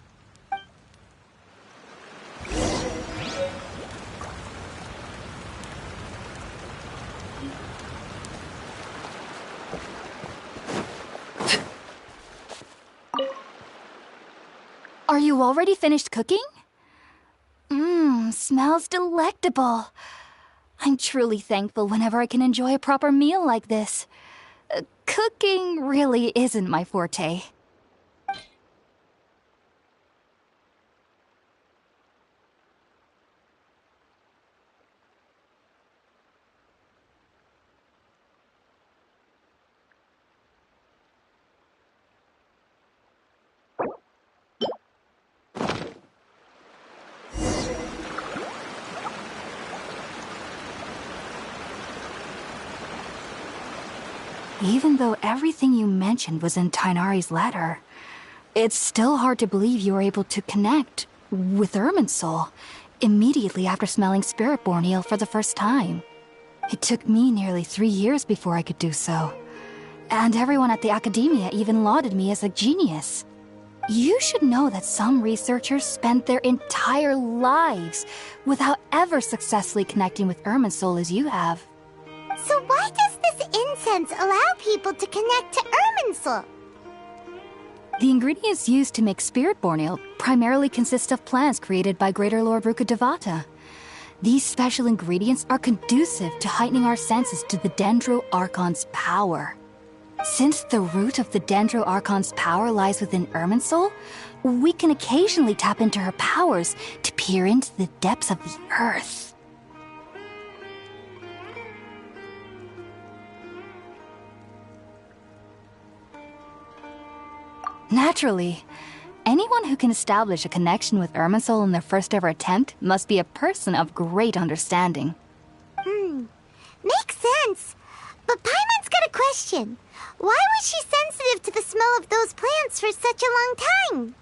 Are you already finished cooking? Smells delectable. I'm truly thankful whenever I can enjoy a proper meal like this. Cooking really isn't my forte. Even though everything you mentioned was in Tighnari's letter, it's still hard to believe you were able to connect with Irminsul immediately after smelling Spiritborn eel for the first time. It took me nearly 3 years before I could do so. And everyone at the Academia even lauded me as a genius. You should know that some researchers spent their entire lives without ever successfully connecting with Irminsul as you have. So why does this incense allow people to connect to Irminsul? The ingredients used to make Spiritborn ale primarily consist of plants created by Greater Lord Rukkhadevata. These special ingredients are conducive to heightening our senses to the Dendro Archon's power. Since the root of the Dendro Archon's power lies within Irminsul, we can occasionally tap into her powers to peer into the depths of the earth. Naturally, anyone who can establish a connection with Irminsul in their first ever attempt must be a person of great understanding. Makes sense. But Paimon's got a question. Why was she sensitive to the smell of those plants for such a long time?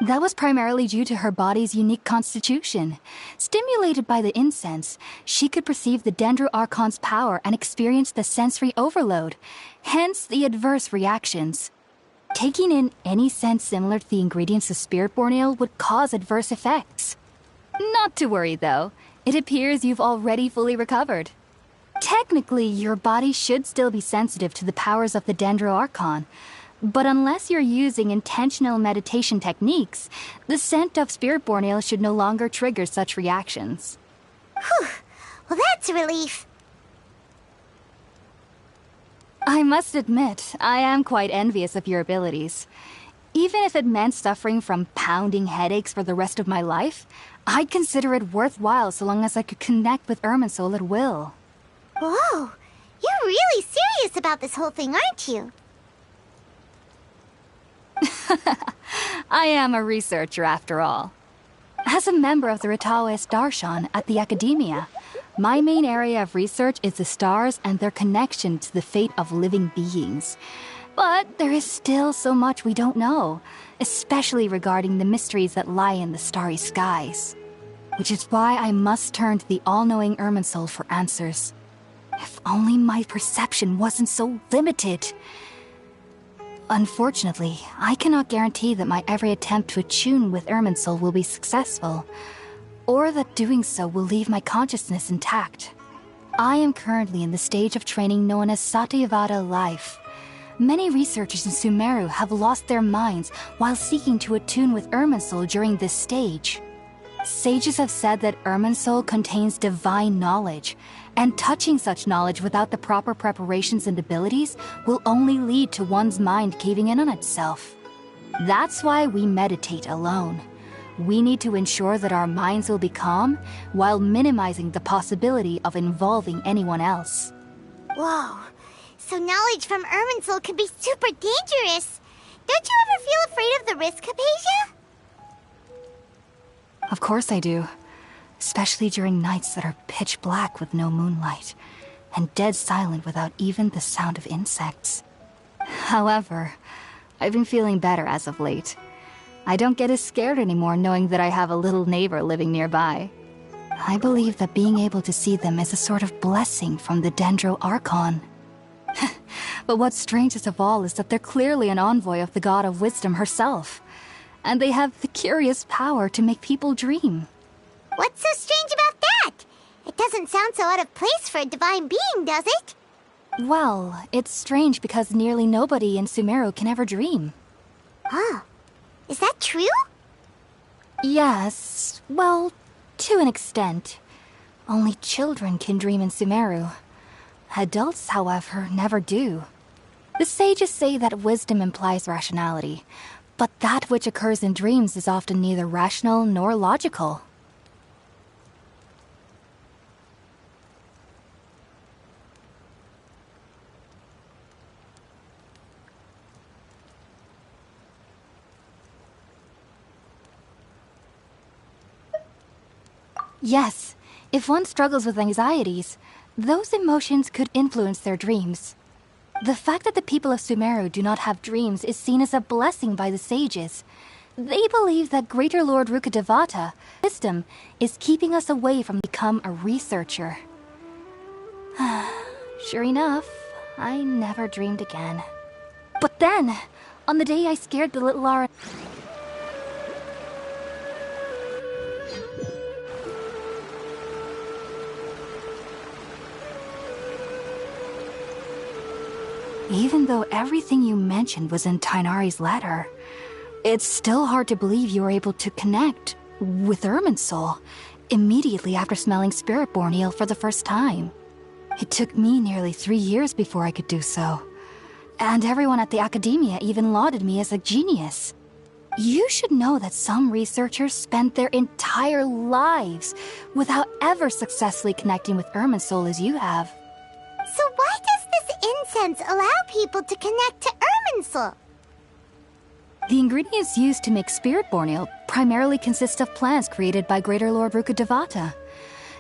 That was primarily due to her body's unique constitution. Stimulated by the incense, she could perceive the Dendro Archon's power and experience the sensory overload, hence the adverse reactions. Taking in any scent similar to the ingredients of Spiritborn ale would cause adverse effects. Not to worry, though. It appears you've already fully recovered. Technically, your body should still be sensitive to the powers of the Dendro Archon, but unless you're using intentional meditation techniques, the scent of Spiritborn ale should no longer trigger such reactions. Whew. Well, that's a relief. I must admit, I am quite envious of your abilities. Even if it meant suffering from pounding headaches for the rest of my life, I'd consider it worthwhile so long as I could connect with Irminsul at will. Whoa, you're really serious about this whole thing, aren't you? I am a researcher after all. As a member of the Ritaoist Archon at the Academia, my main area of research is the stars and their connection to the fate of living beings. But there is still so much we don't know, especially regarding the mysteries that lie in the starry skies. Which is why I must turn to the all-knowing Irminsul for answers. If only my perception wasn't so limited. Unfortunately, I cannot guarantee that my every attempt to attune with Irminsul will be successful, or that doing so will leave my consciousness intact. I am currently in the stage of training known as Satyavada life. Many researchers in Sumeru have lost their minds while seeking to attune with Irminsul during this stage. Sages have said that Irminsul contains divine knowledge, and touching such knowledge without the proper preparations and abilities will only lead to one's mind caving in on itself. That's why we meditate alone. We need to ensure that our minds will be calm while minimizing the possibility of involving anyone else. Whoa, so knowledge from Irminsul could be super dangerous. Don't you ever feel afraid of the risk, Hypatia? Of course I do. Especially during nights that are pitch black with no moonlight, and dead silent without even the sound of insects. However, I've been feeling better as of late. I don't get as scared anymore knowing that I have a little neighbor living nearby. I believe that being able to see them is a sort of blessing from the Dendro Archon. But what's strangest of all is that they're clearly an envoy of the God of Wisdom herself, and they have the curious power to make people dream. What's so strange about that? It doesn't sound so out of place for a divine being, does it? Well, it's strange because nearly nobody in Sumeru can ever dream. Huh. Is that true? Yes, well, to an extent. Only children can dream in Sumeru. Adults, however, never do. The sages say that wisdom implies rationality, but that which occurs in dreams is often neither rational nor logical. Yes, if one struggles with anxieties, those emotions could influence their dreams. The fact that the people of Sumeru do not have dreams is seen as a blessing by the sages. They believe that Greater Lord Rukkhadevata, wisdom, is keeping us away from become a researcher. Sure enough, I never dreamed again. But then, on the day I scared the little Lara... Even though everything you mentioned was in Tighnari's letter, it's still hard to believe you were able to connect with Irminsul immediately after smelling Spiritborn eel for the first time. It took me nearly 3 years before I could do so. And everyone at the Academia even lauded me as a genius. You should know that some researchers spend their entire lives without ever successfully connecting with Irminsul as you have. So why does this incense allow people to connect to Irminsul? The ingredients used to make Spiritborn ale primarily consist of plants created by Greater Lord Rukkhadevata.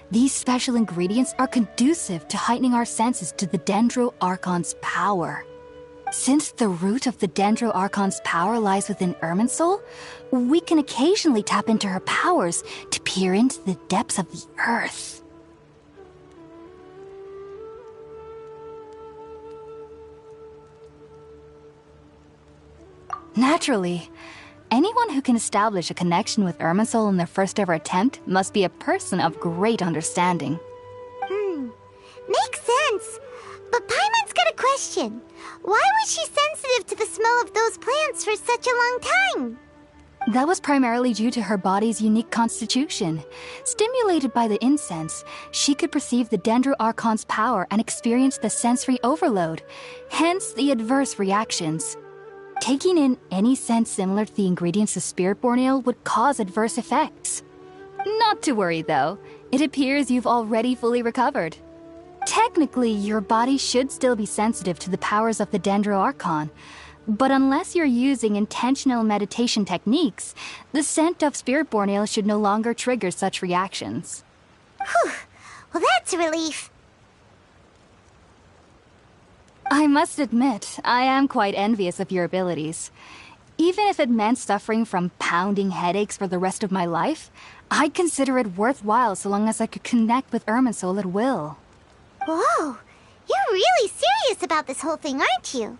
These special ingredients are conducive to heightening our senses to the Dendro Archon's power. Since the root of the Dendro Archon's power lies within Irminsul, we can occasionally tap into her powers to peer into the depths of the earth. Naturally, anyone who can establish a connection with Irminsul in their first ever attempt must be a person of great understanding. Makes sense. But Paimon's got a question. Why was she sensitive to the smell of those plants for such a long time? That was primarily due to her body's unique constitution. Stimulated by the incense, she could perceive the Dendro Archon's power and experience the sensory overload, hence the adverse reactions. Taking in any scent similar to the ingredients of Spiritborn ale would cause adverse effects. Not to worry, though. It appears you've already fully recovered. Technically, your body should still be sensitive to the powers of the Dendro Archon, but unless you're using intentional meditation techniques, the scent of Spiritborn ale should no longer trigger such reactions. Whew. Well, that's a relief. I must admit, I am quite envious of your abilities. Even if it meant suffering from pounding headaches for the rest of my life, I'd consider it worthwhile so long as I could connect with Irminsul at will. Whoa, you're really serious about this whole thing, aren't you?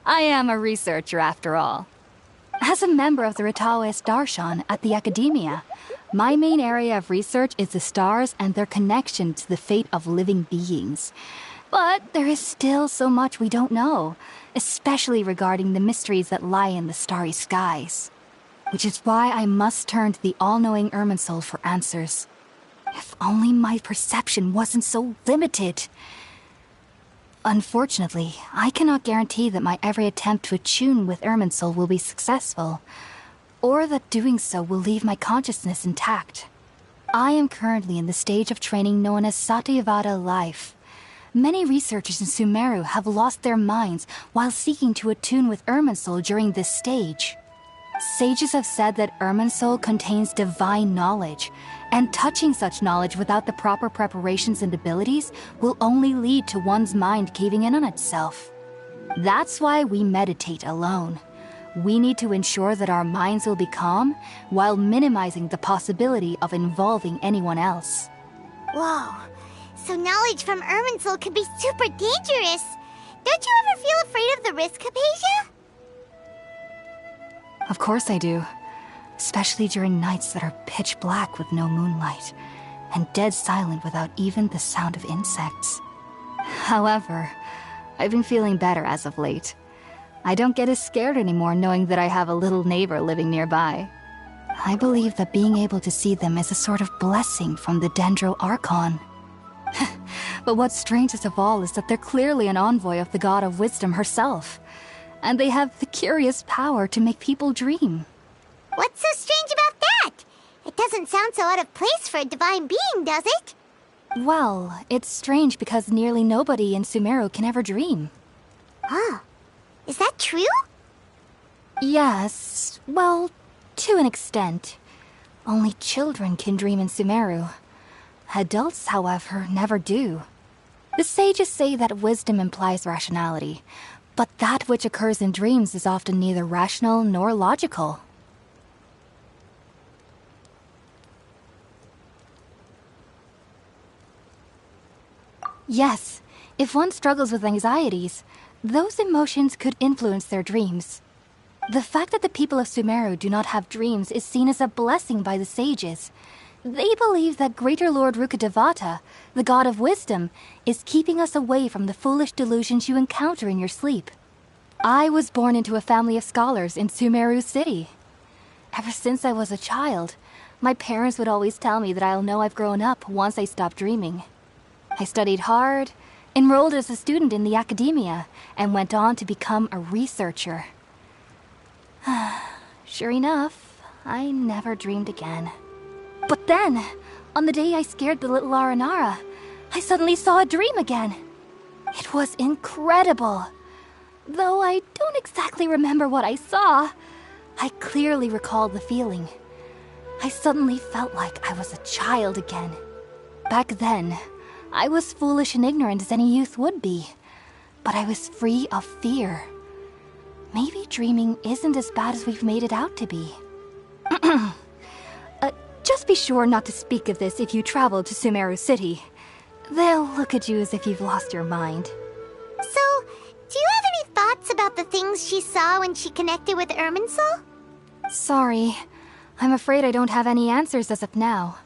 I am a researcher after all. As a member of the Ritaoist Archon at the Academia, my main area of research is the stars and their connection to the fate of living beings. But there is still so much we don't know, especially regarding the mysteries that lie in the starry skies. Which is why I must turn to the all-knowing Irminsul for answers. If only my perception wasn't so limited. Unfortunately, I cannot guarantee that my every attempt to attune with Irminsul will be successful, or that doing so will leave my consciousness intact. I am currently in the stage of training known as Satyavada life. Many researchers in Sumeru have lost their minds while seeking to attune with Irminsul during this stage. Sages have said that Irminsul contains divine knowledge, and touching such knowledge without the proper preparations and abilities will only lead to one's mind caving in on itself. That's why we meditate alone. We need to ensure that our minds will be calm while minimizing the possibility of involving anyone else. Whoa, so knowledge from Irminsul could be super dangerous. Don't you ever feel afraid of the risk, Hypatia? Of course I do. Especially during nights that are pitch black with no moonlight, and dead silent without even the sound of insects. However, I've been feeling better as of late. I don't get as scared anymore knowing that I have a little neighbor living nearby. I believe that being able to see them is a sort of blessing from the Dendro Archon. But what's strangest of all is that they're clearly an envoy of the God of Wisdom herself, and they have the curious power to make people dream. What's so strange about that? It doesn't sound so out of place for a divine being, does it? Well, it's strange because nearly nobody in Sumeru can ever dream. Huh. Is that true? Yes, well, to an extent. Only children can dream in Sumeru. Adults, however, never do. The sages say that wisdom implies rationality, but that which occurs in dreams is often neither rational nor logical. Yes, if one struggles with anxieties, those emotions could influence their dreams. The fact that the people of Sumeru do not have dreams is seen as a blessing by the sages. They believe that Greater Lord Rukkhadevata, the god of wisdom, is keeping us away from the foolish delusions you encounter in your sleep. I was born into a family of scholars in Sumeru City. Ever since I was a child, my parents would always tell me that I'll know I've grown up once I stop dreaming. I studied hard, enrolled as a student in the academia, and went on to become a researcher. Sure enough, I never dreamed again. But then, on the day I scared the little Aranara, I suddenly saw a dream again. It was incredible. Though I don't exactly remember what I saw, I clearly recalled the feeling. I suddenly felt like I was a child again. Back then, I was foolish and ignorant as any youth would be, but I was free of fear. Maybe dreaming isn't as bad as we've made it out to be. Just be sure not to speak of this if you travel to Sumeru City. They'll look at you as if you've lost your mind. So, do you have any thoughts about the things she saw when she connected with Irminsul? Sorry. I'm afraid I don't have any answers as of now.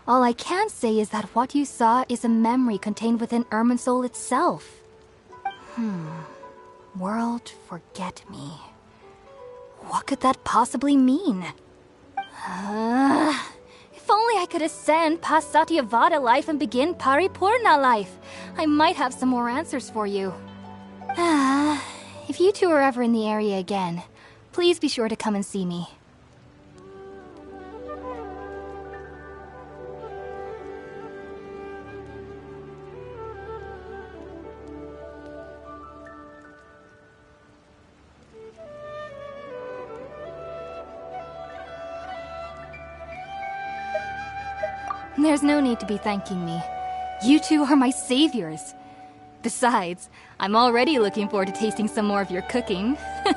All I can say is that what you saw is a memory contained within Irminsul itself. World forget me. What could that possibly mean? If only I could ascend past Satyavada life and begin Paripurna life, I might have some more answers for you. If you two are ever in the area again, please be sure to come and see me. There's no need to be thanking me. You two are my saviors. Besides, I'm already looking forward to tasting some more of your cooking. Now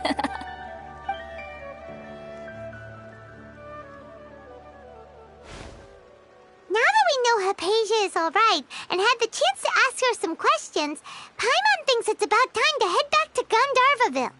that we know Hypatia is alright and had the chance to ask her some questions, Paimon thinks it's about time to head back to Gandharvaville.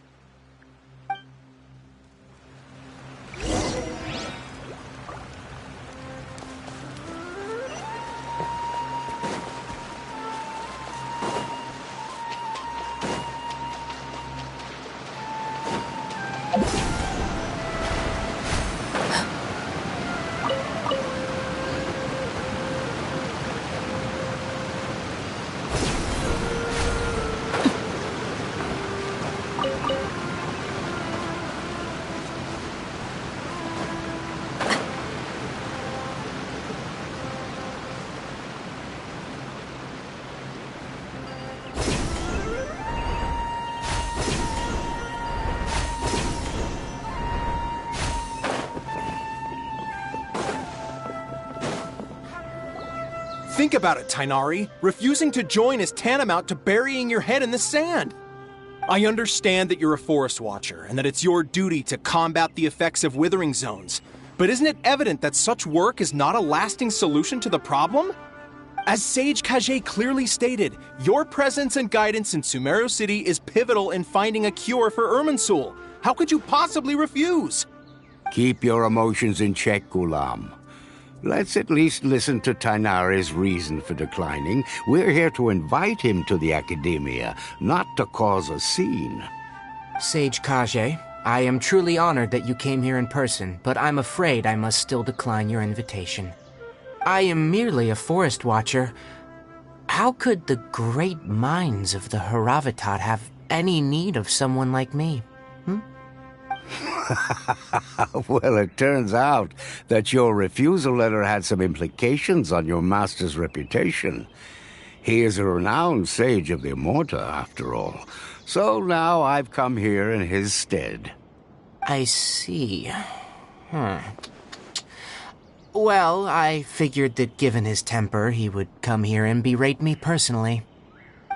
Think about it, Tainari. Refusing to join is tantamount to burying your head in the sand. I understand that you're a forest watcher and that it's your duty to combat the effects of withering zones. But isn't it evident that such work is not a lasting solution to the problem? As Sage Kage clearly stated, your presence and guidance in Sumeru City is pivotal in finding a cure for Irminsul. How could you possibly refuse? Keep your emotions in check, Gulam. Let's at least listen to Tainari's reason for declining. We're here to invite him to the Academia, not to cause a scene. Sage Kage, I am truly honored that you came here in person, but I'm afraid I must still decline your invitation. I am merely a forest watcher. How could the great minds of the Haravatat have any need of someone like me? Well, it turns out that your refusal letter had some implications on your master's reputation. He is a renowned sage of the Immorta, after all. So now I've come here in his stead. I see. Well, I figured that given his temper, he would come here and berate me personally.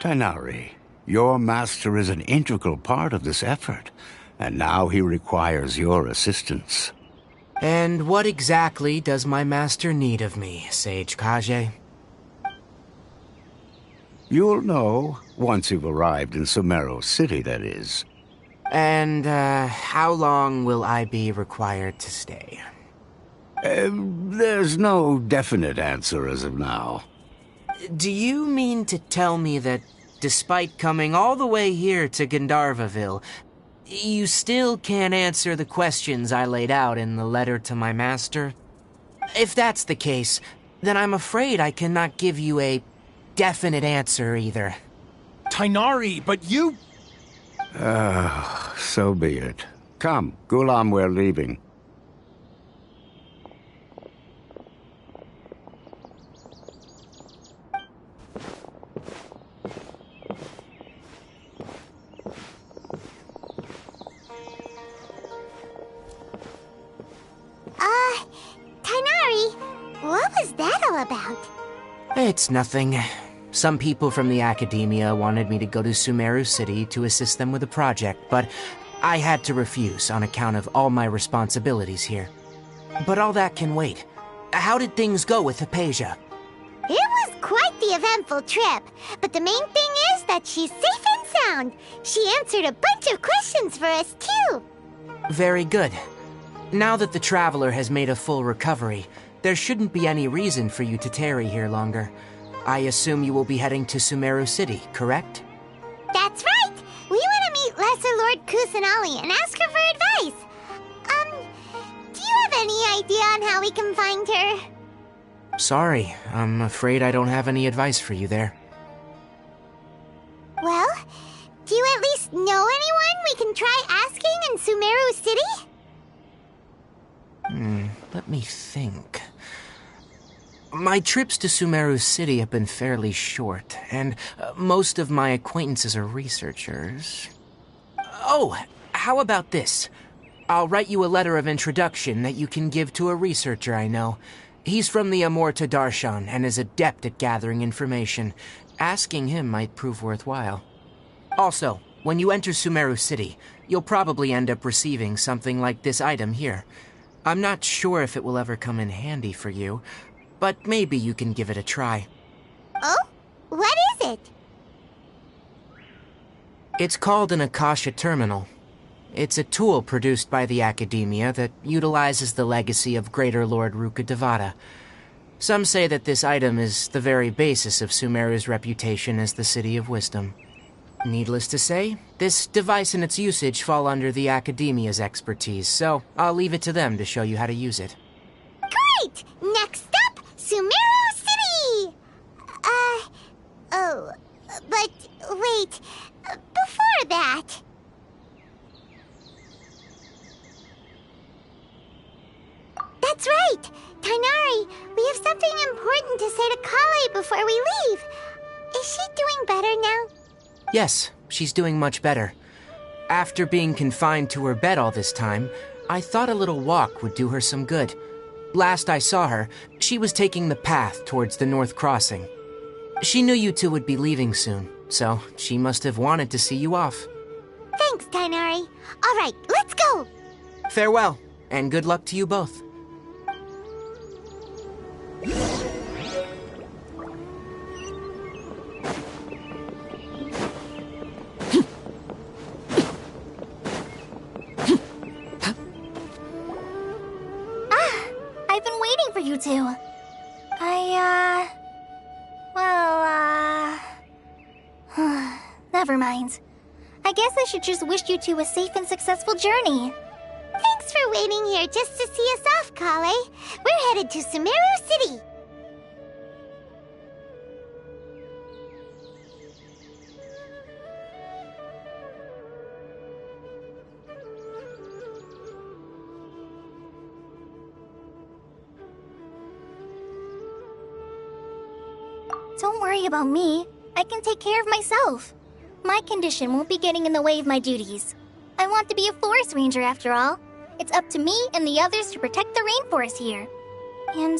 Tighnari, your master is an integral part of this effort, and now he requires your assistance. And what exactly does my master need of me, Sage Kage? You'll know once you've arrived in Sumeru City, that is. And, how long will I be required to stay? There's no definite answer as of now. Do you mean to tell me that, despite coming all the way here to Gandharvaville, you still can't answer the questions I laid out in the letter to my master? If that's the case, then I'm afraid I cannot give you a definite answer either. Tighnari, but you... So be it. Come, Gulam, we're leaving. Tighnari, what was that all about? It's nothing. Some people from the academia wanted me to go to Sumeru City to assist them with a project, but I had to refuse on account of all my responsibilities here. But all that can wait. How did things go with Hypatia? It was quite the eventful trip, but the main thing is that she's safe and sound. She answered a bunch of questions for us, too. Very good. Now that the Traveler has made a full recovery, there shouldn't be any reason for you to tarry here longer. I assume you will be heading to Sumeru City, correct? That's right! We want to meet Lesser Lord Kusanali and ask her for advice. Do you have any idea on how we can find her? Sorry, I'm afraid I don't have any advice for you there. Well, do you at least know anyone we can try asking in Sumeru City? Let me think. My trips to Sumeru City have been fairly short, and most of my acquaintances are researchers. Oh, how about this? I'll write you a letter of introduction that you can give to a researcher I know. He's from the Amorta Darshan and is adept at gathering information. Asking him might prove worthwhile. Also, when you enter Sumeru City, you'll probably end up receiving something like this item here. I'm not sure if it will ever come in handy for you, but maybe you can give it a try. Oh? What is it? It's called an Akasha Terminal. It's a tool produced by the Academia that utilizes the legacy of Greater Lord Rukkhadevata. Some say that this item is the very basis of Sumeru's reputation as the City of Wisdom. Needless to say, this device and its usage fall under the Academia's expertise, so I'll leave it to them to show you how to use it. Great! Next up, Sumeru City! But wait, before that... That's right! Tighnari, we have something important to say to Kale before we leave. Is she doing better now? Yes, she's doing much better. After being confined to her bed all this time, I thought a little walk would do her some good. Last I saw her, she was taking the path towards the North Crossing. She knew you two would be leaving soon, so she must have wanted to see you off. Thanks, Tighnari. All right, let's go! Farewell, and good luck to you both. I've been waiting for you two. Never mind. I guess I should just wish you two a safe and successful journey. Thanks for waiting here just to see us off, Kale. We're headed to Sumeru City. Don't worry about me. I can take care of myself. My condition won't be getting in the way of my duties. I want to be a forest ranger after all. It's up to me and the others to protect the rainforest here. And,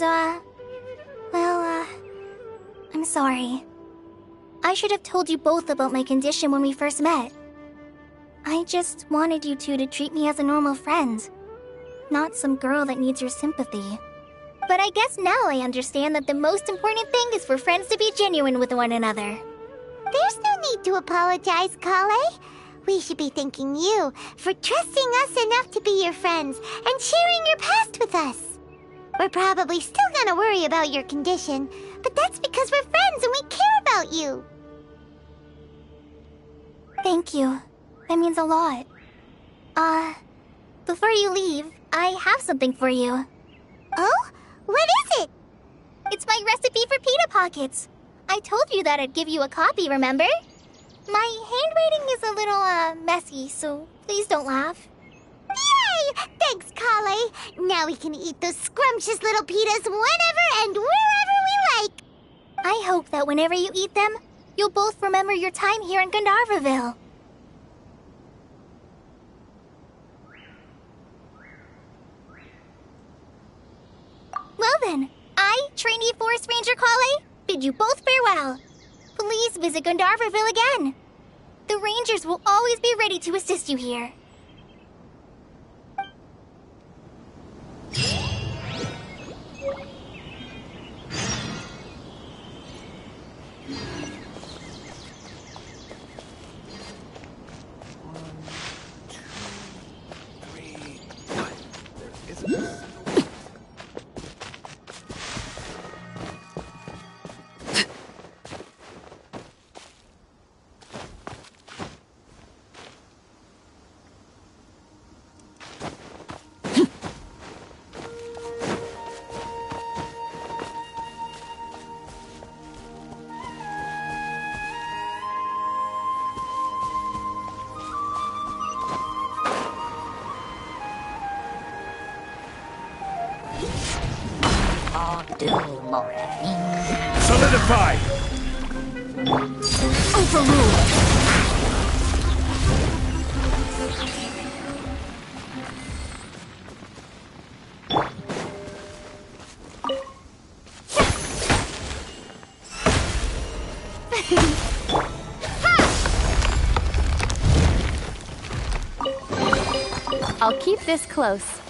I'm sorry. I should have told you both about my condition when we first met. I just wanted you two to treat me as a normal friend, not some girl that needs your sympathy. But I guess now I understand that the most important thing is for friends to be genuine with one another. There's no need to apologize, Kale. We should be thanking you for trusting us enough to be your friends and sharing your past with us. We're probably still gonna worry about your condition, but that's because we're friends and we care about you. Thank you. That means a lot. Before you leave, I have something for you. Oh? What is it? It's my recipe for pita pockets. I told you that I'd give you a copy, remember? My handwriting is a little, messy, so please don't laugh. Yay! Thanks, Kale. Now we can eat those scrumptious little pitas whenever and wherever we like. I hope that whenever you eat them, you'll both remember your time here in Gandharvaville. Well then, I, trainee Forest Ranger Kale, bid you both farewell. Please visit Gandharvaville again. The Rangers will always be ready to assist you here. Solidify! Overrule! I'll keep this close.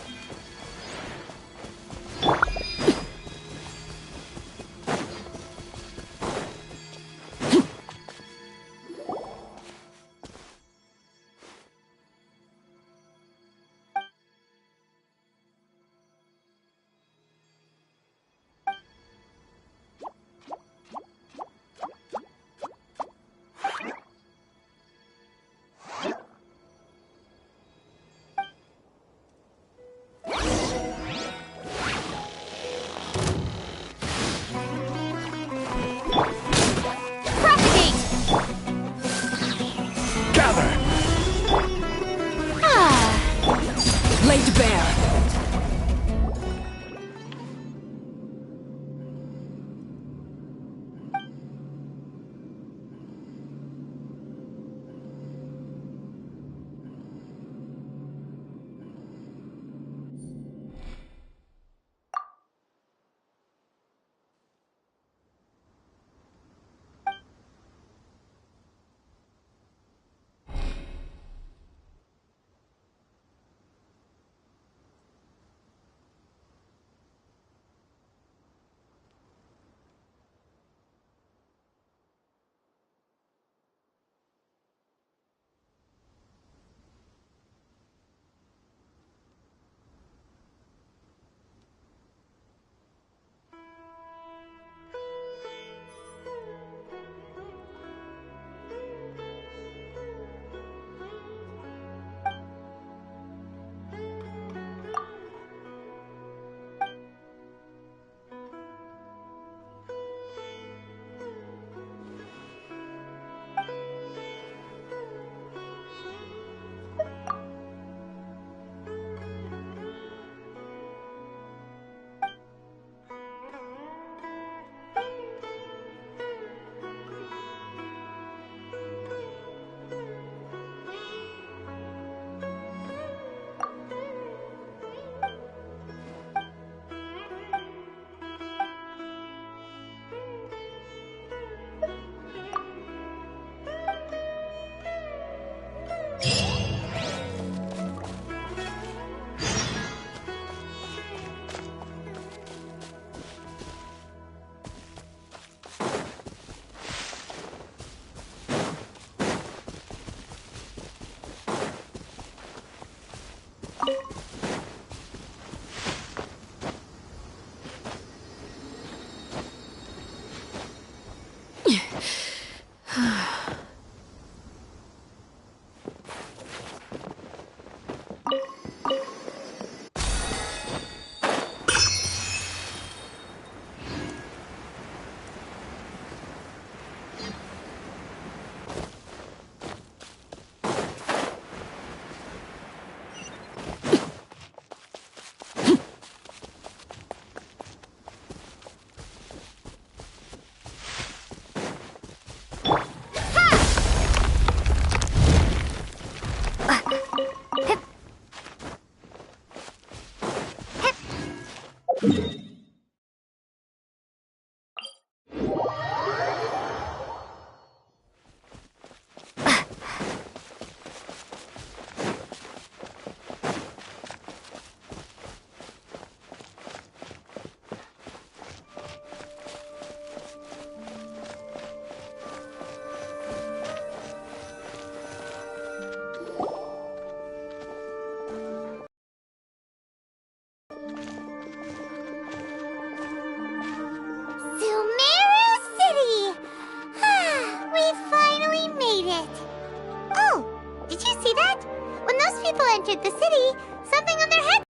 entered the city, something on their head.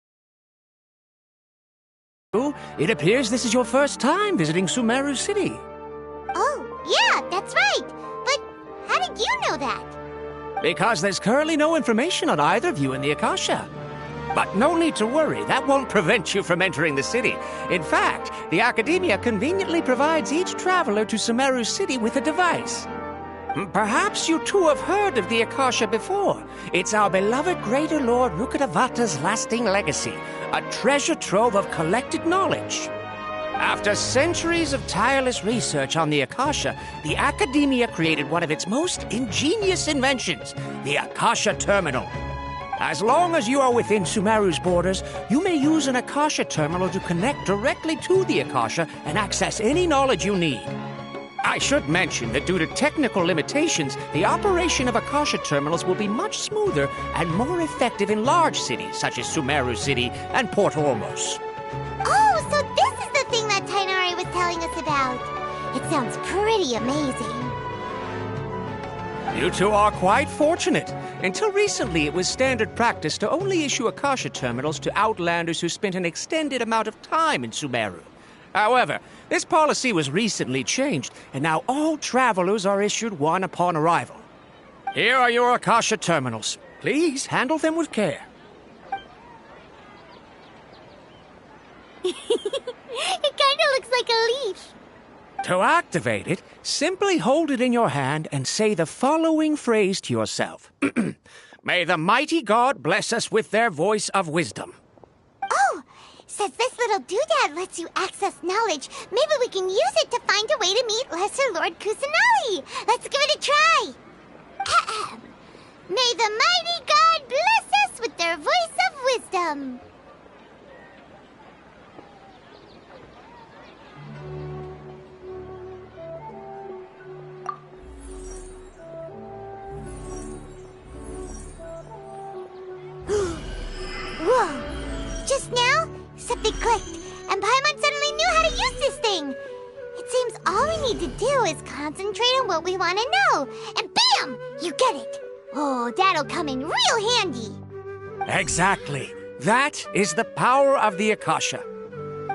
It appears this is your first time visiting Sumeru City. Oh, yeah, that's right. But how did you know that? Because there's currently no information on either of you in the Akasha. But no need to worry, that won't prevent you from entering the city. In fact, the Academia conveniently provides each traveler to Sumeru City with a device. Perhaps you too have heard of the Akasha before. It's our beloved Greater Lord Rukkhadevata's lasting legacy, a treasure trove of collected knowledge. After centuries of tireless research on the Akasha, the Academia created one of its most ingenious inventions, the Akasha Terminal. As long as you are within Sumeru's borders, you may use an Akasha Terminal to connect directly to the Akasha and access any knowledge you need. I should mention that due to technical limitations, the operation of Akasha terminals will be much smoother and more effective in large cities such as Sumeru City and Port Ormos. Oh, so this is the thing that Tainari was telling us about. It sounds pretty amazing. You two are quite fortunate. Until recently, it was standard practice to only issue Akasha terminals to outlanders who spent an extended amount of time in Sumeru. However, this policy was recently changed, and now all travelers are issued one upon arrival. Here are your Akasha terminals. Please handle them with care. It kinda looks like a leash. To activate it, simply hold it in your hand and say the following phrase to yourself. May the mighty God bless us with their voice of wisdom. Oh! Since this little doodad lets you access knowledge, maybe we can use it to find a way to meet Lesser Lord Kusanali. Let's give it a try. Ahem. May the mighty God bless us with their voice of wisdom. Whoa! Just now, something clicked, and Paimon suddenly knew how to use this thing. It seems all we need to do is concentrate on what we want to know, and bam! You get it. Oh, that'll come in real handy. Exactly. That is the power of the Akasha.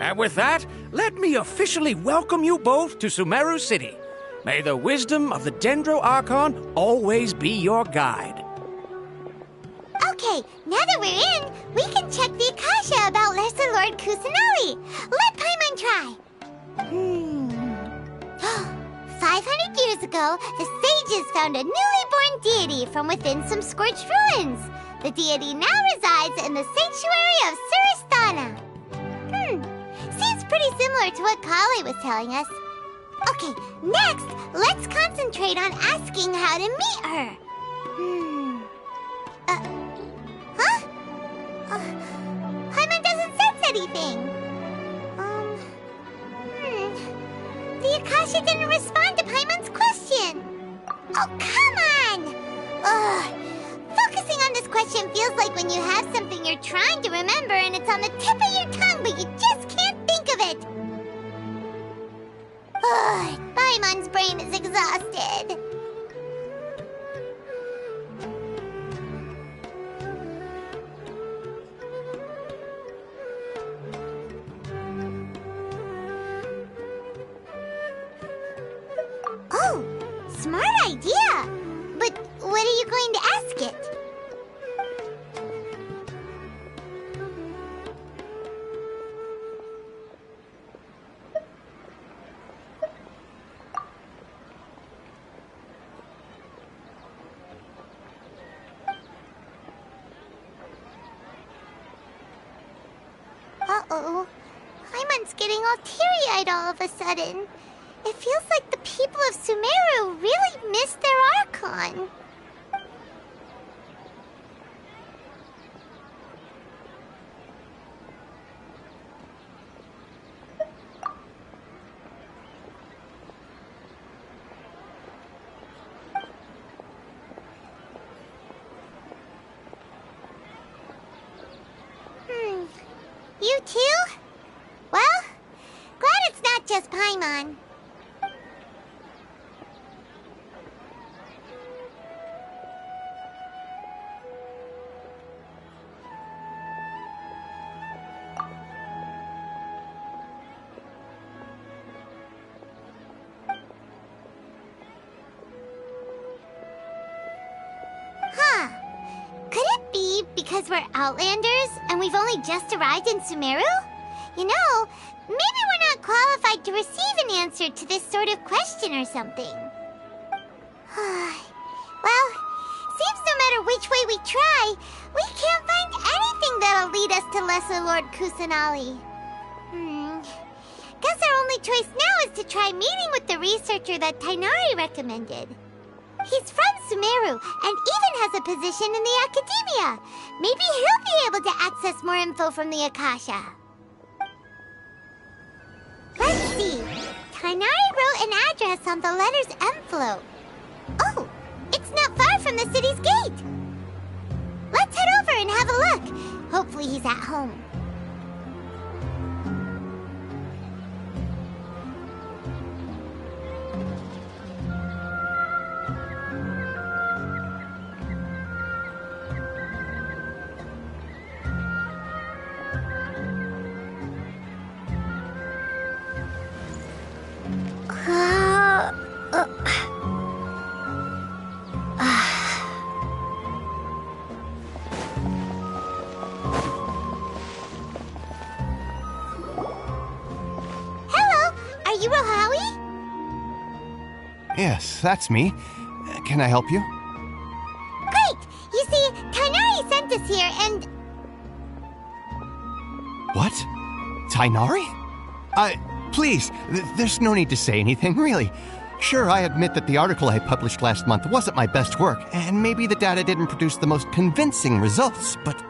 And with that, let me officially welcome you both to Sumeru City. May the wisdom of the Dendro Archon always be your guide. Okay, now that we're in, we can check the Akasha about Lesser Lord Kusanali. Let Paimon try. 500 years ago, the sages found a newly born deity from within some scorched ruins. The deity now resides in the sanctuary of Suristana. Seems pretty similar to what Kali was telling us. Okay, next, let's concentrate on asking how to meet her. Paimon doesn't sense anything. The Akasha didn't respond to Paimon's question. Oh, come on! Ugh. Focusing on this question feels like when you have something you're trying to remember and it's on the tip of your tongue, but you just can't think of it. Ugh. Paimon's brain is exhausted. Oh, smart idea! But what are you going to ask it? Uh-oh. Paimon's getting all teary-eyed all of a sudden. It feels like the people of Sumeru really missed their Archon. You too? Well, glad it's not just Paimon. because we're Outlanders and we've only just arrived in Sumeru? You know, maybe we're not qualified to receive an answer to this sort of question or something. Well, seems no matter which way we try, we can't find anything that'll lead us to Lesser Lord Kusanali. Guess our only choice now is to try meeting with the researcher that Tainari recommended. He's from Sumeru and even has a position in the Academia. Maybe he'll be able to access more info from the Akasha. Let's see. Tainari wrote an address on the letter's envelope. Oh, it's not far from the city's gate. Let's head over and have a look. Hopefully he's at home. Yes, that's me. Can I help you? Great! You see, Tainari sent us here and... What? Tainari? Please, there's no need to say anything, really. Sure, I admit that the article I published last month wasn't my best work, and maybe the data didn't produce the most convincing results, but...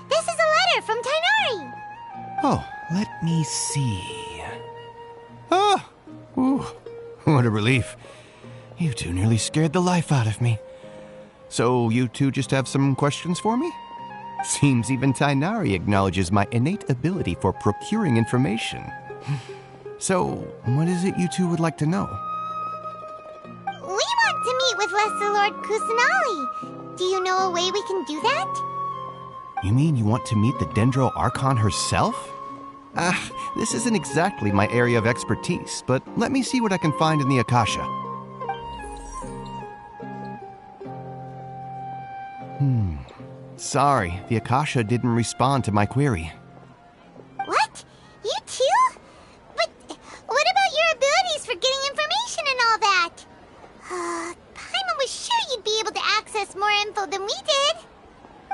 This is a letter from Tainari! Oh, let me see. Oh! Ooh, what a relief. You two nearly scared the life out of me. So you two just have some questions for me? Seems even Tainari acknowledges my innate ability for procuring information. So, what is it you two would like to know? We want to meet with Lesser Lord Kusanali. Do you know a way we can do that? You mean you want to meet the Dendro Archon herself? This isn't exactly my area of expertise, but let me see what I can find in the Akasha. Sorry, the Akasha didn't respond to my query. What? You too? But what about your abilities for getting information and all that? Paimon was sure you'd be able to access more info than we did.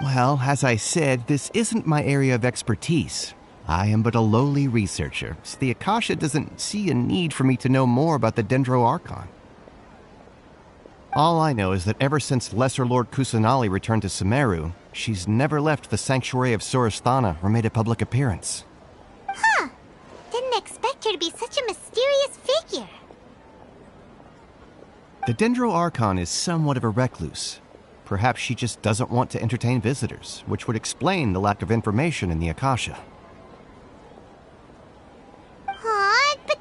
Well, as I said, this isn't my area of expertise. I am but a lowly researcher, so the Akasha doesn't see a need for me to know more about the Dendro Archon. All I know is that ever since Lesser Lord Kusanali returned to Sumeru, she's never left the Sanctuary of Sorasthana or made a public appearance. Huh. Didn't expect her to be such a mysterious figure. The Dendro Archon is somewhat of a recluse. Perhaps she just doesn't want to entertain visitors, which would explain the lack of information in the Akasha. But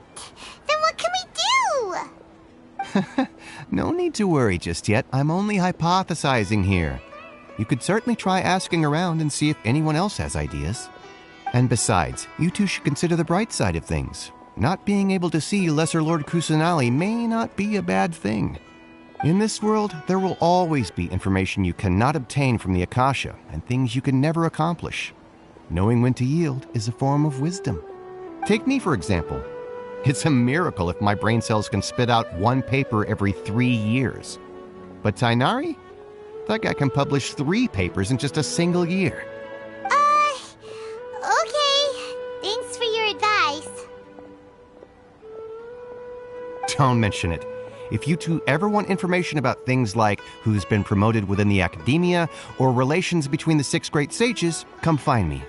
then what can we do? No need to worry just yet. I'm only hypothesizing here. You could certainly try asking around and see if anyone else has ideas. And besides, you two should consider the bright side of things. Not being able to see Lesser Lord Kusanali may not be a bad thing. In this world, there will always be information you cannot obtain from the Akasha and things you can never accomplish. Knowing when to yield is a form of wisdom. Take me, for example. It's a miracle if my brain cells can spit out one paper every 3 years. But Tighnari? That guy can publish 3 papers in just a single year. Okay. Thanks for your advice. Don't mention it. If you two ever want information about things like who's been promoted within the academia or relations between the 6 great sages, come find me.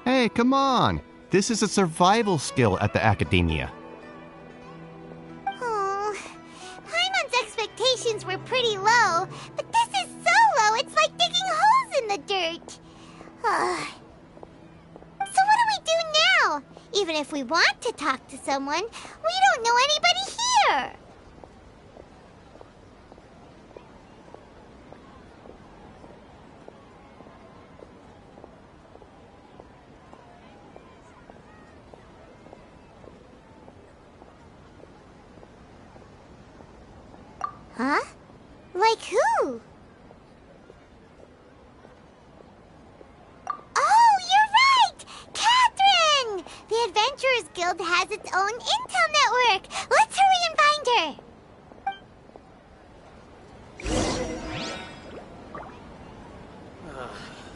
Hey, come on! This is a survival skill at the academia. Oh, Paimon's expectations were pretty low, but this is so low it's like digging holes in the dirt. So what do we do now? Even if we want to talk to someone, we don't know anybody here. Huh? Like who? Oh, you're right! Catherine! The Adventurers Guild has its own intel network. Let's hurry and find her.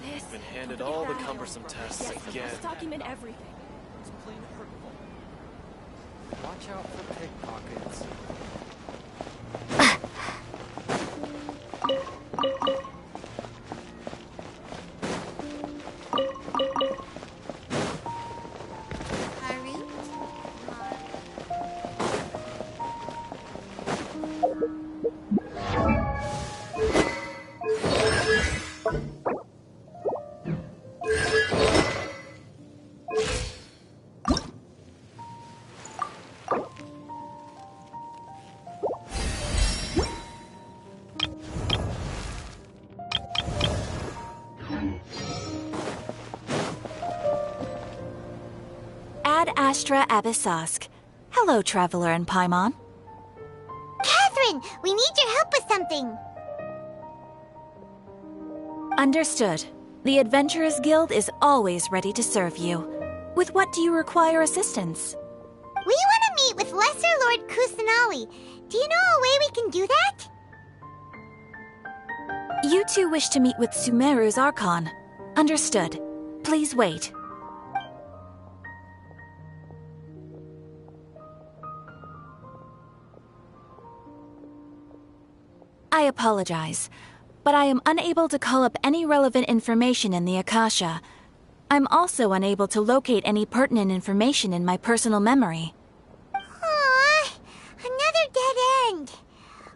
I've been handed all the cumbersome tasks again. Document everything. Watch out for pickpockets. Ad Astra Abyssosk. Hello, Traveler in Paimon. Catherine, we need your help with something. Understood. The Adventurers Guild is always ready to serve you. With what do you require assistance? We want to meet with Lesser Lord Kusanali. Do you know a way we can do that? You two wish to meet with Sumeru's Archon. Understood. Please wait. I apologize, but I am unable to call up any relevant information in the Akasha. I'm also unable to locate any pertinent information in my personal memory. Aww, another dead end.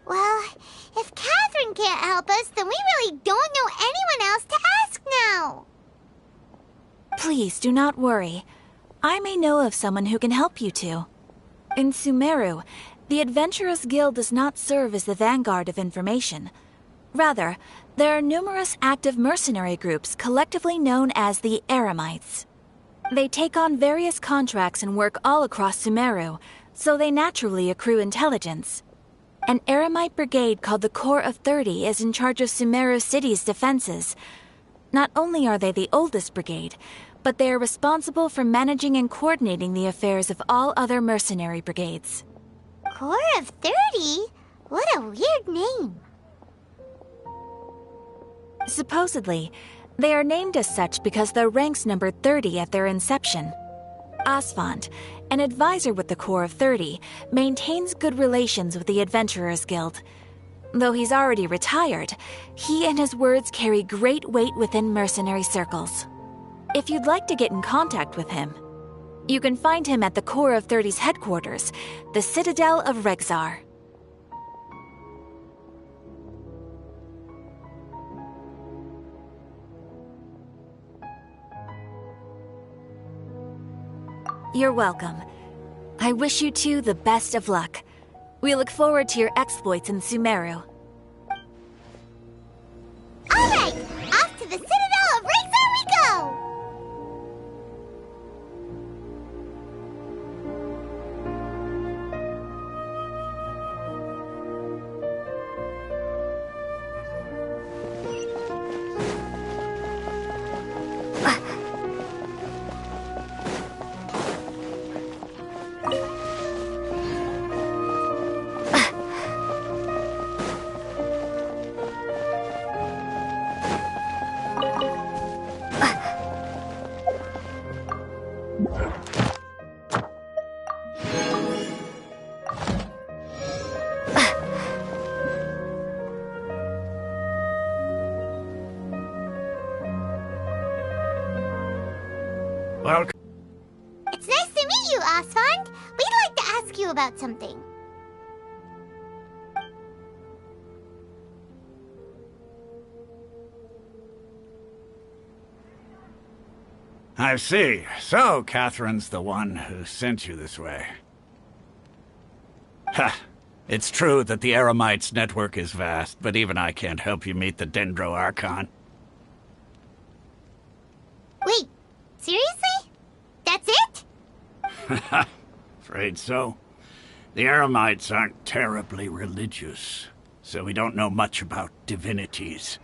Well, if Catherine can't help us, then we really don't know anyone else to ask now. Please do not worry. I may know of someone who can help you two. In Sumeru, the Adventurers Guild does not serve as the vanguard of information. Rather, there are numerous active mercenary groups collectively known as the Eremites. They take on various contracts and work all across Sumeru, so they naturally accrue intelligence. An Eremite brigade called the Corps of 30 is in charge of Sumeru City's defenses. Not only are they the oldest brigade, but they are responsible for managing and coordinating the affairs of all other mercenary brigades. Corps of 30? What a weird name. Supposedly, they are named as such because their ranks numbered 30 at their inception. Asfand, an advisor with the Corps of 30, maintains good relations with the Adventurers Guild. Though he's already retired, he and his words carry great weight within mercenary circles. If you'd like to get in contact with him, you can find him at the Corps of 30's headquarters, the Citadel of Regzar. You're welcome. I wish you two the best of luck. We look forward to your exploits in Sumeru. All right, off to the Citadel of Regzar we go! about something. I see. So, Catherine's the one who sent you this way. Ha! It's true that the Eremites' network is vast, but even I can't help you meet the Dendro Archon. Wait, seriously? That's it? Afraid so. The Eremites aren't terribly religious, so we don't know much about divinities.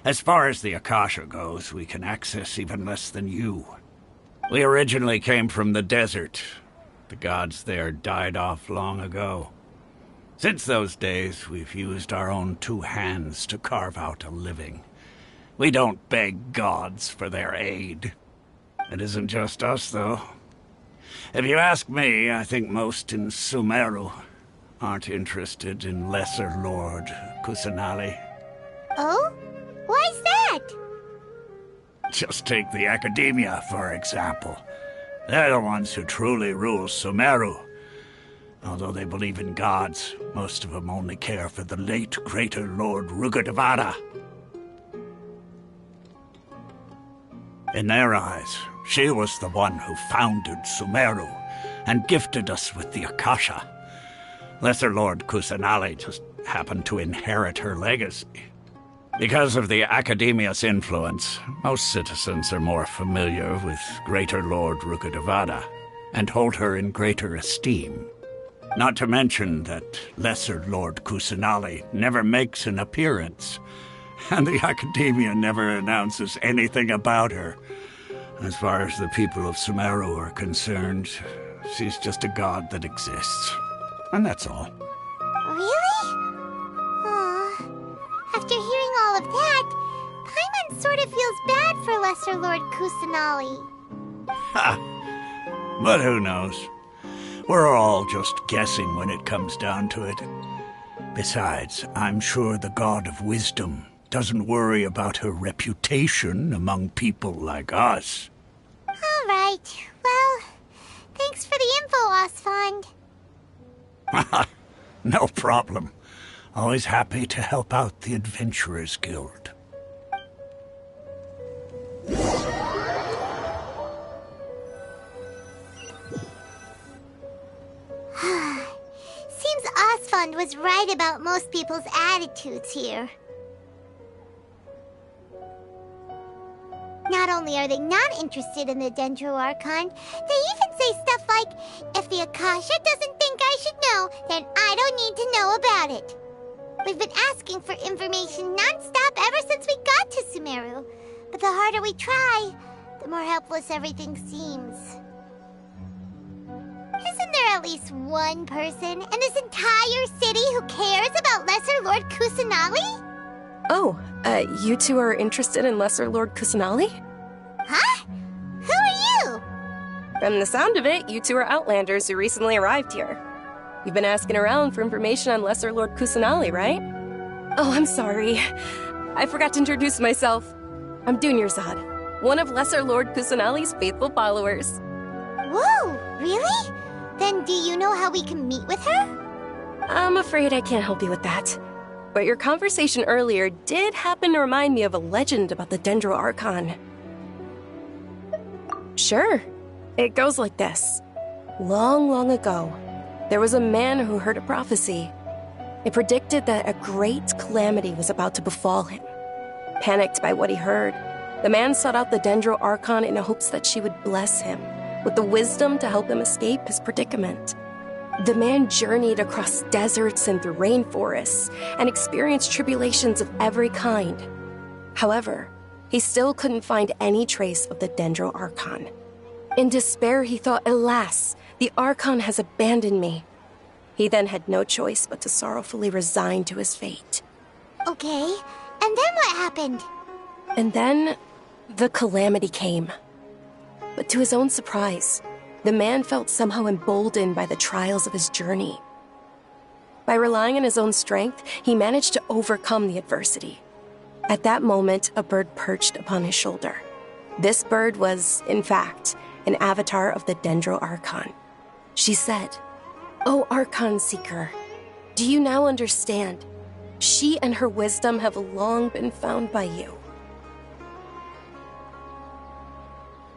As far as the Akasha goes, we can access even less than you. We originally came from the desert. The gods there died off long ago. Since those days, we've used our own 2 hands to carve out a living. We don't beg gods for their aid. It isn't just us, though. If you ask me, I think most in Sumeru aren't interested in Lesser Lord Kusanali. Oh? Why's that? Just take the Academia, for example. They're the ones who truly rule Sumeru. Although they believe in gods, most of them only care for the late Greater Lord Rugudevada. In their eyes, she was the one who founded Sumeru and gifted us with the Akasha. Lesser Lord Kusanali just happened to inherit her legacy. Because of the Academia's influence, most citizens are more familiar with Greater Lord Rugudevada and hold her in greater esteem. Not to mention that Lesser Lord Kusanali never makes an appearance, and the Academia never announces anything about her. As far as the people of Sumeru are concerned, she's just a god that exists. And that's all. Really? Aw. After hearing all of that, Paimon sort of feels bad for Lesser Lord Kusanali. Ha! But who knows? We're all just guessing when it comes down to it. Besides, I'm sure the God of Wisdom doesn't worry about her reputation among people like us. All right. Well, thanks for the info, Osfond. No problem. Always happy to help out the Adventurers Guild. Seems Osfond was right about most people's attitudes here. Not only are they not interested in the Dendro Archon, they even say stuff like, if the Akasha doesn't think I should know, then I don't need to know about it. We've been asking for information non-stop ever since we got to Sumeru. But the harder we try, the more helpless everything seems. Isn't there at least one person in this entire city who cares about Lesser Lord Kusanali? Oh, you two are interested in Lesser Lord Kusanali? Huh? Who are you? From the sound of it, you two are Outlanders who recently arrived here. You've been asking around for information on Lesser Lord Kusanali, right? Oh, I'm sorry. I forgot to introduce myself. I'm Dunyarzad, one of Lesser Lord Kusanali's faithful followers. Whoa, really? Then do you know how we can meet with her? I'm afraid I can't help you with that. But your conversation earlier did happen to remind me of a legend about the Dendro Archon. Sure. It goes like this. Long, long ago, there was a man who heard a prophecy. It predicted that a great calamity was about to befall him. Panicked by what he heard, the man sought out the Dendro Archon in hopes that she would bless him with the wisdom to help him escape his predicament. The man journeyed across deserts and through rainforests and experienced tribulations of every kind. However, he still couldn't find any trace of the Dendro Archon. In despair, he thought, alas, the Archon has abandoned me. He then had no choice but to sorrowfully resign to his fate. Okay, and then what happened? And then, the calamity came. But to his own surprise, the man felt somehow emboldened by the trials of his journey. By relying on his own strength, he managed to overcome the adversity. At that moment, a bird perched upon his shoulder. This bird was, in fact, an avatar of the Dendro Archon. She said, Oh, Archon Seeker, do you now understand? She and her wisdom have long been found by you.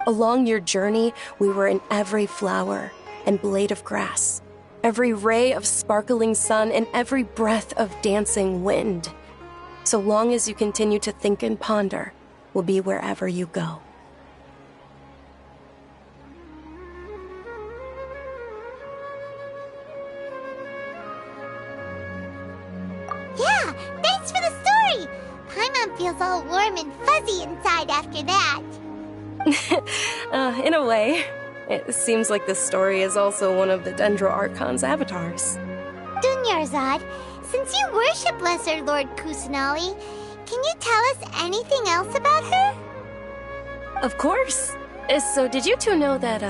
Along your journey, we were in every flower and blade of grass, every ray of sparkling sun, and every breath of dancing wind. So long as you continue to think and ponder, we'll be wherever you go. Yeah, thanks for the story! Paimon feels all warm and fuzzy inside after that. In a way. It seems like this story is also one of the Dendro Archon's avatars. Dunyarzad, since you worship Lesser Lord Kusanali, can you tell us anything else about her? Of course. So did you two know that,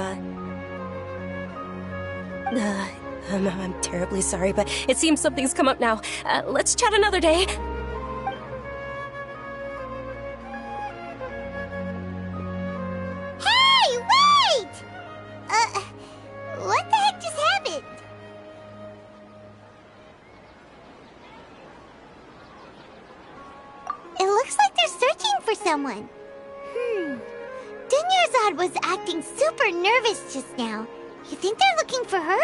I'm terribly sorry, but it seems something's come up now. Let's chat another day. Hey, wait! What the heck just happened? It looks like they're searching for someone. Dunyarzad was acting super nervous just now. You think they're looking for her?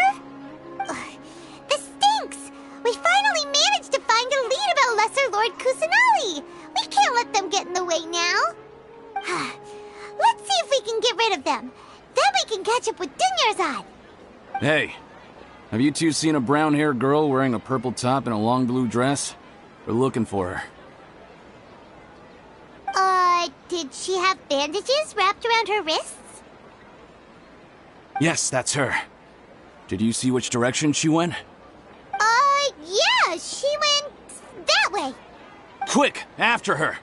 This stinks! We finally managed to find a lead about Lesser Lord Kusanali! We can't let them get in the way now! Let's see if we can get rid of them. Then we can catch up with Dunyarzad! Hey, have you two seen a brown-haired girl wearing a purple top and a long blue dress? We're looking for her. Did she have bandages wrapped around her wrists? Yes, that's her. Did you see which direction she went? Yeah, she went that way. Quick, after her!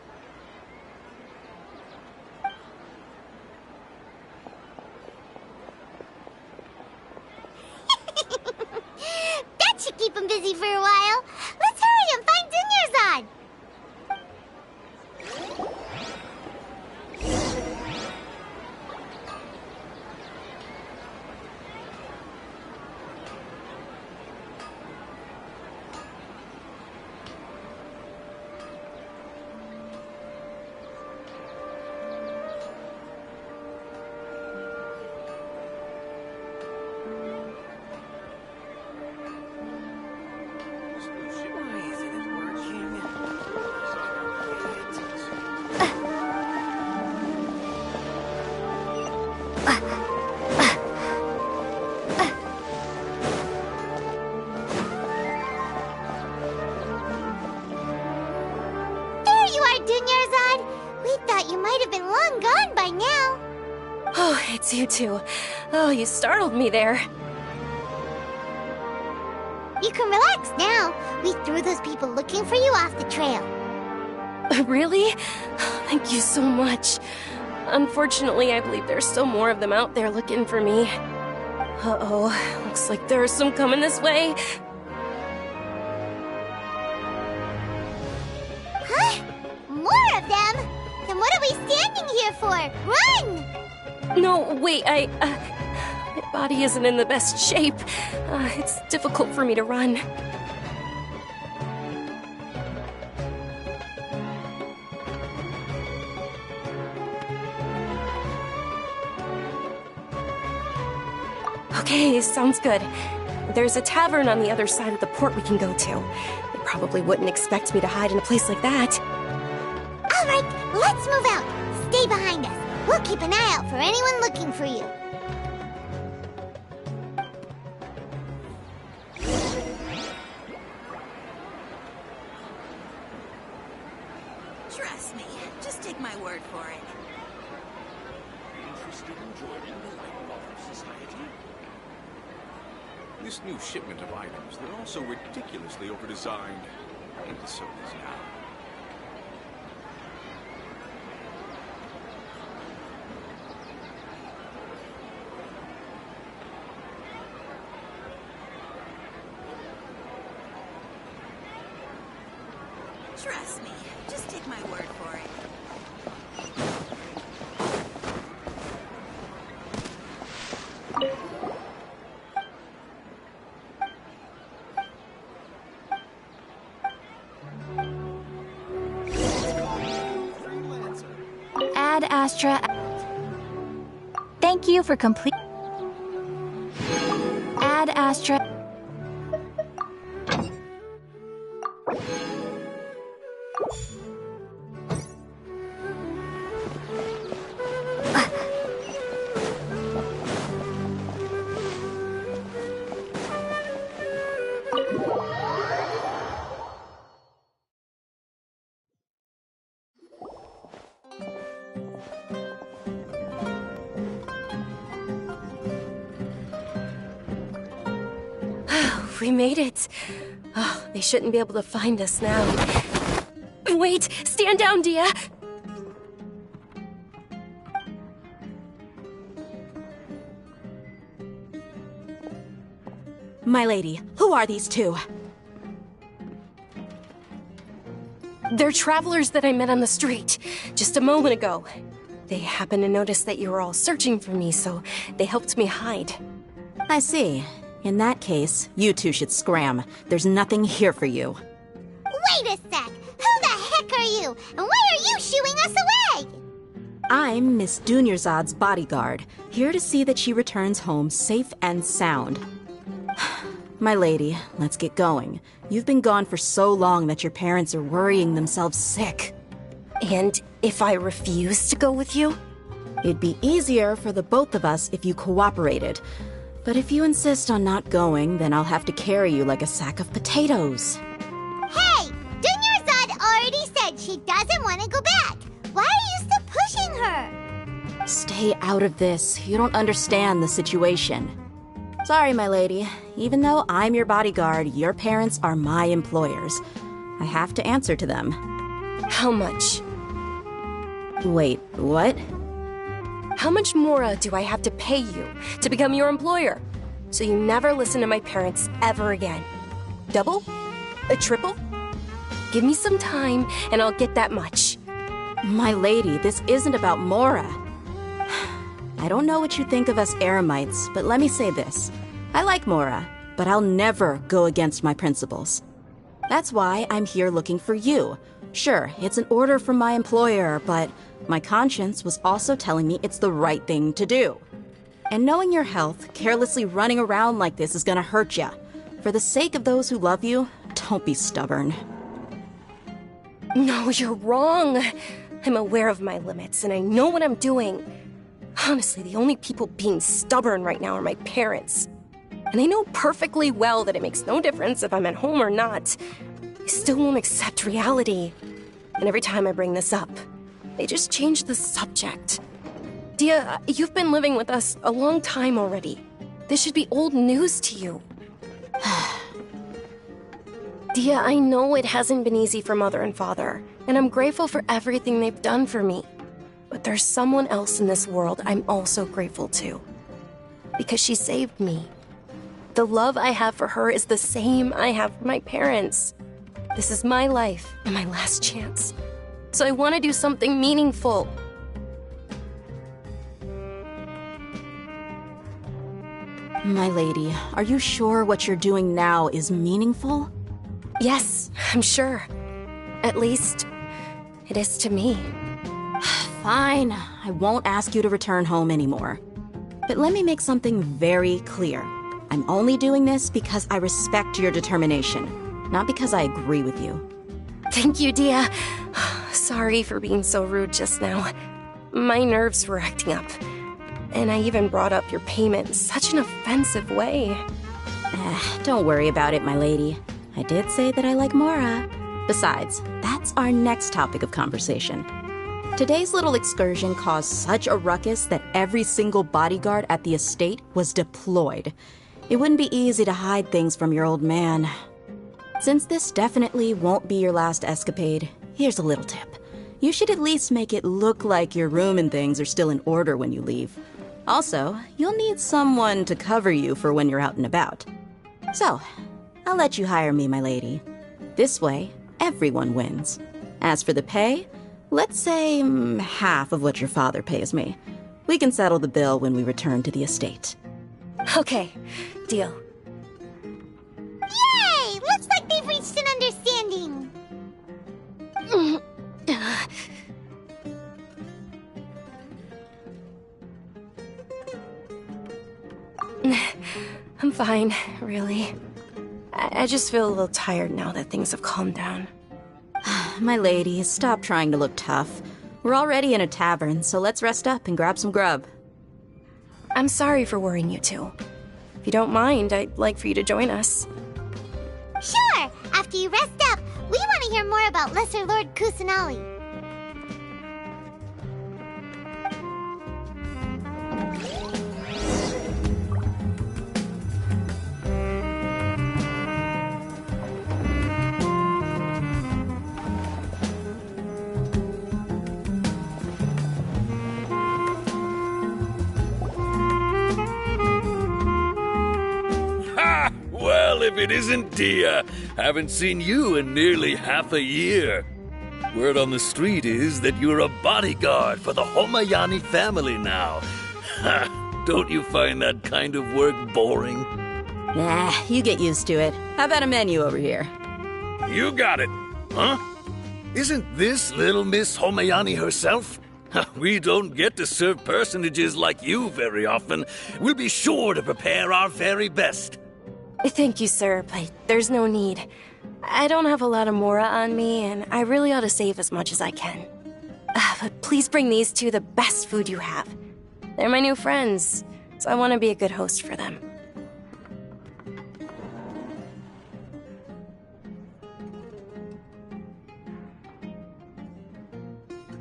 That should keep him busy for a while. Let's hurry and find Dunyarzad. Dunyarzad, we thought you might have been long gone by now. Oh, it's you two. Oh, you startled me there. You can relax now. We threw those people looking for you off the trail. Really? Thank you so much. Unfortunately, I believe there's still more of them out there looking for me. Uh-oh, looks like there are some coming this way. Huh? More of them? Then what are we standing here for? Run! No, wait, my body isn't in the best shape. It's difficult for me to run. Okay, sounds good. There's a tavern on the other side of the port we can go to. They probably wouldn't expect me to hide in a place like that. All right, let's move out. Stay behind us. We'll keep an eye out for anyone looking for you. Trust me, just take my word for it. Interested in joining the Light Society? This new shipment of items, they're also ridiculously overdesigned. And so is now. Trust me, just take my word for it. Ad Astra. Thank you for complete. Ad Astra. We made it. Oh, they shouldn't be able to find us now. Wait! Stand down, Dia! My lady, who are these two? They're travelers that I met on the street just a moment ago. They happened to notice that you were all searching for me, so they helped me hide. I see. In that case, you two should scram. There's nothing here for you. Wait a sec! Who the heck are you? And why are you shooing us away? I'm Miss Dunyarzad's bodyguard, here to see that she returns home safe and sound. My lady, let's get going. You've been gone for so long that your parents are worrying themselves sick. And if I refuse to go with you? It'd be easier for the both of us if you cooperated. But if you insist on not going, then I'll have to carry you like a sack of potatoes. Hey! Dunyarzad already said she doesn't want to go back. Why are you still pushing her? Stay out of this. You don't understand the situation. Sorry, my lady. Even though I'm your bodyguard, your parents are my employers. I have to answer to them. How much? Wait, what? How much more do I have to pay you to become your employer? So you never listen to my parents ever again. Double? A triple? Give me some time and I'll get that much. My lady, this isn't about Mora. I don't know what you think of us Eremites, but let me say this. I like Mora, but I'll never go against my principles. That's why I'm here looking for you. Sure, it's an order from my employer, but my conscience was also telling me it's the right thing to do. And knowing your health, carelessly running around like this is gonna hurt ya. For the sake of those who love you, don't be stubborn. No, you're wrong. I'm aware of my limits and I know what I'm doing. Honestly, the only people being stubborn right now are my parents. And they know perfectly well that it makes no difference if I'm at home or not. They still won't accept reality. And every time I bring this up, they just change the subject. Dia, you've been living with us a long time already. This should be old news to you. Dia, I know it hasn't been easy for Mother and Father, and I'm grateful for everything they've done for me. But there's someone else in this world I'm also grateful to. Because she saved me. The love I have for her is the same I have for my parents. This is my life and my last chance. So I want to do something meaningful. My lady, are you sure what you're doing now is meaningful? Yes, I'm sure. At least, it is to me. Fine, I won't ask you to return home anymore. But let me make something very clear. I'm only doing this because I respect your determination, not because I agree with you. Thank you, Dia. Sorry for being so rude just now. My nerves were acting up. And I even brought up your payment in such an offensive way. Don't worry about it, my lady. I did say that I like Mora. Besides, that's our next topic of conversation. Today's little excursion caused such a ruckus that every single bodyguard at the estate was deployed. It wouldn't be easy to hide things from your old man. Since this definitely won't be your last escapade, here's a little tip. You should at least make it look like your room and things are still in order when you leave. Also, you'll need someone to cover you for when you're out and about. So, I'll let you hire me, my lady. This way, everyone wins. As for the pay, let's say half of what your father pays me. We can settle the bill when we return to the estate. Okay, deal. Yay! Looks like they've reached an understanding. fine, really. I just feel a little tired now that things have calmed down. My lady, stop trying to look tough. We're already in a tavern, so let's rest up and grab some grub. I'm sorry for worrying you two. If you don't mind, I'd like for you to join us. Sure! After you rest up, we want to hear more about Lesser Lord Kusanali. Well, if it isn't Dia, haven't seen you in nearly half a year. Word on the street is that you're a bodyguard for the Homayani family now. Ha! Don't you find that kind of work boring? Nah, you get used to it. How about a menu over here? You got it. Huh? Isn't this little Miss Homayani herself? We don't get to serve personages like you very often. We'll be sure to prepare our very best. Thank you, sir, but there's no need. I don't have a lot of Mora on me, and I really ought to save as much as I can. But please bring these two the best food you have. They're my new friends, so I want to be a good host for them.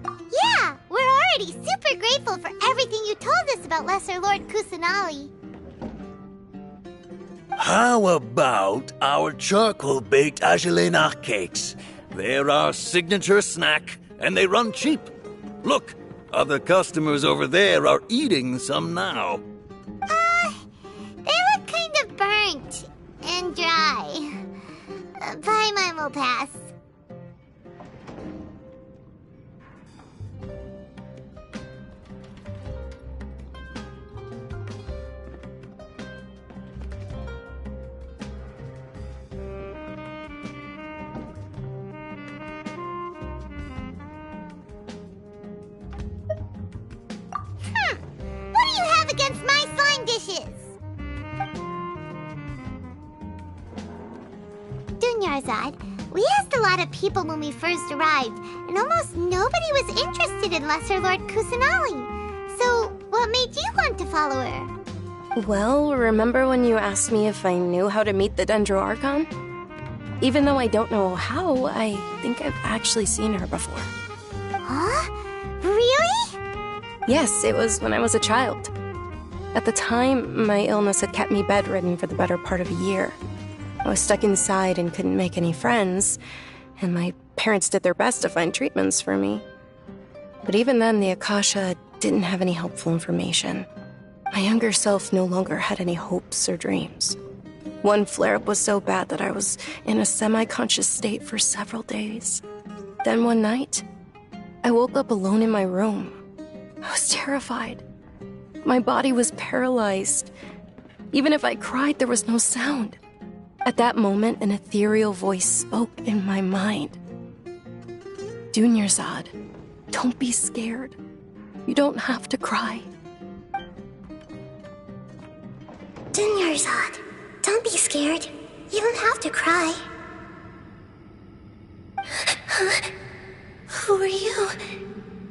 Yeah, we're already super grateful for everything you told us about Lesser Lord Kusanali. How about our charcoal-baked agelenach cakes? They're our signature snack, and they run cheap. Look, other customers over there are eating some now. They look kind of burnt and dry. Paimon will pass. What do you have against my slime dishes? Dunyarzad, we asked a lot of people when we first arrived, and almost nobody was interested in Lesser Lord Kusanali. So, what made you want to follow her? Well, remember when you asked me if I knew how to meet the Dendro Archon? Even though I don't know how, I think I've actually seen her before. Huh? Really? Yes, it was when I was a child. At the time, my illness had kept me bedridden for the better part of a year. I was stuck inside and couldn't make any friends, and my parents did their best to find treatments for me. But even then, the Akasha didn't have any helpful information. My younger self no longer had any hopes or dreams. One flare-up was so bad that I was in a semi-conscious state for several days. Then one night, I woke up alone in my room. I was terrified. My body was paralyzed. Even if I cried, there was no sound. At that moment, an ethereal voice spoke in my mind. Dunyarzad, don't be scared. You don't have to cry. Dunyarzad, don't be scared. You don't have to cry. Huh? Who are you?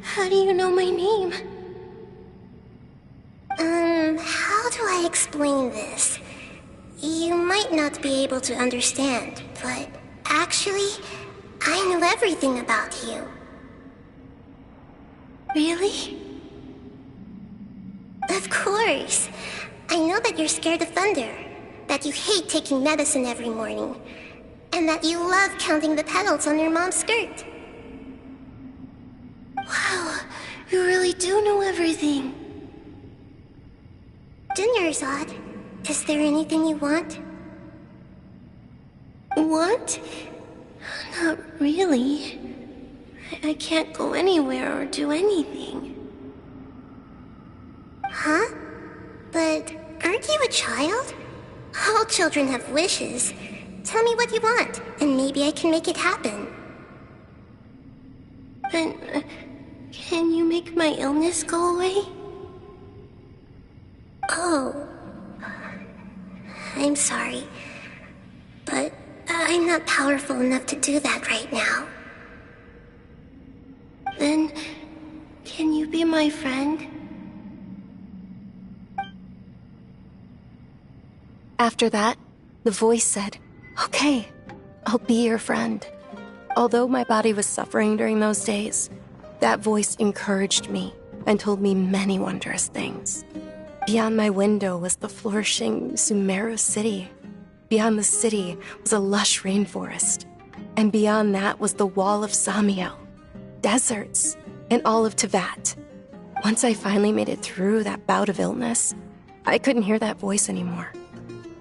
How do you know my name? How do I explain this? You might not be able to understand, but actually, I know everything about you. Really? Of course. I know that you're scared of thunder, that you hate taking medicine every morning, and that you love counting the petals on your mom's skirt. Wow, you really do know everything. Dunyarzad, is there anything you want? Want? Not really. I can't go anywhere or do anything. Huh? But aren't you a child? All children have wishes. Tell me what you want, and maybe I can make it happen. But, can you make my illness go away? Oh. I'm sorry. But I'm not powerful enough to do that right now. Then, can you be my friend? After that, the voice said, "Okay, I'll be your friend." Although my body was suffering during those days, that voice encouraged me and told me many wondrous things. Beyond my window was the flourishing Sumeru city. Beyond the city was a lush rainforest. And beyond that was the wall of Samiel, deserts, and all of Tevat. Once I finally made it through that bout of illness, I couldn't hear that voice anymore.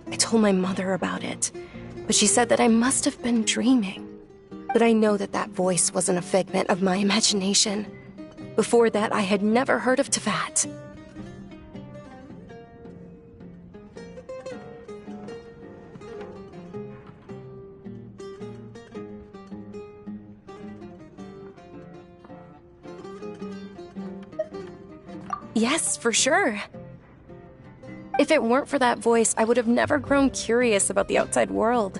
I told my mother about it, but she said that I must have been dreaming. But I know that that voice wasn't a figment of my imagination. Before that, I had never heard of Tevat. Yes, for sure. If it weren't for that voice, I would have never grown curious about the outside world,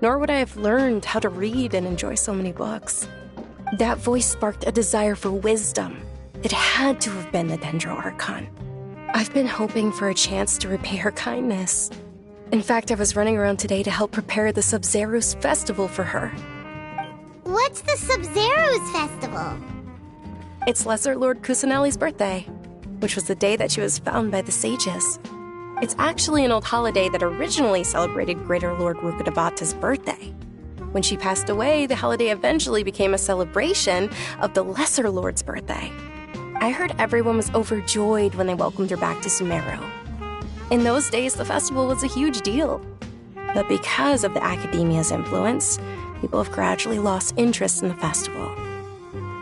nor would I have learned how to read and enjoy so many books. That voice sparked a desire for wisdom. It had to have been the Dendro Archon. I've been hoping for a chance to repay her kindness. In fact, I was running around today to help prepare the Sub-Zero's festival for her. What's the Sub-Zero's festival? It's Lesser Lord Kusanali's birthday, which was the day that she was found by the sages. It's actually an old holiday that originally celebrated Greater Lord Rukkhadevata's birthday. When she passed away, the holiday eventually became a celebration of the Lesser Lord's birthday. I heard everyone was overjoyed when they welcomed her back to Sumeru. In those days, the festival was a huge deal. But because of the Academia's influence, people have gradually lost interest in the festival.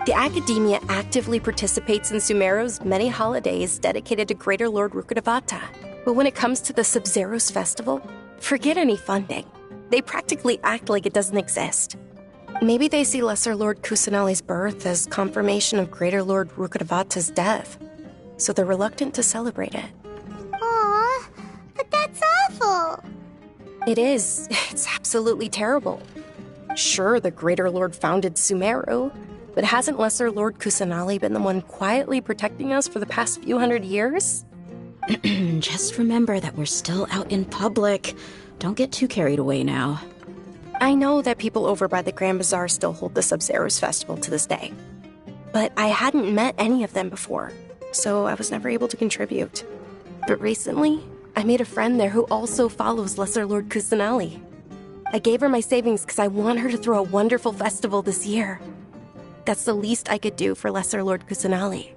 The Academia actively participates in Sumeru's many holidays dedicated to Greater Lord Rukkhadevata. But when it comes to the Sub-Zero's festival, forget any funding. They practically act like it doesn't exist. Maybe they see Lesser Lord Kusanali's birth as confirmation of Greater Lord Rukkhadevata's death, so they're reluctant to celebrate it. Aw, but that's awful. It is. It's absolutely terrible. Sure, the Greater Lord founded Sumeru, but hasn't Lesser Lord Kusanali been the one quietly protecting us for the past few hundred years? Just remember that we're still out in public. Don't get too carried away now. I know that people over by the Grand Bazaar still hold the Sub-Zero's festival to this day. But I hadn't met any of them before, so I was never able to contribute. But recently, I made a friend there who also follows Lesser Lord Kusanali. I gave her my savings because I want her to throw a wonderful festival this year. That's the least I could do for Lesser Lord Kusanali.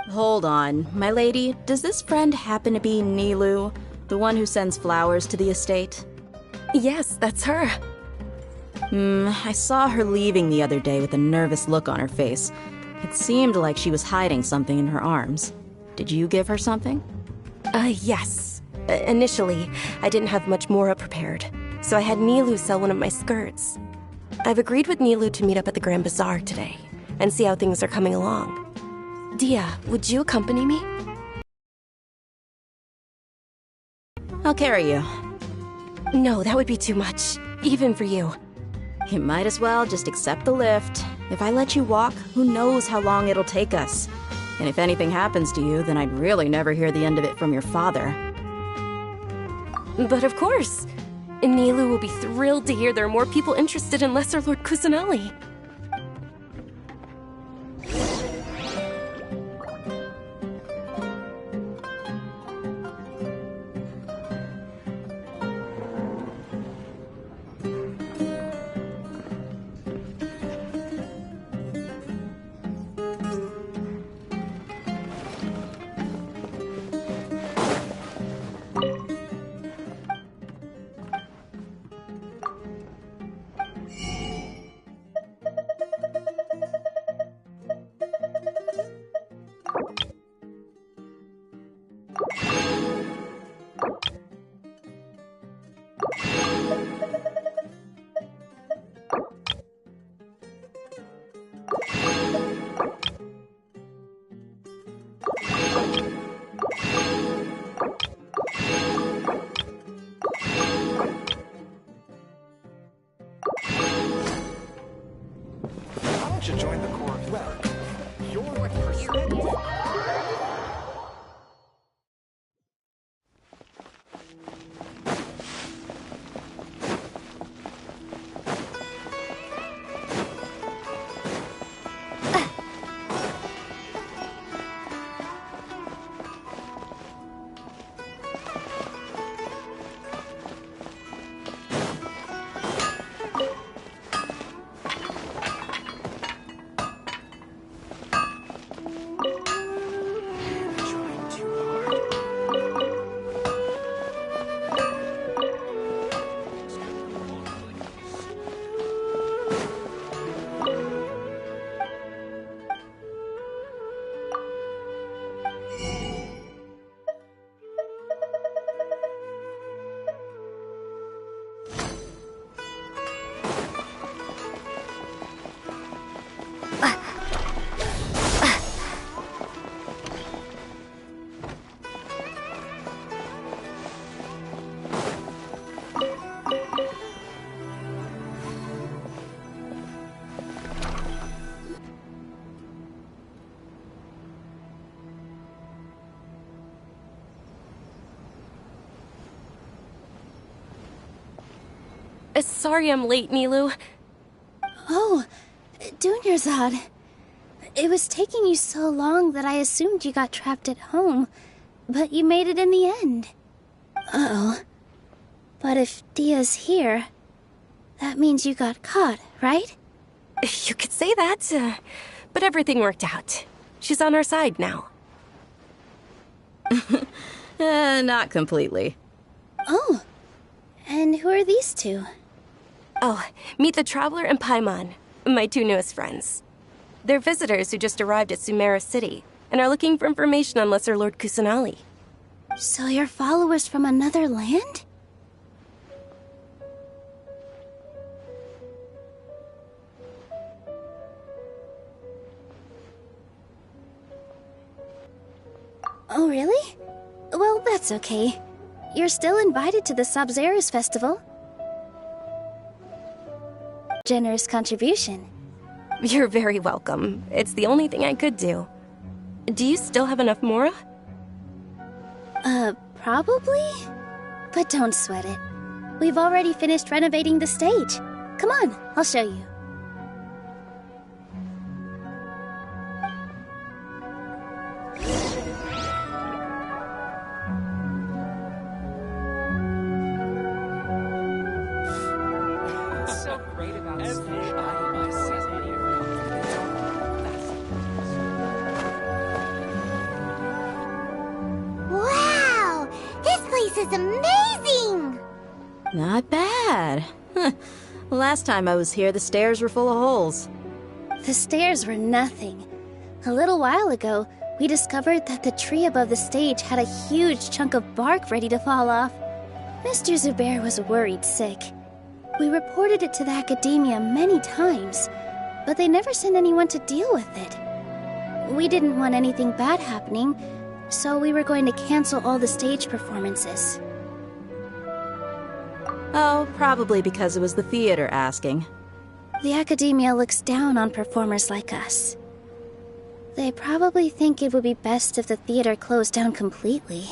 Hold on, my lady. Does this friend happen to be Nilou, the one who sends flowers to the estate? Yes, that's her. I saw her leaving the other day with a nervous look on her face. It seemed like she was hiding something in her arms. Did you give her something? Yes. Initially, I didn't have much more prepared, so I had Nilou sell one of my skirts. I've agreed with Nilou to meet up at the Grand Bazaar today and see how things are coming along. Dia, would you accompany me? I'll carry you. No, that would be too much, even for you. You might as well just accept the lift. If I let you walk, who knows how long it'll take us. And if anything happens to you, then I'd really never hear the end of it from your father. But of course. Nilou will be thrilled to hear there are more people interested in Lesser Lord Kusanali. should join the Corps of Well, your perspective. Sorry I'm late, Nilou. Oh, Dunyarzad. It was taking you so long that I assumed you got trapped at home, but you made it in the end. Uh-oh. But if Dia's here, that means you got caught, right? You could say that, but everything worked out. She's on our side now. Not completely. Oh, and who are these two? Oh, meet the Traveler and Paimon, my two newest friends. They're visitors who just arrived at Sumeru City and are looking for information on Lesser Lord Kusanali. So you're followers from another land? Oh, really? Well, that's okay. You're still invited to the Sub-Zerus Festival. Generous contribution. You're very welcome. It's the only thing I could do. Do you still have enough Mora? Probably? But don't sweat it. We've already finished renovating the stage. Come on, I'll show you. Wow! This place is amazing! Not bad. Last time I was here, the stairs were full of holes. The stairs were nothing. A little while ago, we discovered that the tree above the stage had a huge chunk of bark ready to fall off. Mr. Zubair was worried sick. We reported it to the academia many times, but they never sent anyone to deal with it. We didn't want anything bad happening, so we were going to cancel all the stage performances. Oh, probably because it was the theater asking. The academia looks down on performers like us. They probably think it would be best if the theater closed down completely.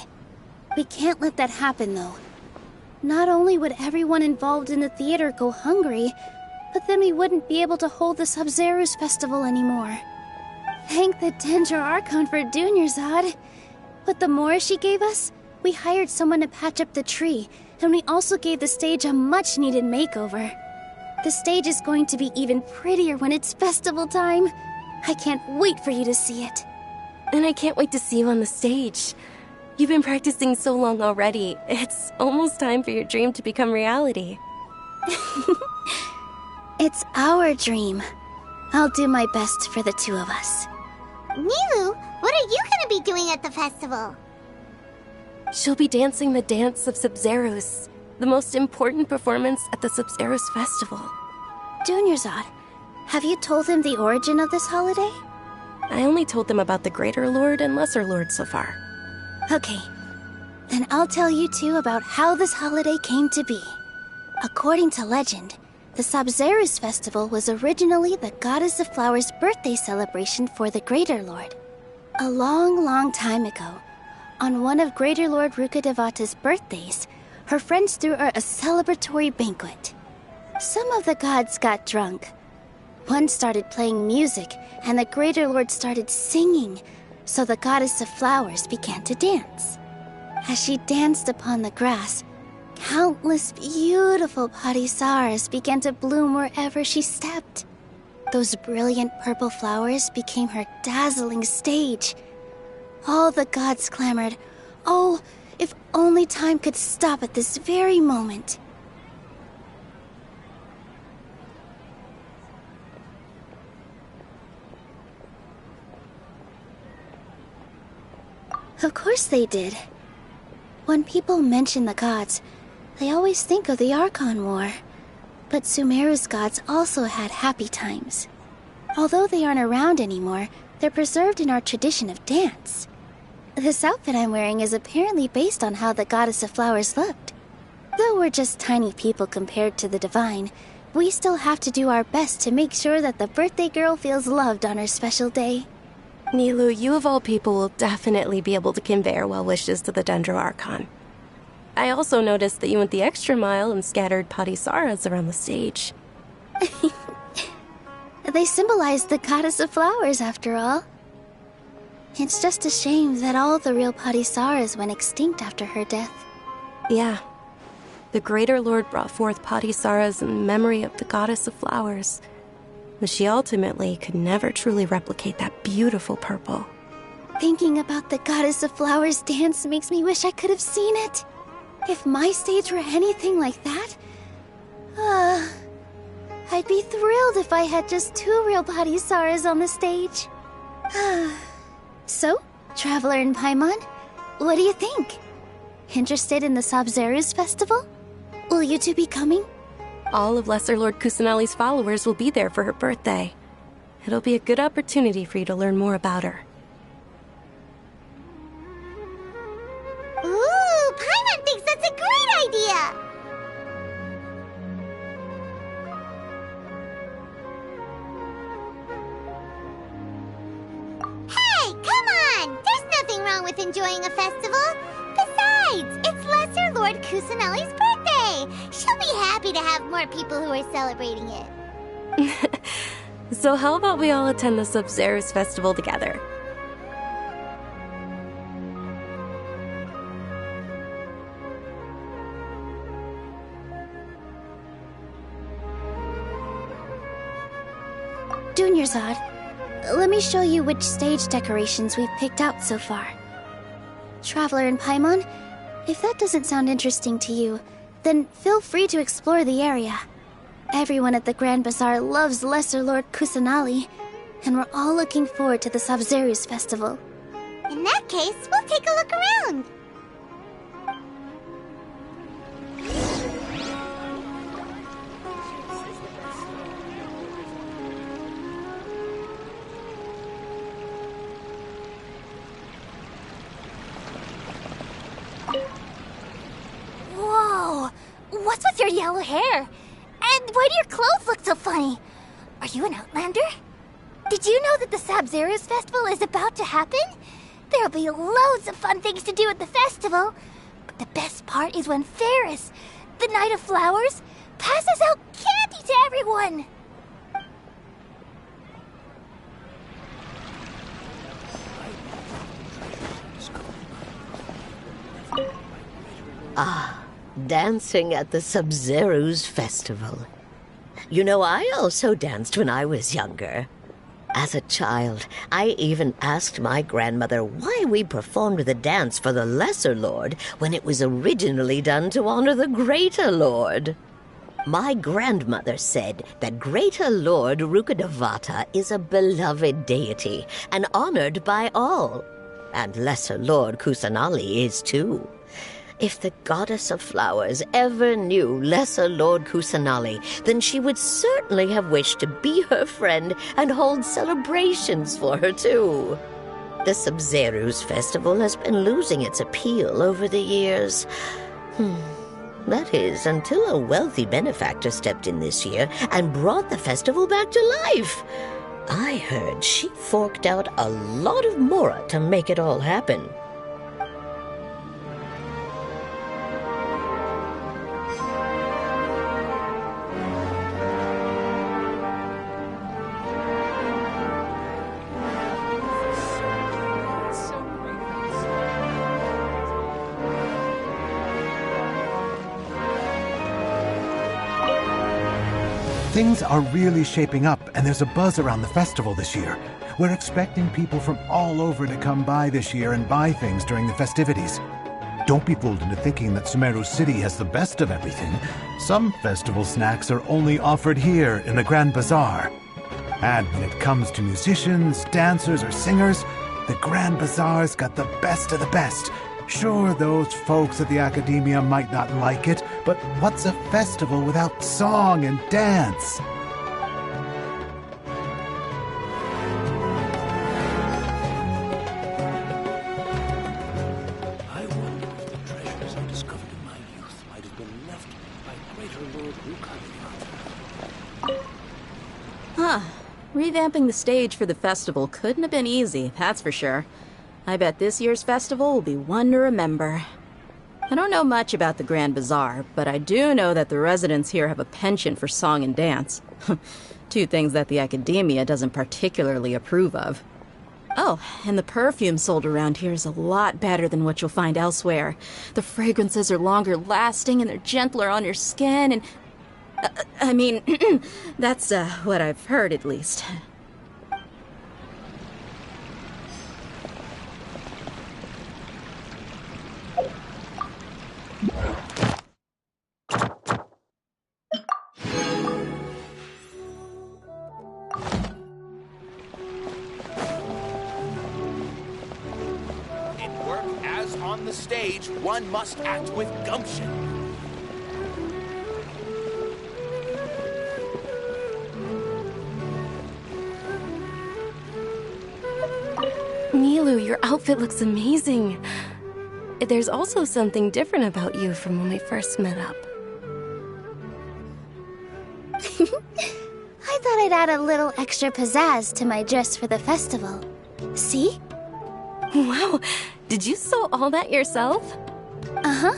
We can't let that happen, though. Not only would everyone involved in the theater go hungry, but then we wouldn't be able to hold the Sub-Zerus Festival anymore. Thank the Dendra Archon for Dunyarzad. With the Mora she gave us, we hired someone to patch up the tree, and we also gave the stage a much-needed makeover. The stage is going to be even prettier when it's festival time. I can't wait for you to see it. And I can't wait to see you on the stage. You've been practicing so long already. It's almost time for your dream to become reality. It's our dream. I'll do my best for the two of us. Nilou, what are you gonna be doing at the festival? She'll be dancing the dance of Sub-Zerus, the most important performance at the Sub-Zerus Festival. Dunyarzad, have you told him the origin of this holiday? I only told them about the Greater Lord and Lesser Lord so far. Okay, then I'll tell you two about how this holiday came to be. According to legend, The Sabzeruz festival was originally the Goddess of Flowers' birthday celebration for the Greater Lord. A long, long time ago, on one of Greater Lord Rukkhadevata's birthdays, her friends threw her a celebratory banquet. Some of the gods got drunk. One started playing music, and the Greater Lord started singing, so the Goddess of Flowers began to dance. As she danced upon the grass, countless beautiful parisaras began to bloom wherever she stepped. Those brilliant purple flowers became her dazzling stage. All the gods clamored, "Oh, if only time could stop at this very moment." Of course they did. When people mention the gods, they always think of the Archon War. But Sumeru's gods also had happy times. Although they aren't around anymore, they're preserved in our tradition of dance. This outfit I'm wearing is apparently based on how the Goddess of Flowers looked. Though we're just tiny people compared to the divine, we still have to do our best to make sure that the birthday girl feels loved on her special day. Nilou, you of all people will definitely be able to convey our well wishes to the Dendro Archon. I also noticed that you went the extra mile and scattered Padisaras around the stage. They symbolize the Goddess of Flowers, after all. It's just a shame that all the real Padisaras went extinct after her death. Yeah. The Greater Lord brought forth Padisaras in memory of the Goddess of Flowers, but she ultimately could never truly replicate that beautiful purple. Thinking about the Goddess of Flowers dance makes me wish I could have seen it. If my stage were anything like that, I'd be thrilled if I had just 2 real Padisaras on the stage. So, Traveler and Paimon, what do you think? Interested in the Sabzeruz festival? Will you two be coming? All of Lesser Lord Kusanali's followers will be there for her birthday. It'll be a good opportunity for you to learn more about her. Ooh, Paimon thinks that's a great idea! Hey, come on! There's nothing wrong with enjoying a festival. Besides, it's Lesser Lord Kusanali's birthday. She'll be happy to have more people who are celebrating it. So how about we all attend the Sabzeruz festival together? Dunyarzad, let me show you which stage decorations we've picked out so far. Traveler and Paimon, if that doesn't sound interesting to you, then feel free to explore the area. Everyone at the Grand Bazaar loves Lesser Lord Kusanali, and we're all looking forward to the Sabzeruz festival. In that case, we'll take a look around. Whoa! What's with your yellow hair? And why do your clothes look so funny? Are you an Outlander? Did you know that the Sabzeruz festival is about to happen? There'll be loads of fun things to do at the festival. But the best part is when Ferris, the Knight of Flowers, passes out candy to everyone. Ah, dancing at the Sabzeruz festival. You know, I also danced when I was younger. As a child, I even asked my grandmother why we performed the dance for the Lesser Lord when it was originally done to honor the Greater Lord. My grandmother said that Greater Lord Rukkhadevata is a beloved deity and honored by all. And Lesser Lord Kusanali is too. If the Goddess of Flowers ever knew Lesser Lord Kusanali, then she would certainly have wished to be her friend and hold celebrations for her too. The Sabzeruz festival has been losing its appeal over the years. That is, until a wealthy benefactor stepped in this year and brought the festival back to life. I heard she forked out a lot of mora to make it all happen. Things are really shaping up, and there's a buzz around the festival this year. We're expecting people from all over to come by this year and buy things during the festivities. Don't be fooled into thinking that Sumeru City has the best of everything. Some festival snacks are only offered here in the Grand Bazaar. And when it comes to musicians, dancers, or singers, the Grand Bazaar's got the best of the best. Sure, those folks at the Academia might not like it, but what's a festival without song and dance? I wonder if the treasures I discovered in my youth might have been left by greater Lord Rukalion. Huh. Revamping the stage for the festival couldn't have been easy, that's for sure. I bet this year's festival will be one to remember. I don't know much about the Grand Bazaar, but I do know that the residents here have a penchant for song and dance. Two things that the Academia doesn't particularly approve of. Oh, and the perfume sold around here is a lot better than what you'll find elsewhere. The fragrances are longer lasting and they're gentler on your skin and... I mean, that's what I've heard at least. In work as on the stage, one must act with gumption. Nilou, your outfit looks amazing. There's also something different about you from when we first met up. I thought I'd add a little extra pizzazz to my dress for the festival. See? Wow, did you sew all that yourself? Uh-huh.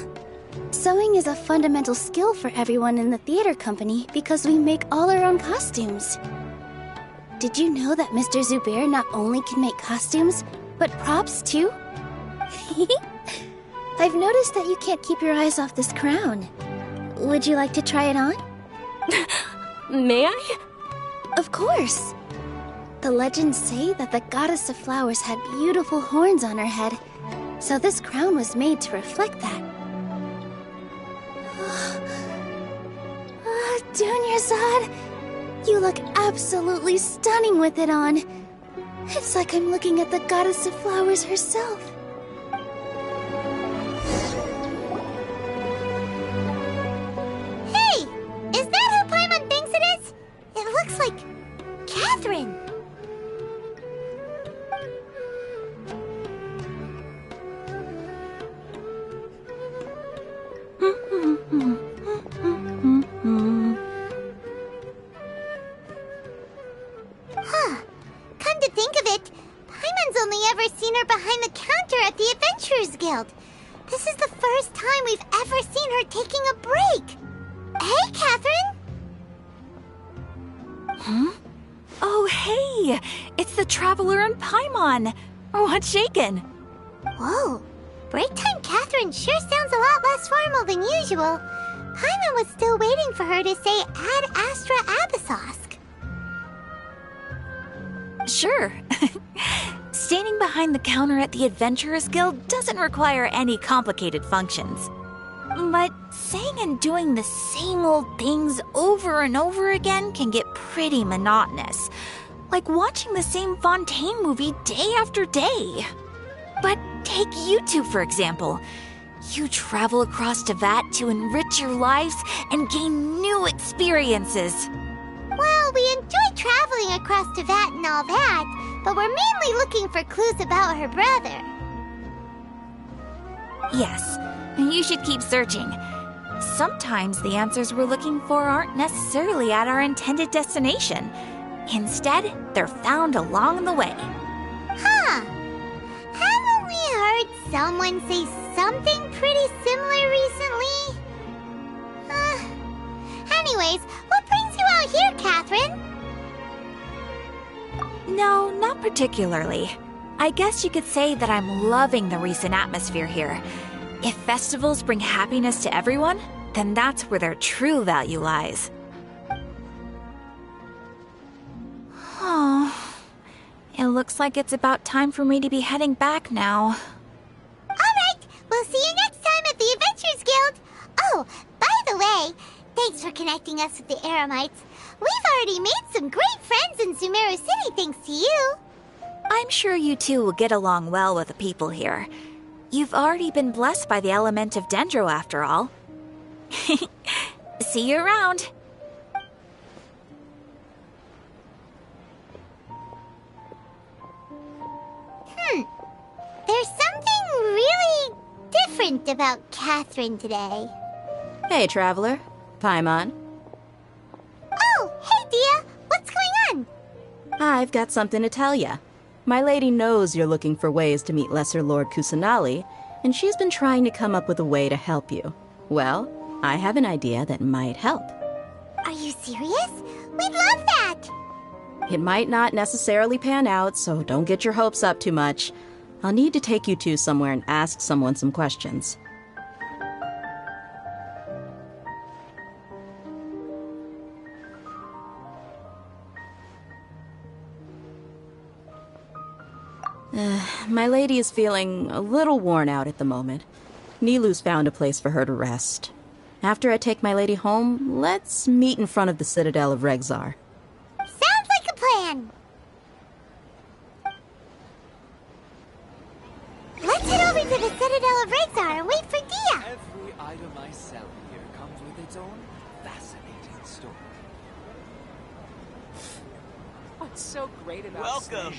Sewing is a fundamental skill for everyone in the theater company because we make all our own costumes. Did you know that Mr. Zubair not only can make costumes, but props too? I've noticed that you can't keep your eyes off this crown. Would you like to try it on? May I? Of course. The legends say that the goddess of flowers had beautiful horns on her head, so this crown was made to reflect that. Dunyarzad, you look absolutely stunning with it on. It's like I'm looking at the goddess of flowers herself. Hey! Is that who Paimon thinks it is? It looks like... Catherine! Huh. Come to think of it, Paimon's only ever seen her behind the counter at the Adventurers Guild. This is the first time we've ever seen her taking a break. Hey, Catherine! Huh? Oh, hey! It's the Traveler and Paimon! What's shaken? Whoa. Break time Catherine sure sounds a lot less formal than usual. Paimon was still waiting for her to say Ad Astra Abyssosk. Sure. Standing behind the counter at the Adventurers Guild doesn't require any complicated functions. But saying and doing the same old things over and over again can get pretty monotonous. Like watching the same Fontaine movie day after day. But take you two, for example. You travel across Teyvat to enrich your lives and gain new experiences. Well, we enjoy traveling across Teyvat and all that, but we're mainly looking for clues about her brother. Yes, you should keep searching. sometimes the answers we're looking for aren't necessarily at our intended destination. Instead, they're found along the way. Huh. Haven't we heard someone say something pretty similar recently? Anyways, what brings you out here, Catherine? No, not particularly. I guess you could say that I'm loving the recent atmosphere here. If festivals bring happiness to everyone, then that's where their true value lies. Oh, it looks like it's about time for me to be heading back now. Alright, we'll see you next time at the Adventurers Guild. Oh, by the way, thanks for connecting us with the Eremites. We've already made some great friends in Sumeru City thanks to you. I'm sure you two will get along well with the people here. You've already been blessed by the element of Dendro after all. See you around. There's something really different about Catherine today. Hey, Traveler. Paimon. Oh, hey, Dia. What's going on? I've got something to tell ya. My lady knows you're looking for ways to meet Lesser Lord Kusanali, and she's been trying to come up with a way to help you. Well, I have an idea that might help. Are you serious? We'd love that! It might not necessarily pan out, so don't get your hopes up too much. I'll need to take you two somewhere and ask someone some questions. My lady is feeling a little worn out at the moment. Nilu's found a place for her to rest. After I take my lady home, let's meet in front of the Citadel of Regzar. Sounds like a plan! Let's head over to the Citadel of Regzar and wait for Dia! Every item I sell here comes with its own fascinating story. What's so great about Welcome!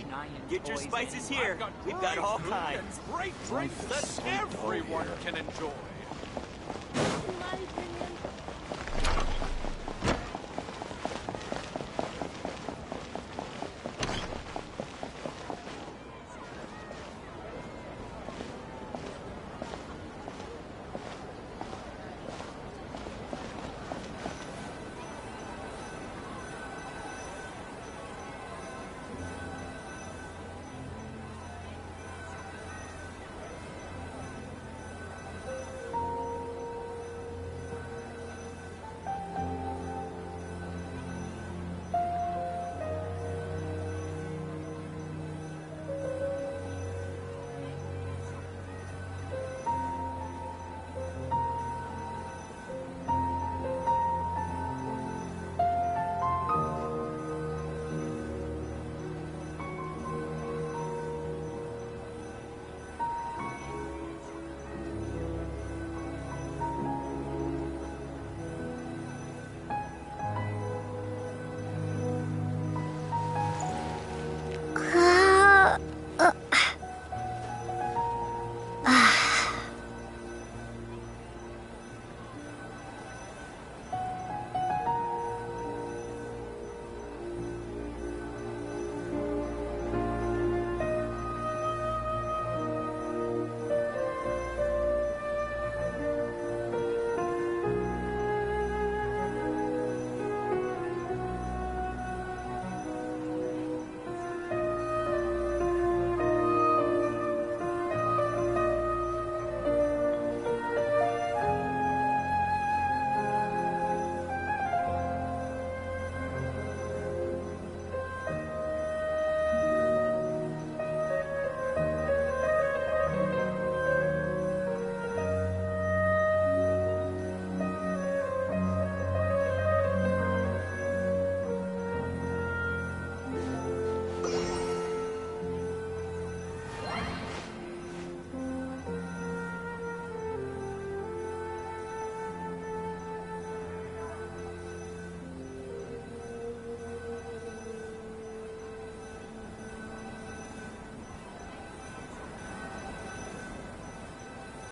Get your spices here. We've got all kinds. Great drinks that everyone can enjoy.